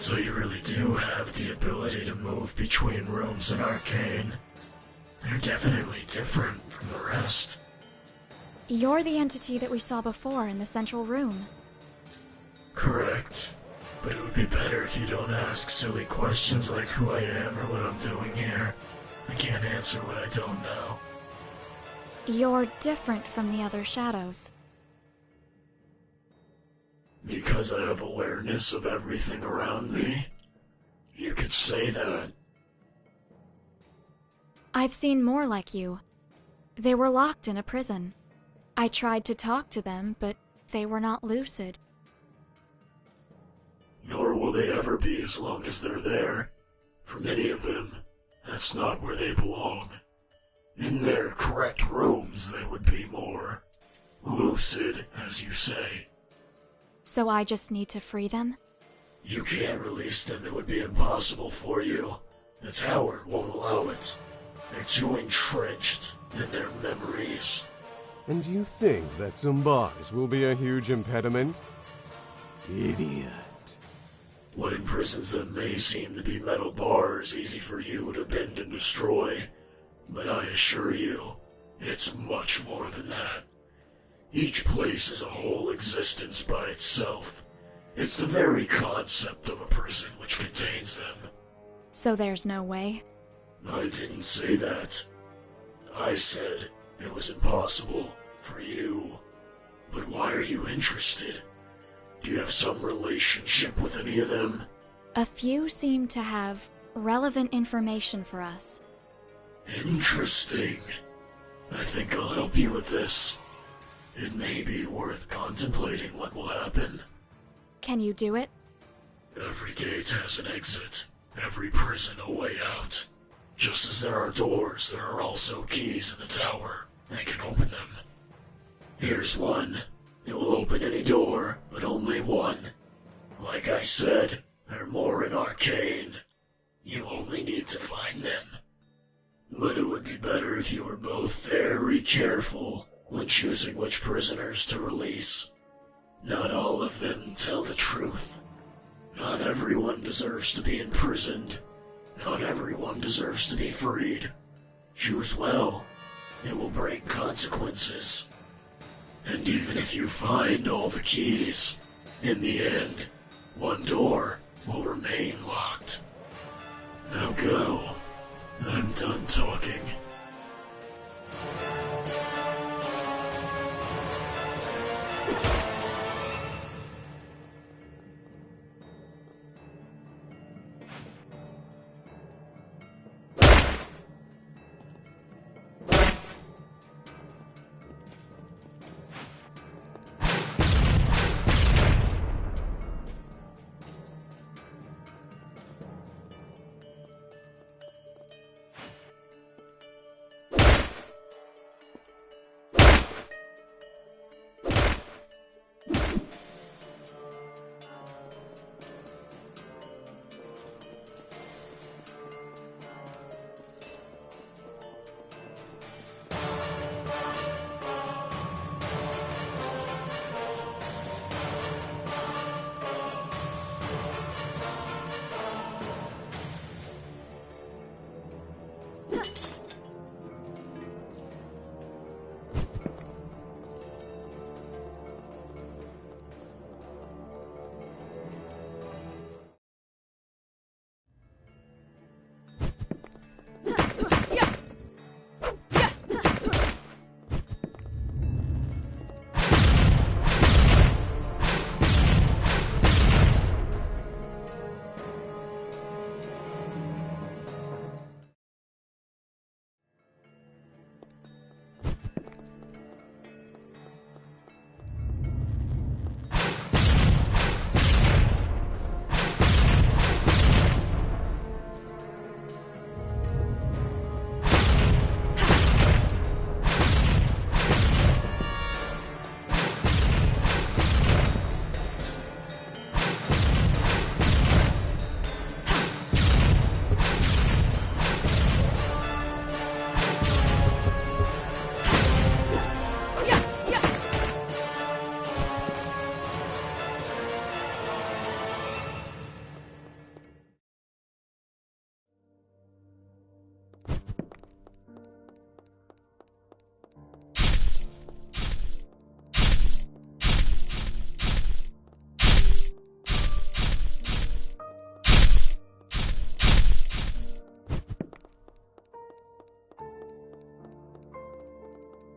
So you really do have the ability to move between rooms in Arcane. They're definitely different from the rest. You're the entity that we saw before in the central room. Correct. But it would be better if you don't ask silly questions like who I am or what I'm doing here. I can't answer what I don't know. You're different from the other shadows. Because I have awareness of everything around me? You could say that. I've seen more like you. They were locked in a prison. I tried to talk to them, but they were not lucid. Nor will they ever be as long as they're there. For many of them, that's not where they belong. In their correct rooms, they would be more lucid, as you say. So I just need to free them? You can't release them. It would be impossible for you. The tower won't allow it. They're too entrenched in their memories. And you think that some bars will be a huge impediment? Idiot. What imprisons them may seem to be metal bars easy for you to bend and destroy, but I assure you, it's much more than that. Each place is a whole existence by itself. It's the very concept of a prison which contains them. So there's no way? I didn't say that. I said it was impossible for you. But why are you interested? Do you have some relationship with any of them? A few seem to have relevant information for us. Interesting. I think I'll help you with this. It may be worth contemplating what will happen. Can you do it? Every gate has an exit. Every prison a way out. Just as there are doors, there are also keys in the tower. I can open them. Here's one. It will open any door, but only one. Like I said, there are more in Arcane. You only need to find them. But it would be better if you were both very careful when choosing which prisoners to release. Not all of them tell the truth. Not everyone deserves to be imprisoned. Not everyone deserves to be freed. Choose well. It will bring consequences. And even if you find all the keys, in the end, one door will remain locked. Now go. I'm done talking.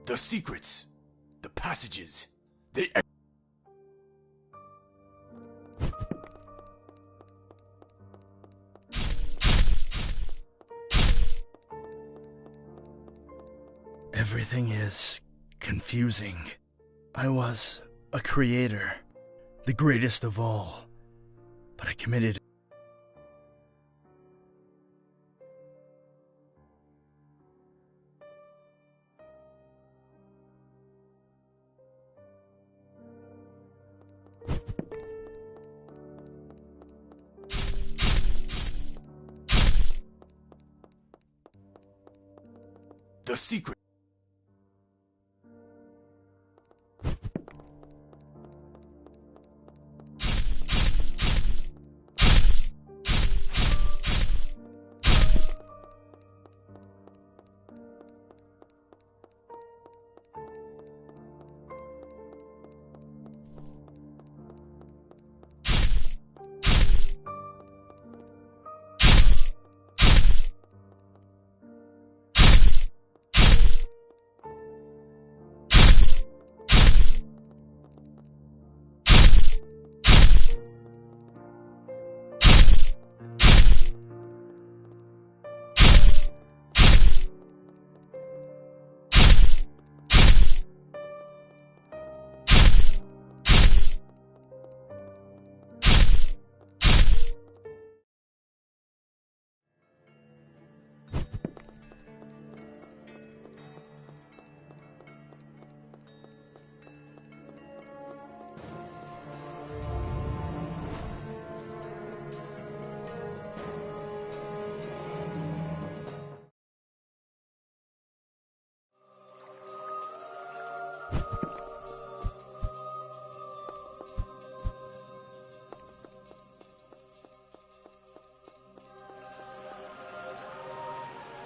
The secrets, the passages, they Everything is confusing. I was a creator, the greatest of all, but I committed. The secret.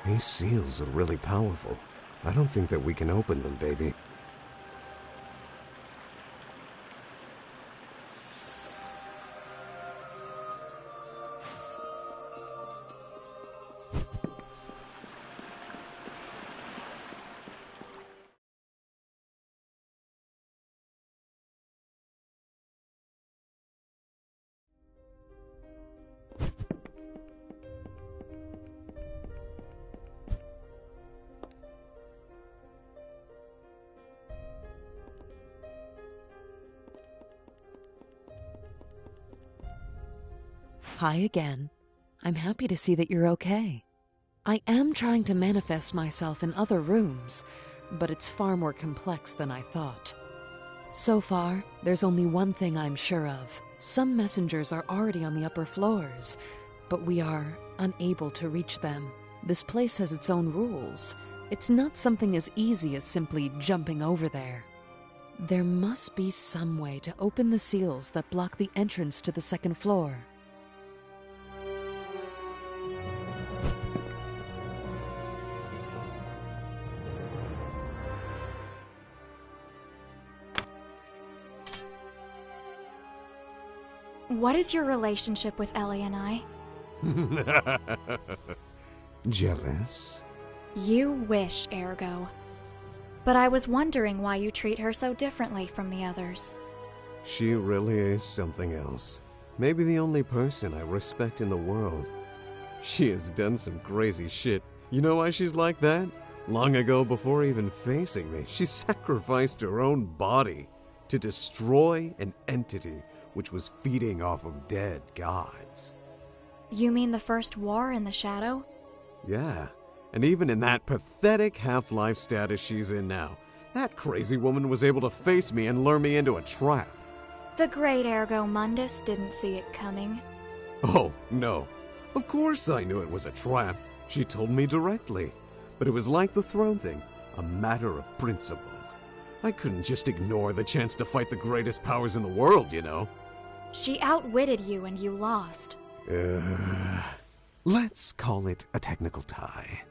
These seals are really powerful. I don't think that we can open them, baby. Hi again. I'm happy to see that you're okay. I am trying to manifest myself in other rooms, but it's far more complex than I thought. So far, there's only one thing I'm sure of. Some messengers are already on the upper floors, but we are unable to reach them. This place has its own rules. It's not something as easy as simply jumping over there. There must be some way to open the seals that block the entrance to the second floor. What is your relationship with Ellie and I? Jealous? You wish, ergo. But I was wondering why you treat her so differently from the others. She really is something else. Maybe the only person I respect in the world. She has done some crazy shit. You know why she's like that? Long ago, before even facing me, she sacrificed her own body to destroy an entity which was feeding off of dead gods. You mean the first war in the shadow? Yeah, and even in that pathetic half-life status she's in now, that crazy woman was able to face me and lure me into a trap. The great Ergo Mundus didn't see it coming. Oh, no. Of course I knew it was a trap. She told me directly. But it was like the throne thing, a matter of principle. I couldn't just ignore the chance to fight the greatest powers in the world, you know. She outwitted you and you lost. Let's call it a technical tie.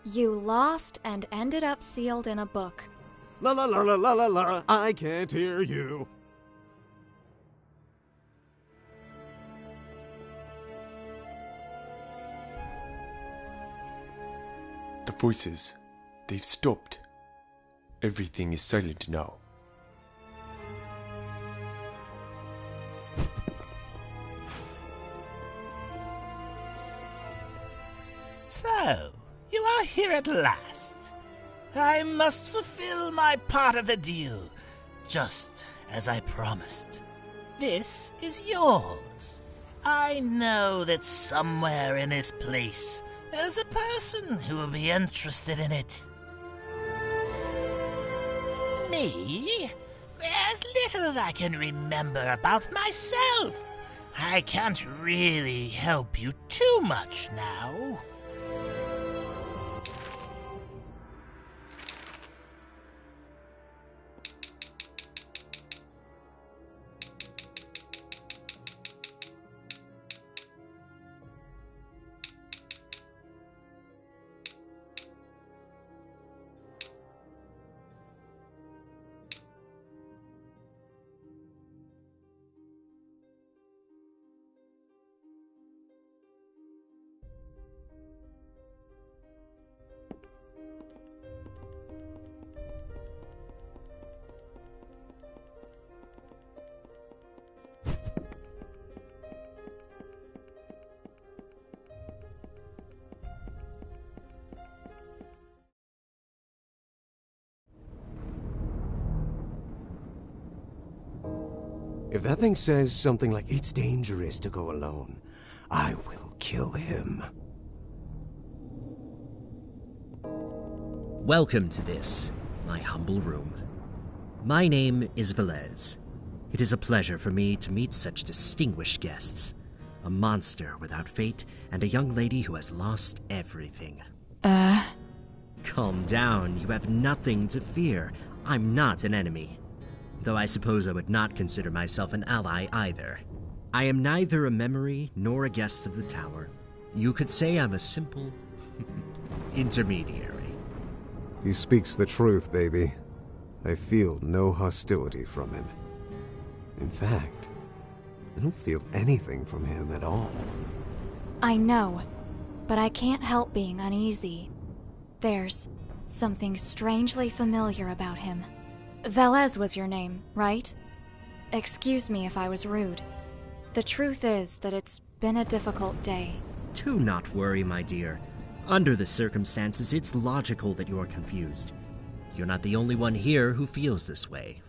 You lost and ended up sealed in a book. La la la la la la la, I can't hear you. The voices, they've stopped. Everything is silent now. So, you are here at last. I must fulfill my part of the deal, just as I promised. This is yours. I know that somewhere in this place, there's a person who will be interested in it. Me? There's little I can remember about myself. I can't really help you too much now. If that thing says something like, "It's dangerous to go alone," I will kill him. Welcome to this, my humble room. My name is Velez. It is a pleasure for me to meet such distinguished guests. A monster without fate and a young lady who has lost everything. Calm down, you have nothing to fear. I'm not an enemy. Though I suppose I would not consider myself an ally either. I am neither a memory nor a guest of the tower. You could say I'm a simple intermediary. He speaks the truth, baby. I feel no hostility from him. In fact, I don't feel anything from him at all. I know, but I can't help being uneasy. There's something strangely familiar about him. Velez was your name, right? Excuse me if I was rude. The truth is that it's been a difficult day. Do not worry, my dear. Under the circumstances, it's logical that you're confused. You're not the only one here who feels this way.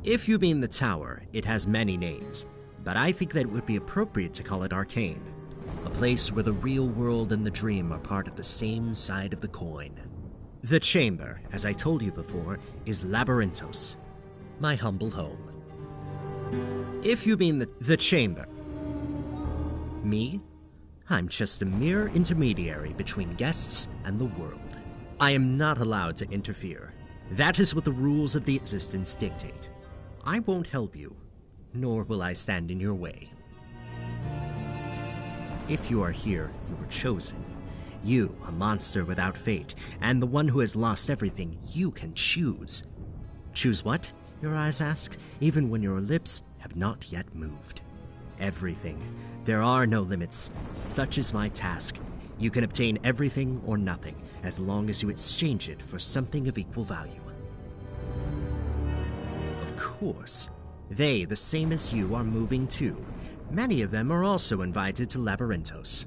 If you mean the tower, it has many names, but I think that it would be appropriate to call it Arcane, a place where the real world and the dream are part of the same side of the coin. The chamber, as I told you before, is Labyrinthos, my humble home. If you mean the chamber, me? I'm just a mere intermediary between guests and the world. I am not allowed to interfere. That is what the rules of the existence dictate. I won't help you, nor will I stand in your way. If you are here, you were chosen. You, a monster without fate, and the one who has lost everything, you can choose. Choose what? Your eyes ask, even when your lips have not yet moved. Everything. There are no limits. Such is my task. You can obtain everything or nothing, as long as you exchange it for something of equal value. Of course. They, the same as you, are moving too. Many of them are also invited to Labyrinthos.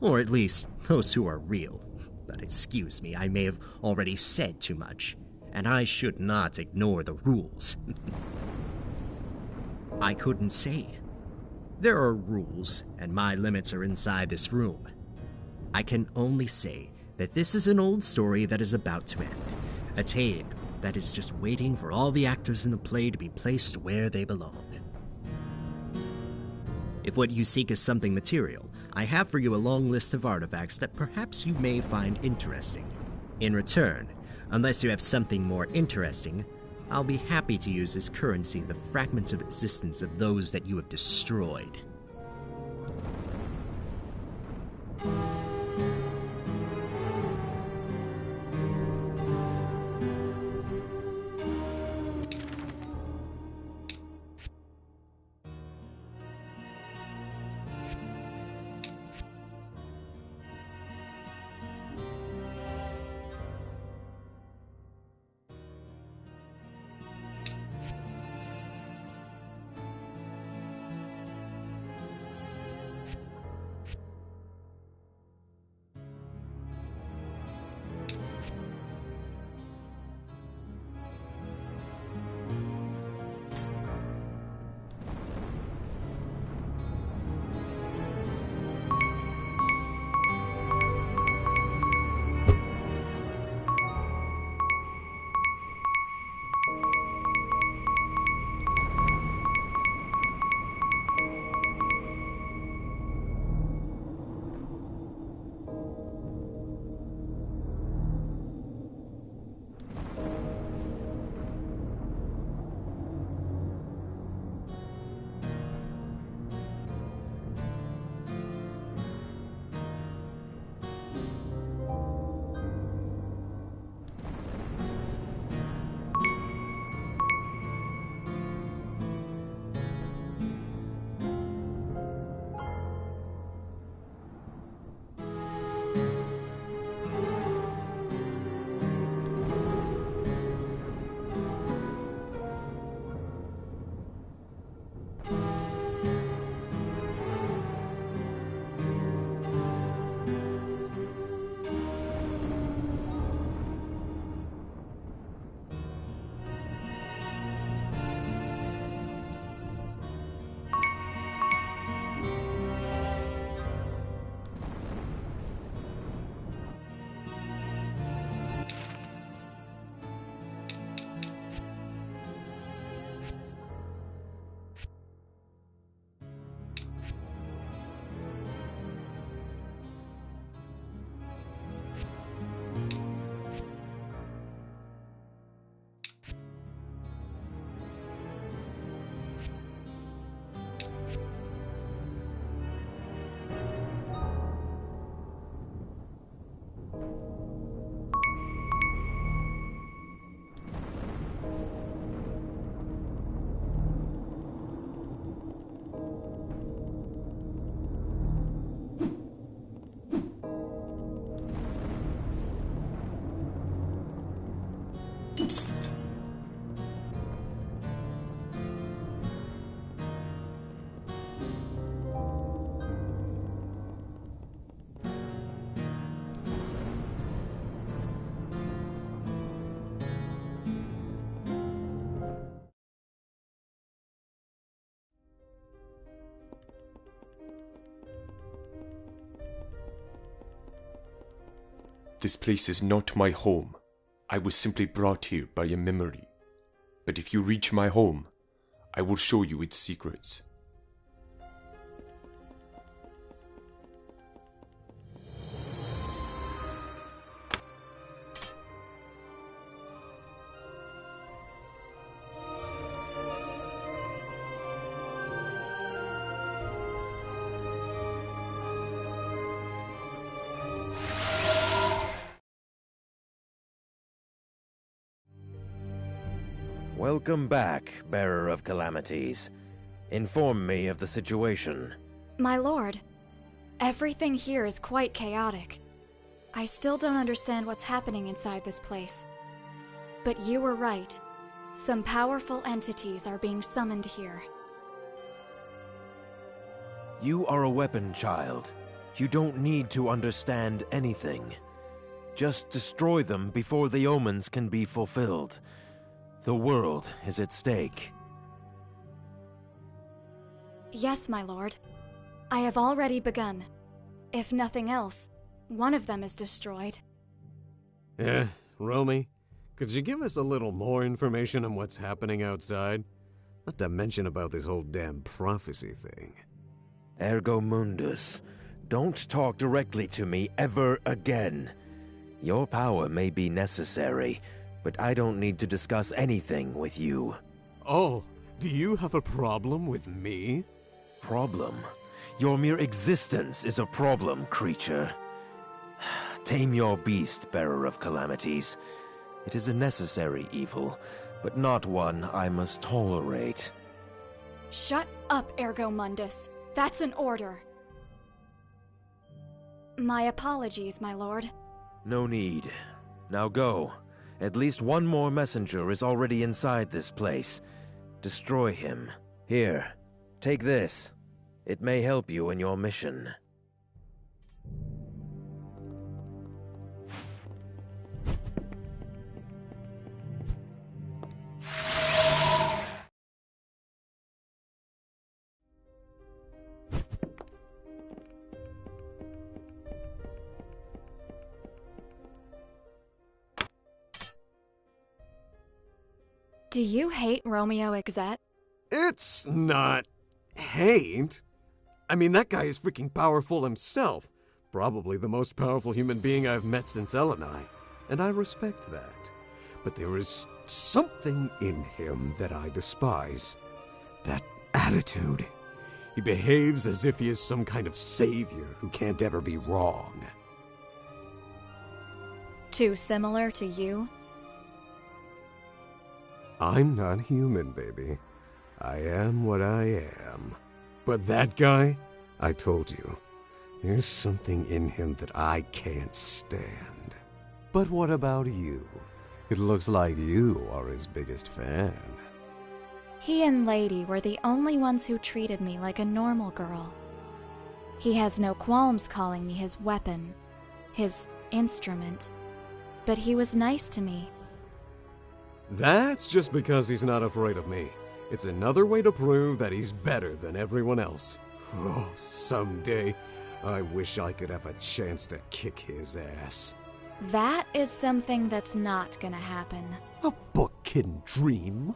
Or at least, those who are real. But excuse me, I may have already said too much. and I should not ignore the rules. I couldn't say. There are rules, and my limits are inside this room. I can only say that this is an old story that is about to end, a tale that is just waiting for all the actors in the play to be placed where they belong. If what you seek is something material, I have for you a long list of artifacts that perhaps you may find interesting. In return, unless you have something more interesting, I'll be happy to use as currency the fragments of existence of those that you have destroyed. This place is not my home. I was simply brought here by a memory. But if you reach my home, I will show you its secrets. Welcome back, Bearer of Calamities. Inform me of the situation. My lord, everything here is quite chaotic. I still don't understand what's happening inside this place. But you were right. Some powerful entities are being summoned here. You are a weapon child. You don't need to understand anything. Just destroy them before the omens can be fulfilled. The world is at stake. Yes, my lord. I have already begun. If nothing else, one of them is destroyed. Romy, could you give us a little more information on what's happening outside? Not to mention about this whole damn prophecy thing. Ergo Mundus, don't talk directly to me ever again. Your power may be necessary, but I don't need to discuss anything with you. Oh, do you have a problem with me? Problem? Your mere existence is a problem, creature. Tame your beast, bearer of calamities. It is a necessary evil, but not one I must tolerate. Shut up, Ergo Mundus. That's an order. My apologies, my lord. No need. Now go. At least one more messenger is already inside this place. Destroy him. Here, take this. It may help you in your mission. Do you hate Romeo Exet? It's not hate. I mean, that guy is freaking powerful himself. Probably the most powerful human being I've met since Elenai, and I respect that. But there is something in him that I despise. That attitude. He behaves as if he is some kind of savior who can't ever be wrong. Too similar to you? I'm not human, baby. I am what I am. But that guy, I told you, there's something in him that I can't stand. But what about you? It looks like you are his biggest fan. He and Lady were the only ones who treated me like a normal girl. He has no qualms calling me his weapon, his instrument, but he was nice to me. That's just because he's not afraid of me. It's another way to prove that he's better than everyone else. Oh, someday, I wish I could have a chance to kick his ass. That is something that's not gonna happen. A book can dream.